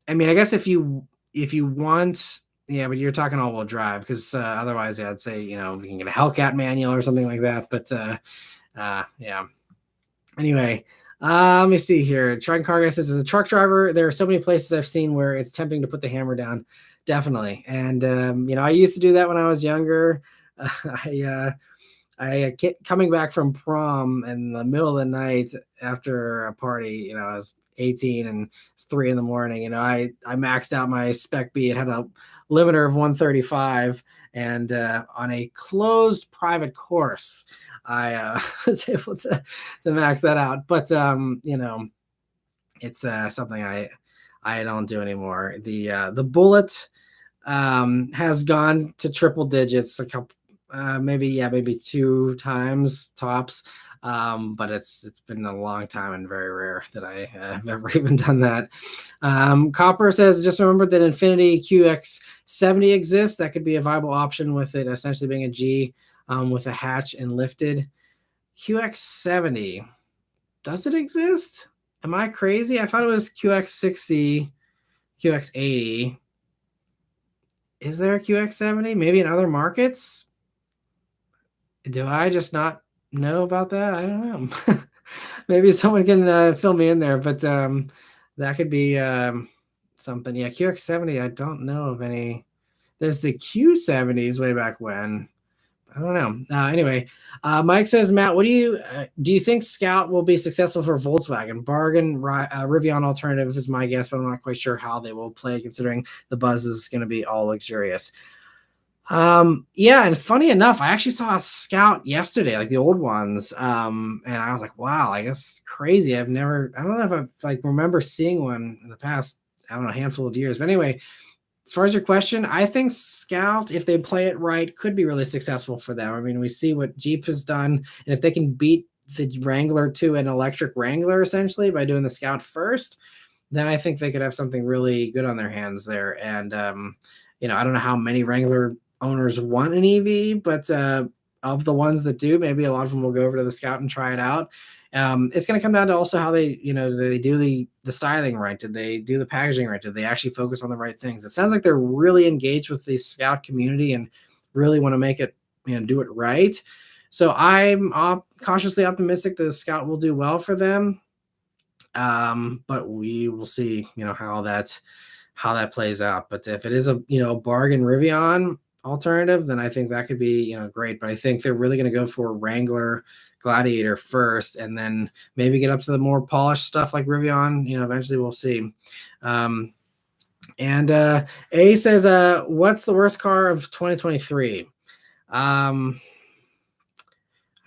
I mean, I guess if you want, yeah, but you're talking all-wheel drive, because otherwise, yeah, I'd say, we can get a Hellcat manual or something like that. But yeah. Anyway, let me see here. Trident Car Guy says, as a truck driver, there are so many places I've seen where it's tempting to put the hammer down. Definitely. And, I used to do that when I was younger. I coming back from prom in the middle of the night after a party, I was 18 and it's 3 a.m. I maxed out my Spec B. It had a limiter of 135, and on a closed private course, I was able to max that out. But it's something I don't do anymore. The Bullet has gone to triple digits a couple, maybe 2 times tops. But it's been a long time and very rare that I have ever even done that. Copper says, just remember that Infiniti QX70 exists. That could be a viable option, with it essentially being a G with a hatch and lifted. QX70, does it exist? Am I crazy? I thought it was QX60, QX80. Is there a QX70? Maybe in other markets? Do I just not know about that? I don't know. Maybe someone can fill me in there, but that could be something. Yeah, QX70, I don't know of any. There's the Q70s way back when. I don't know. Anyway, Mike says, Matt, what do you think Scout will be successful for Volkswagen? Bargain Rivian alternative is my guess, but I'm not quite sure how they will play, considering the buzz is going to be all luxurious. Yeah, and funny enough, I actually saw a Scout yesterday, like the old ones, and I was like, wow, I guess crazy. I don't know if I remember seeing one in the past, I don't know, handful of years. But anyway, as far as your question, I think Scout, if they play it right, could be really successful for them. I mean, we see what Jeep has done, and if they can beat the Wrangler to an electric Wrangler essentially by doing the Scout first, then I think they could have something really good on their hands there. And I don't know how many Wrangler owners want an EV, but of the ones that do, maybe a lot of them will go over to the Scout and try it out. It's going to come down to also how they do the styling right. Did they do the packaging right? Did they actually focus on the right things? It sounds like they're really engaged with the Scout community and really want to make it, do it right. So I'm cautiously optimistic that the Scout will do well for them. But we will see, how that plays out. But if it is a bargain Rivian alternative, then I think that could be great. But I think they're really going to go for Wrangler Gladiator first, and then maybe get up to the more polished stuff like Rivian. Eventually we'll see. And A says, what's the worst car of 2023? I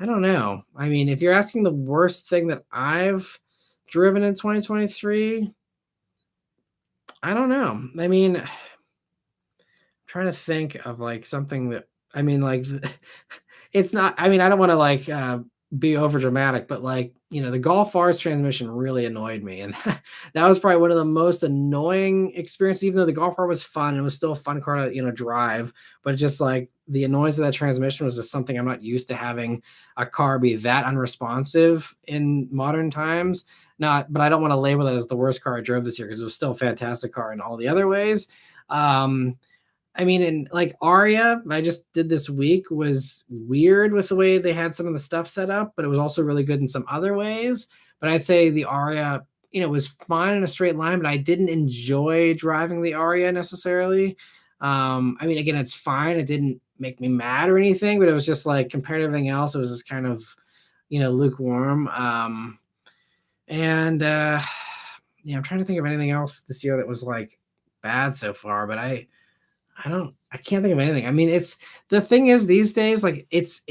don't know. I mean, if you're asking the worst thing that I've driven in 2023, I don't know. I mean, I'm trying to think of something that, I mean, it's not, I mean, I don't want to be over dramatic, but the Golf R's transmission really annoyed me. And that was probably one of the most annoying experiences, even though the Golf R was fun. It was still a fun car to, drive, but just the annoyance of that transmission was just something I'm not used to, having a car be that unresponsive in modern times. But I don't want to label it as the worst car I drove this year, because it was still a fantastic car in all the other ways. I mean, and Aria, I just did this week, was weird with the way they had some of the stuff set up, but it was also really good in some other ways. But I'd say the Aria, was fine in a straight line, but I didn't enjoy driving the Aria necessarily. I mean, again, it's fine. It didn't make me mad or anything, but it was just compared to everything else, it was just kind of, lukewarm. And I'm trying to think of anything else this year that was bad so far, but I I can't think of anything. I mean, it's the thing is these days, like it's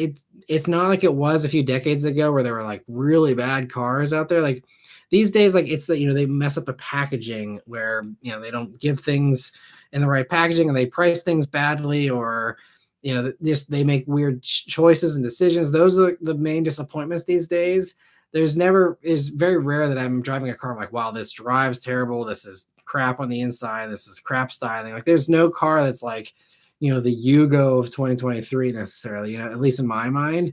not like it was a few decades ago where there were like really bad cars out there. Like these days, like it's that, they mess up the packaging where, they don't give things in the right packaging and they price things badly, or, just they make weird choices and decisions. Those are the main disappointments these days. It's very rare that I'm driving a car, I'm like, wow, this drives terrible. This is crap on the inside. This is crap styling. Like there's no car that's like, the Yugo of 2023 necessarily, at least in my mind.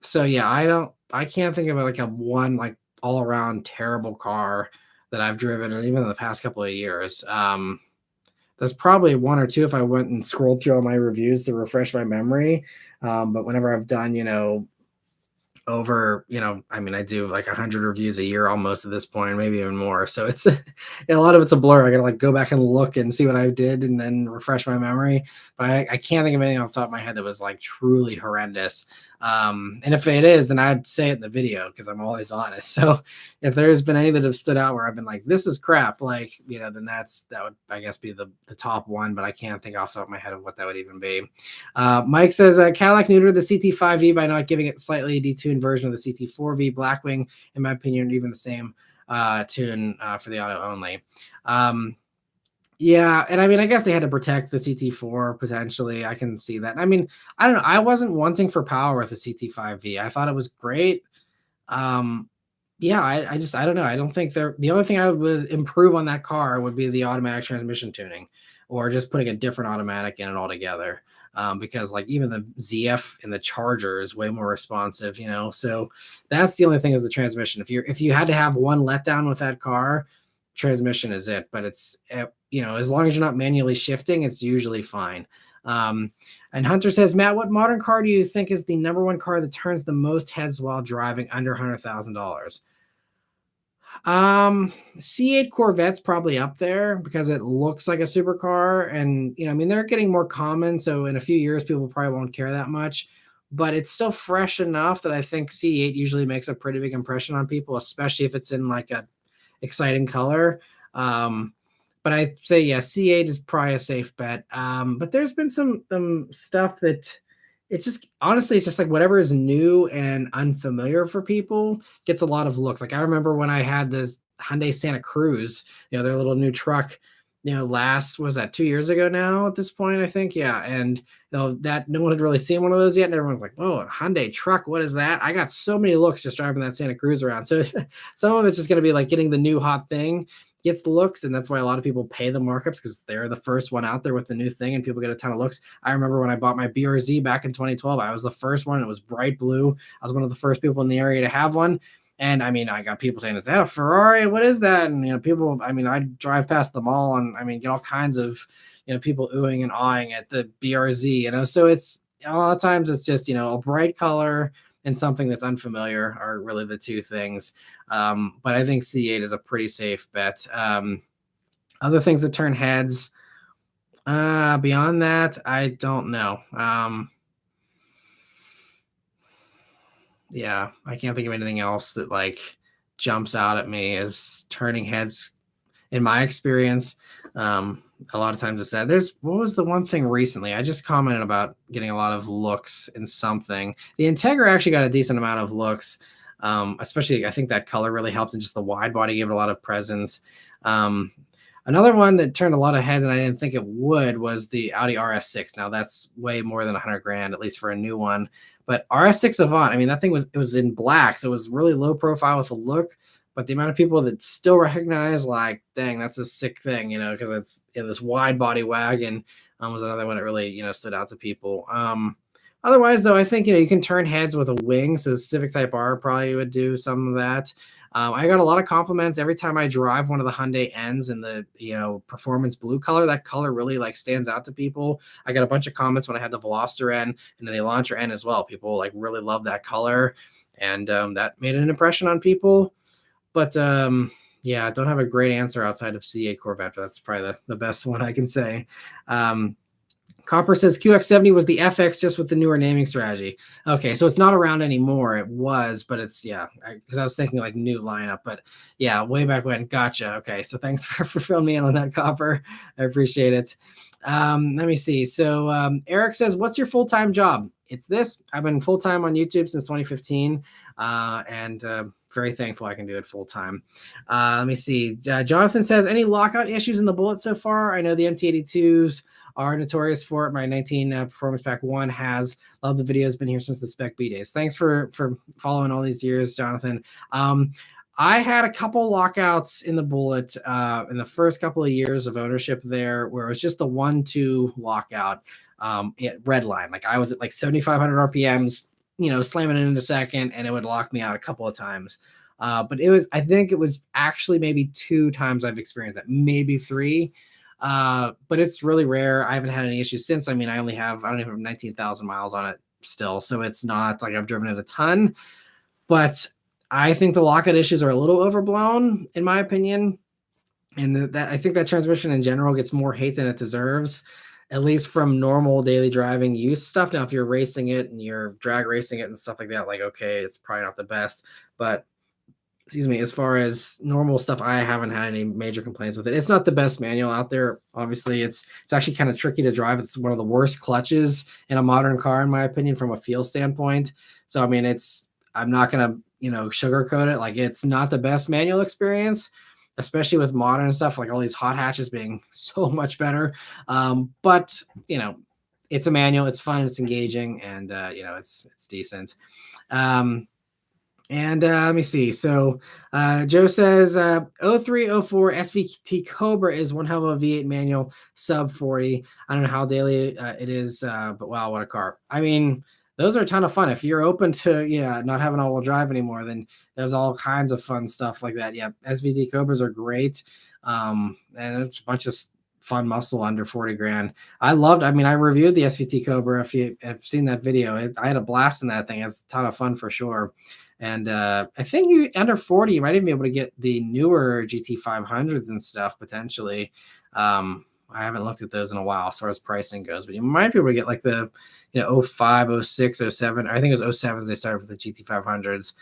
So yeah, I can't think of like a one like all around terrible car that I've driven, and even in the past couple of years. There's probably one or two if I went and scrolled through all my reviews to refresh my memory. But whenever I've done, over, I mean, I do like 100 reviews a year almost at this point, maybe even more. So it's a lot of it's a blur. I gotta like go back and look and see what I did and then refresh my memory. But I can't think of anything off the top of my head that was like truly horrendous. And if it is, then I'd say it in the video because I'm always honest. So if there's been any that have stood out where I've been like, this is crap, like, then that would, I guess, be the top one, but I can't think off the top of my head of what that would even be. Mike says Cadillac neutered the CT5V by not giving it slightly detuned version of the CT4V. Blackwing, in my opinion, even the same tune for the auto only. Yeah, and I mean, I guess they had to protect the CT4 potentially. I can see that. I mean, I don't know. I wasn't wanting for power with the CT5V. I thought it was great. Yeah, I don't know. I don't think the only thing I would improve on that car would be the automatic transmission tuning, or just putting a different automatic in it altogether. Because like even the ZF in the Charger is way more responsive, So that's the only thing is the transmission. If you had to have one letdown with that car, transmission is it. But it's as long as you're not manually shifting, it's usually fine. And Hunter says, Matt, what modern car do you think is the number one car that turns the most heads while driving under $100,000? C8 Corvette's probably up there because it looks like a supercar, and I mean they're getting more common, so in a few years people probably won't care that much, but it's still fresh enough that I think C8 usually makes a pretty big impression on people, especially if it's in like a exciting color. But I say yeah, C8 is probably a safe bet. But there's been some stuff that it's just honestly, it's just like whatever is new and unfamiliar for people gets a lot of looks. Like I remember when I had this Hyundai Santa Cruz, their little new truck, was that 2 years ago now at this point, I think. Yeah. And that no one had really seen one of those yet. And everyone's like, whoa, a Hyundai truck, what is that? I got so many looks just driving that Santa Cruz around. So some of it's just gonna be like getting the new hot thing gets the looks, and that's why a lot of people pay the markups because they're the first one out there with the new thing and people get a ton of looks. I remember when I bought my BRZ back in 2012, I was the first one. It was bright blue. I was one of the first people in the area to have one. And I mean, I got people saying, is that a Ferrari? What is that? And, people, I mean, I drive past the mall and I mean, get all kinds of, people oohing and awing at the BRZ, so it's a lot of times it's just, a bright color and something that's unfamiliar are really the two things. But I think C8 is a pretty safe bet. Other things that turn heads, beyond that, I don't know. Yeah, I can't think of anything else that like jumps out at me as turning heads in my experience. A lot of times it's that. What was the one thing recently? I just commented about getting a lot of looks in something. The Integra actually got a decent amount of looks, especially I think that color really helped, and just the wide body gave it a lot of presence. Another one that turned a lot of heads and I didn't think it would was the Audi RS6. Now that's way more than 100 grand, at least for a new one. But RS6 Avant, I mean, that thing was in black, so it was really low profile with the look. But the amount of people that still recognize, like, dang, that's a sick thing, because it's this wide body wagon was another one that really, stood out to people. Otherwise, though, I think, you can turn heads with a wing. So Civic Type R probably would do some of that. I got a lot of compliments every time I drive one of the Hyundai N's in the, performance blue color. That color really like stands out to people. I got a bunch of comments when I had the Veloster N and then the Elantra N as well. People like really love that color, and that made an impression on people. But yeah, I don't have a great answer outside of C8 Corvette. That's probably the best one I can say. Copper says QX70 was the FX just with the newer naming strategy. Okay, so it's not around anymore. It was, but it's, yeah, because I was thinking like new lineup, but yeah, way back when. Gotcha. Okay, so thanks for filling me in on that, Copper. I appreciate it. Let me see. So Eric says, what's your full-time job? It's this. I've been full-time on YouTube since 2015, and very thankful I can do it full-time. Let me see. Jonathan says, any lockout issues in the Bullet so far? I know the MT82s are notorious for it. My 19 Performance Pack 1 has. Love the videos. Been here since the Spec B days. Thanks for following all these years, Jonathan. I had a couple lockouts in the Bullet in the first couple of years of ownership there, where it was just the 1-2 lockout at Redline. Like I was at like 7,500 RPMs, slamming it into second, and it would lock me out a couple of times. But I think it was actually maybe 2 times I've experienced that, maybe 3. But it's really rare. I haven't had any issues since. I mean, I don't even have 19,000 miles on it still. So it's not like I've driven it a ton, but I think the lockout issues are a little overblown in my opinion. And I think that transmission in general gets more hate than it deserves, at least from normal daily driving use stuff. Now, if you're racing it and you're drag racing it and stuff like that, like, okay, it's probably not the best, but excuse me, as far as normal stuff, I haven't had any major complaints with it. It's not the best manual out there. Obviously, it's actually kind of tricky to drive. It's one of the worst clutches in a modern car, in my opinion, from a feel standpoint. So, I mean, I'm not going to, sugarcoat it. Like, it's not the best manual experience, especially with modern stuff, like all these hot hatches being so much better. But, it's a manual. It's fun. It's engaging. And, it's decent. And let me see. So Joe says 0304 SVT Cobra is one hell of a V8 manual, sub 40. I don't know how daily it is, but wow, what a car. I mean, those are a ton of fun. If you're open to, not having all-wheel drive anymore, then there's all kinds of fun stuff like that. Yeah, SVT Cobras are great. And it's a bunch of fun muscle under 40 grand. I reviewed the SVT Cobra. If you have seen that video, I had a blast in that thing. It's a ton of fun for sure. And I think you under 40, you might even be able to get the newer GT500s and stuff potentially. I haven't looked at those in a while as far as pricing goes, but you might be able to get like the 05, 06, 07. I think it was 07s they started with the GT500s.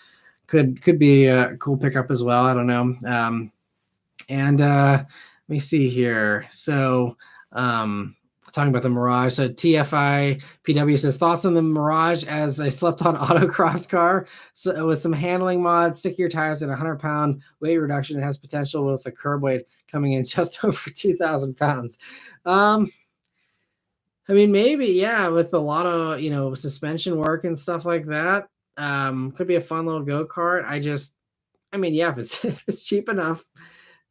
Could be a cool pickup as well. I don't know. And let me see here. So talking about the Mirage. So TFI PW says, thoughts on the Mirage as a slept-on autocross car. So with some handling mods, stickier tires and 100-pound weight reduction, it has potential with the curb weight coming in just over 2,000 pounds. I mean, maybe, yeah, with a lot of, suspension work and stuff like that. Could be a fun little go-kart. If it's cheap enough,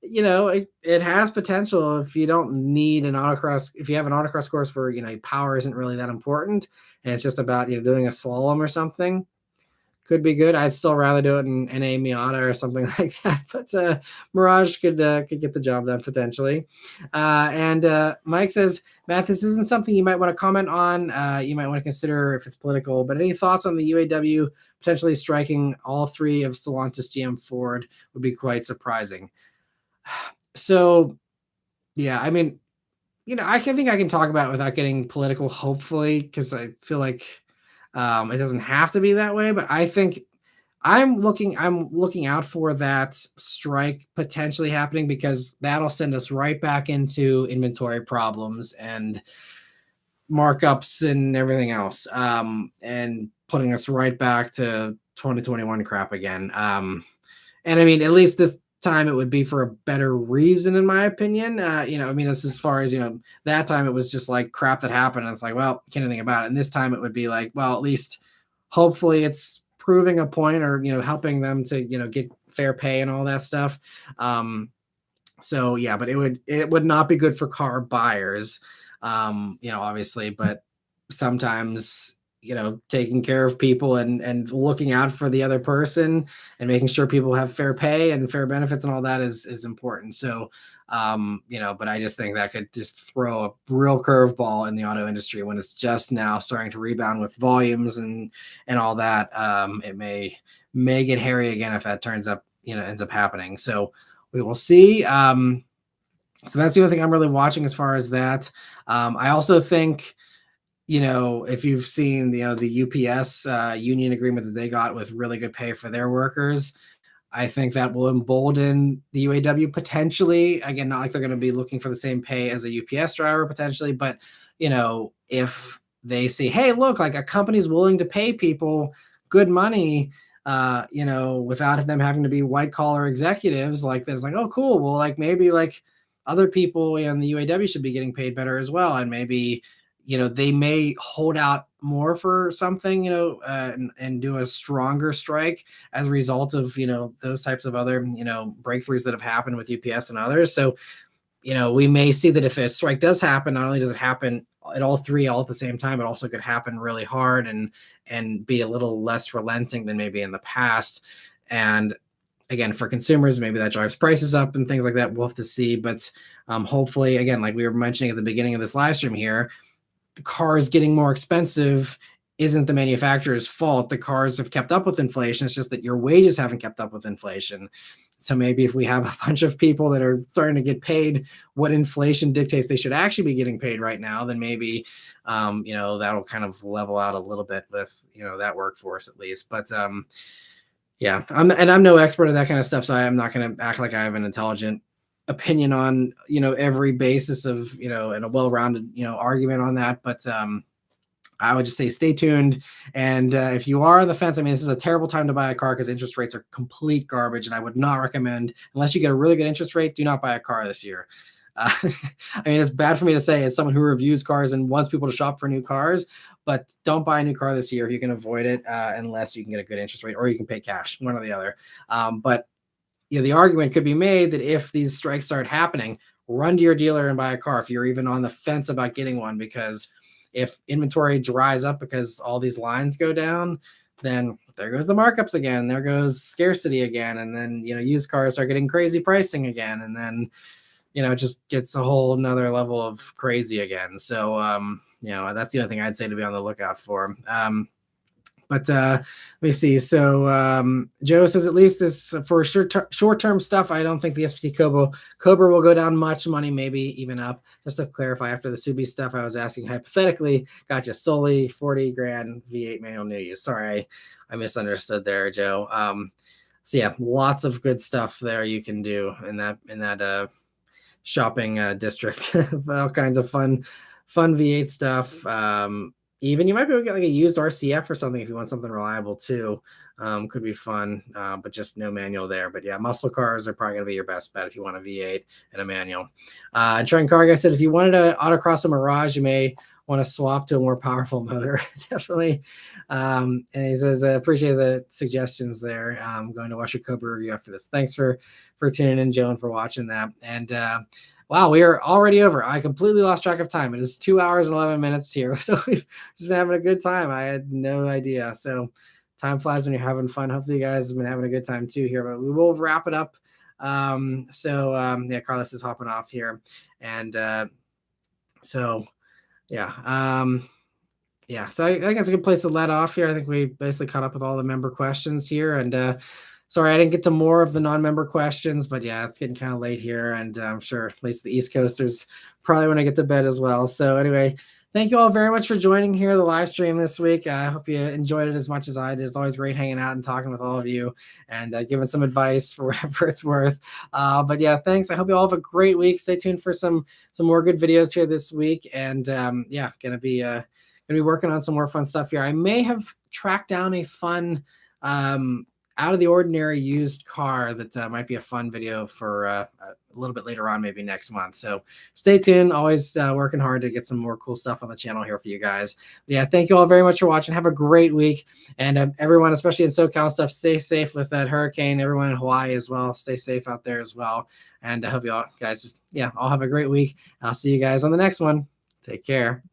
it has potential if you don't need an autocross. If you have an autocross course where, power isn't really that important and it's just about, doing a slalom or something, could be good. I'd still rather do it in NA Miata or something like that. But Mirage could get the job done potentially. And Mike says, Matt, this isn't something you might want to comment on. You might want to consider if it's political, but any thoughts on the UAW potentially striking all 3 of Stellantis, GM, Ford would be quite surprising. So, yeah, I mean, I think I can talk about it without getting political, hopefully, because I feel like it doesn't have to be that way. But I think I'm looking out for that strike potentially happening, because that'll send us right back into inventory problems and markups and everything else, and putting us right back to 2021 crap again. And I mean, at least this time it would be for a better reason, in my opinion. As far as that time it was just like crap that happened, and it's like, well, can't do anything about it. And this time it would be like, well, at least hopefully it's proving a point, or helping them to get fair pay and all that stuff. So yeah, but it would not be good for car buyers, obviously, but sometimes taking care of people and looking out for the other person and making sure people have fair pay and fair benefits and all that is important. So, but I just think that could just throw a real curveball in the auto industry when it's just now starting to rebound with volumes and all that. It may get hairy again if that ends up happening. So we will see. So that's the only thing I'm really watching as far as that. I also think if you've seen, the UPS union agreement that they got with really good pay for their workers, I think that will embolden the UAW potentially. Again, not like they're going to be looking for the same pay as a UPS driver potentially, but if they see, hey, look, like a company's willing to pay people good money, without them having to be white collar executives, like that's like, oh, cool. Well, like maybe like other people in the UAW should be getting paid better as well, and maybe they may hold out more for something, and do a stronger strike as a result of, those types of other, breakthroughs that have happened with UPS and others. So, we may see that if a strike does happen, not only does it happen at all three all at the same time, it also could happen really hard and be a little less relenting than maybe in the past. And again, for consumers, maybe that drives prices up and things like that. We'll have to see. But hopefully, again, like we were mentioning at the beginning of this live stream here, the cars getting more expensive isn't the manufacturer's fault. The cars have kept up with inflation. It's just that your wages haven't kept up with inflation. So maybe if we have a bunch of people that are starting to get paid what inflation dictates they should actually be getting paid right now, then maybe, that'll kind of level out a little bit with, that workforce at least. But yeah, I'm no expert at that kind of stuff, so I'm not going to act like I have an intelligent opinion on, every basis of, and a well-rounded, argument on that. But I would just say stay tuned. And if you are on the fence, I mean, this is a terrible time to buy a car because interest rates are complete garbage. And I would not recommend, unless you get a really good interest rate, do not buy a car this year. I mean, it's bad for me to say as someone who reviews cars and wants people to shop for new cars, but don't buy a new car this year if you can avoid it, unless you can get a good interest rate or you can pay cash, one or the other. But the argument could be made that if these strikes start happening, run to your dealer and buy a car if you're even on the fence about getting one, because if inventory dries up because all these lines go down, then there goes the markups again, there goes scarcity again, and then used cars start getting crazy pricing again, and then it just gets a whole another level of crazy again. So that's the only thing I'd say to be on the lookout for. But let me see. So Joe says, at least this for short-term stuff, I don't think the SPT Cobra will go down much. Money maybe even up. Just to clarify, after the Subi stuff, I was asking hypothetically. Gotcha. Solely 40 grand V8 manual new use. Sorry, I misunderstood there, Joe. So yeah, lots of good stuff there you can do in that shopping district. All kinds of fun V8 stuff. Even you might be able to get like a used RCF or something if you want something reliable too. Could be fun, but just no manual there. But yeah, muscle cars are probably going to be your best bet if you want a V8 and a manual. Trent Carg, I said, if you wanted to autocross a Mirage, you may want to swap to a more powerful motor. Definitely. And he says, I appreciate the suggestions there. I'm going to watch your Cobra review after this. Thanks for tuning in, Joe, and for watching that. And wow, we are already over. I completely lost track of time. It is 2 hours and 11 minutes here. So we've just been having a good time. I had no idea. So time flies when you're having fun. Hopefully you guys have been having a good time too here, but we will wrap it up. Yeah, Carlos is hopping off here. And so I think it's a good place to let off here. I think we basically caught up with all the member questions here. And sorry, I didn't get to more of the non-member questions, but yeah, it's getting kind of late here. And I'm sure at least the East Coasters probably want to get to bed as well. So anyway, thank you all very much for joining here, the live stream this week. I hope you enjoyed it as much as I did. It's always great hanging out and talking with all of you and giving some advice for whatever it's worth. But yeah, thanks. I hope you all have a great week. Stay tuned for some more good videos here this week. And yeah, gonna be working on some more fun stuff here. I may have tracked down a fun out of the ordinary used car that might be a fun video for a little bit later on, maybe next month. So stay tuned. Always working hard to get some more cool stuff on the channel here for you guys. But yeah, thank you all very much for watching. Have a great week. And everyone, especially in SoCal and stuff, stay safe with that hurricane. Everyone in Hawaii as well. Stay safe out there as well. And I hope you all guys all have a great week. I'll see you guys on the next one. Take care.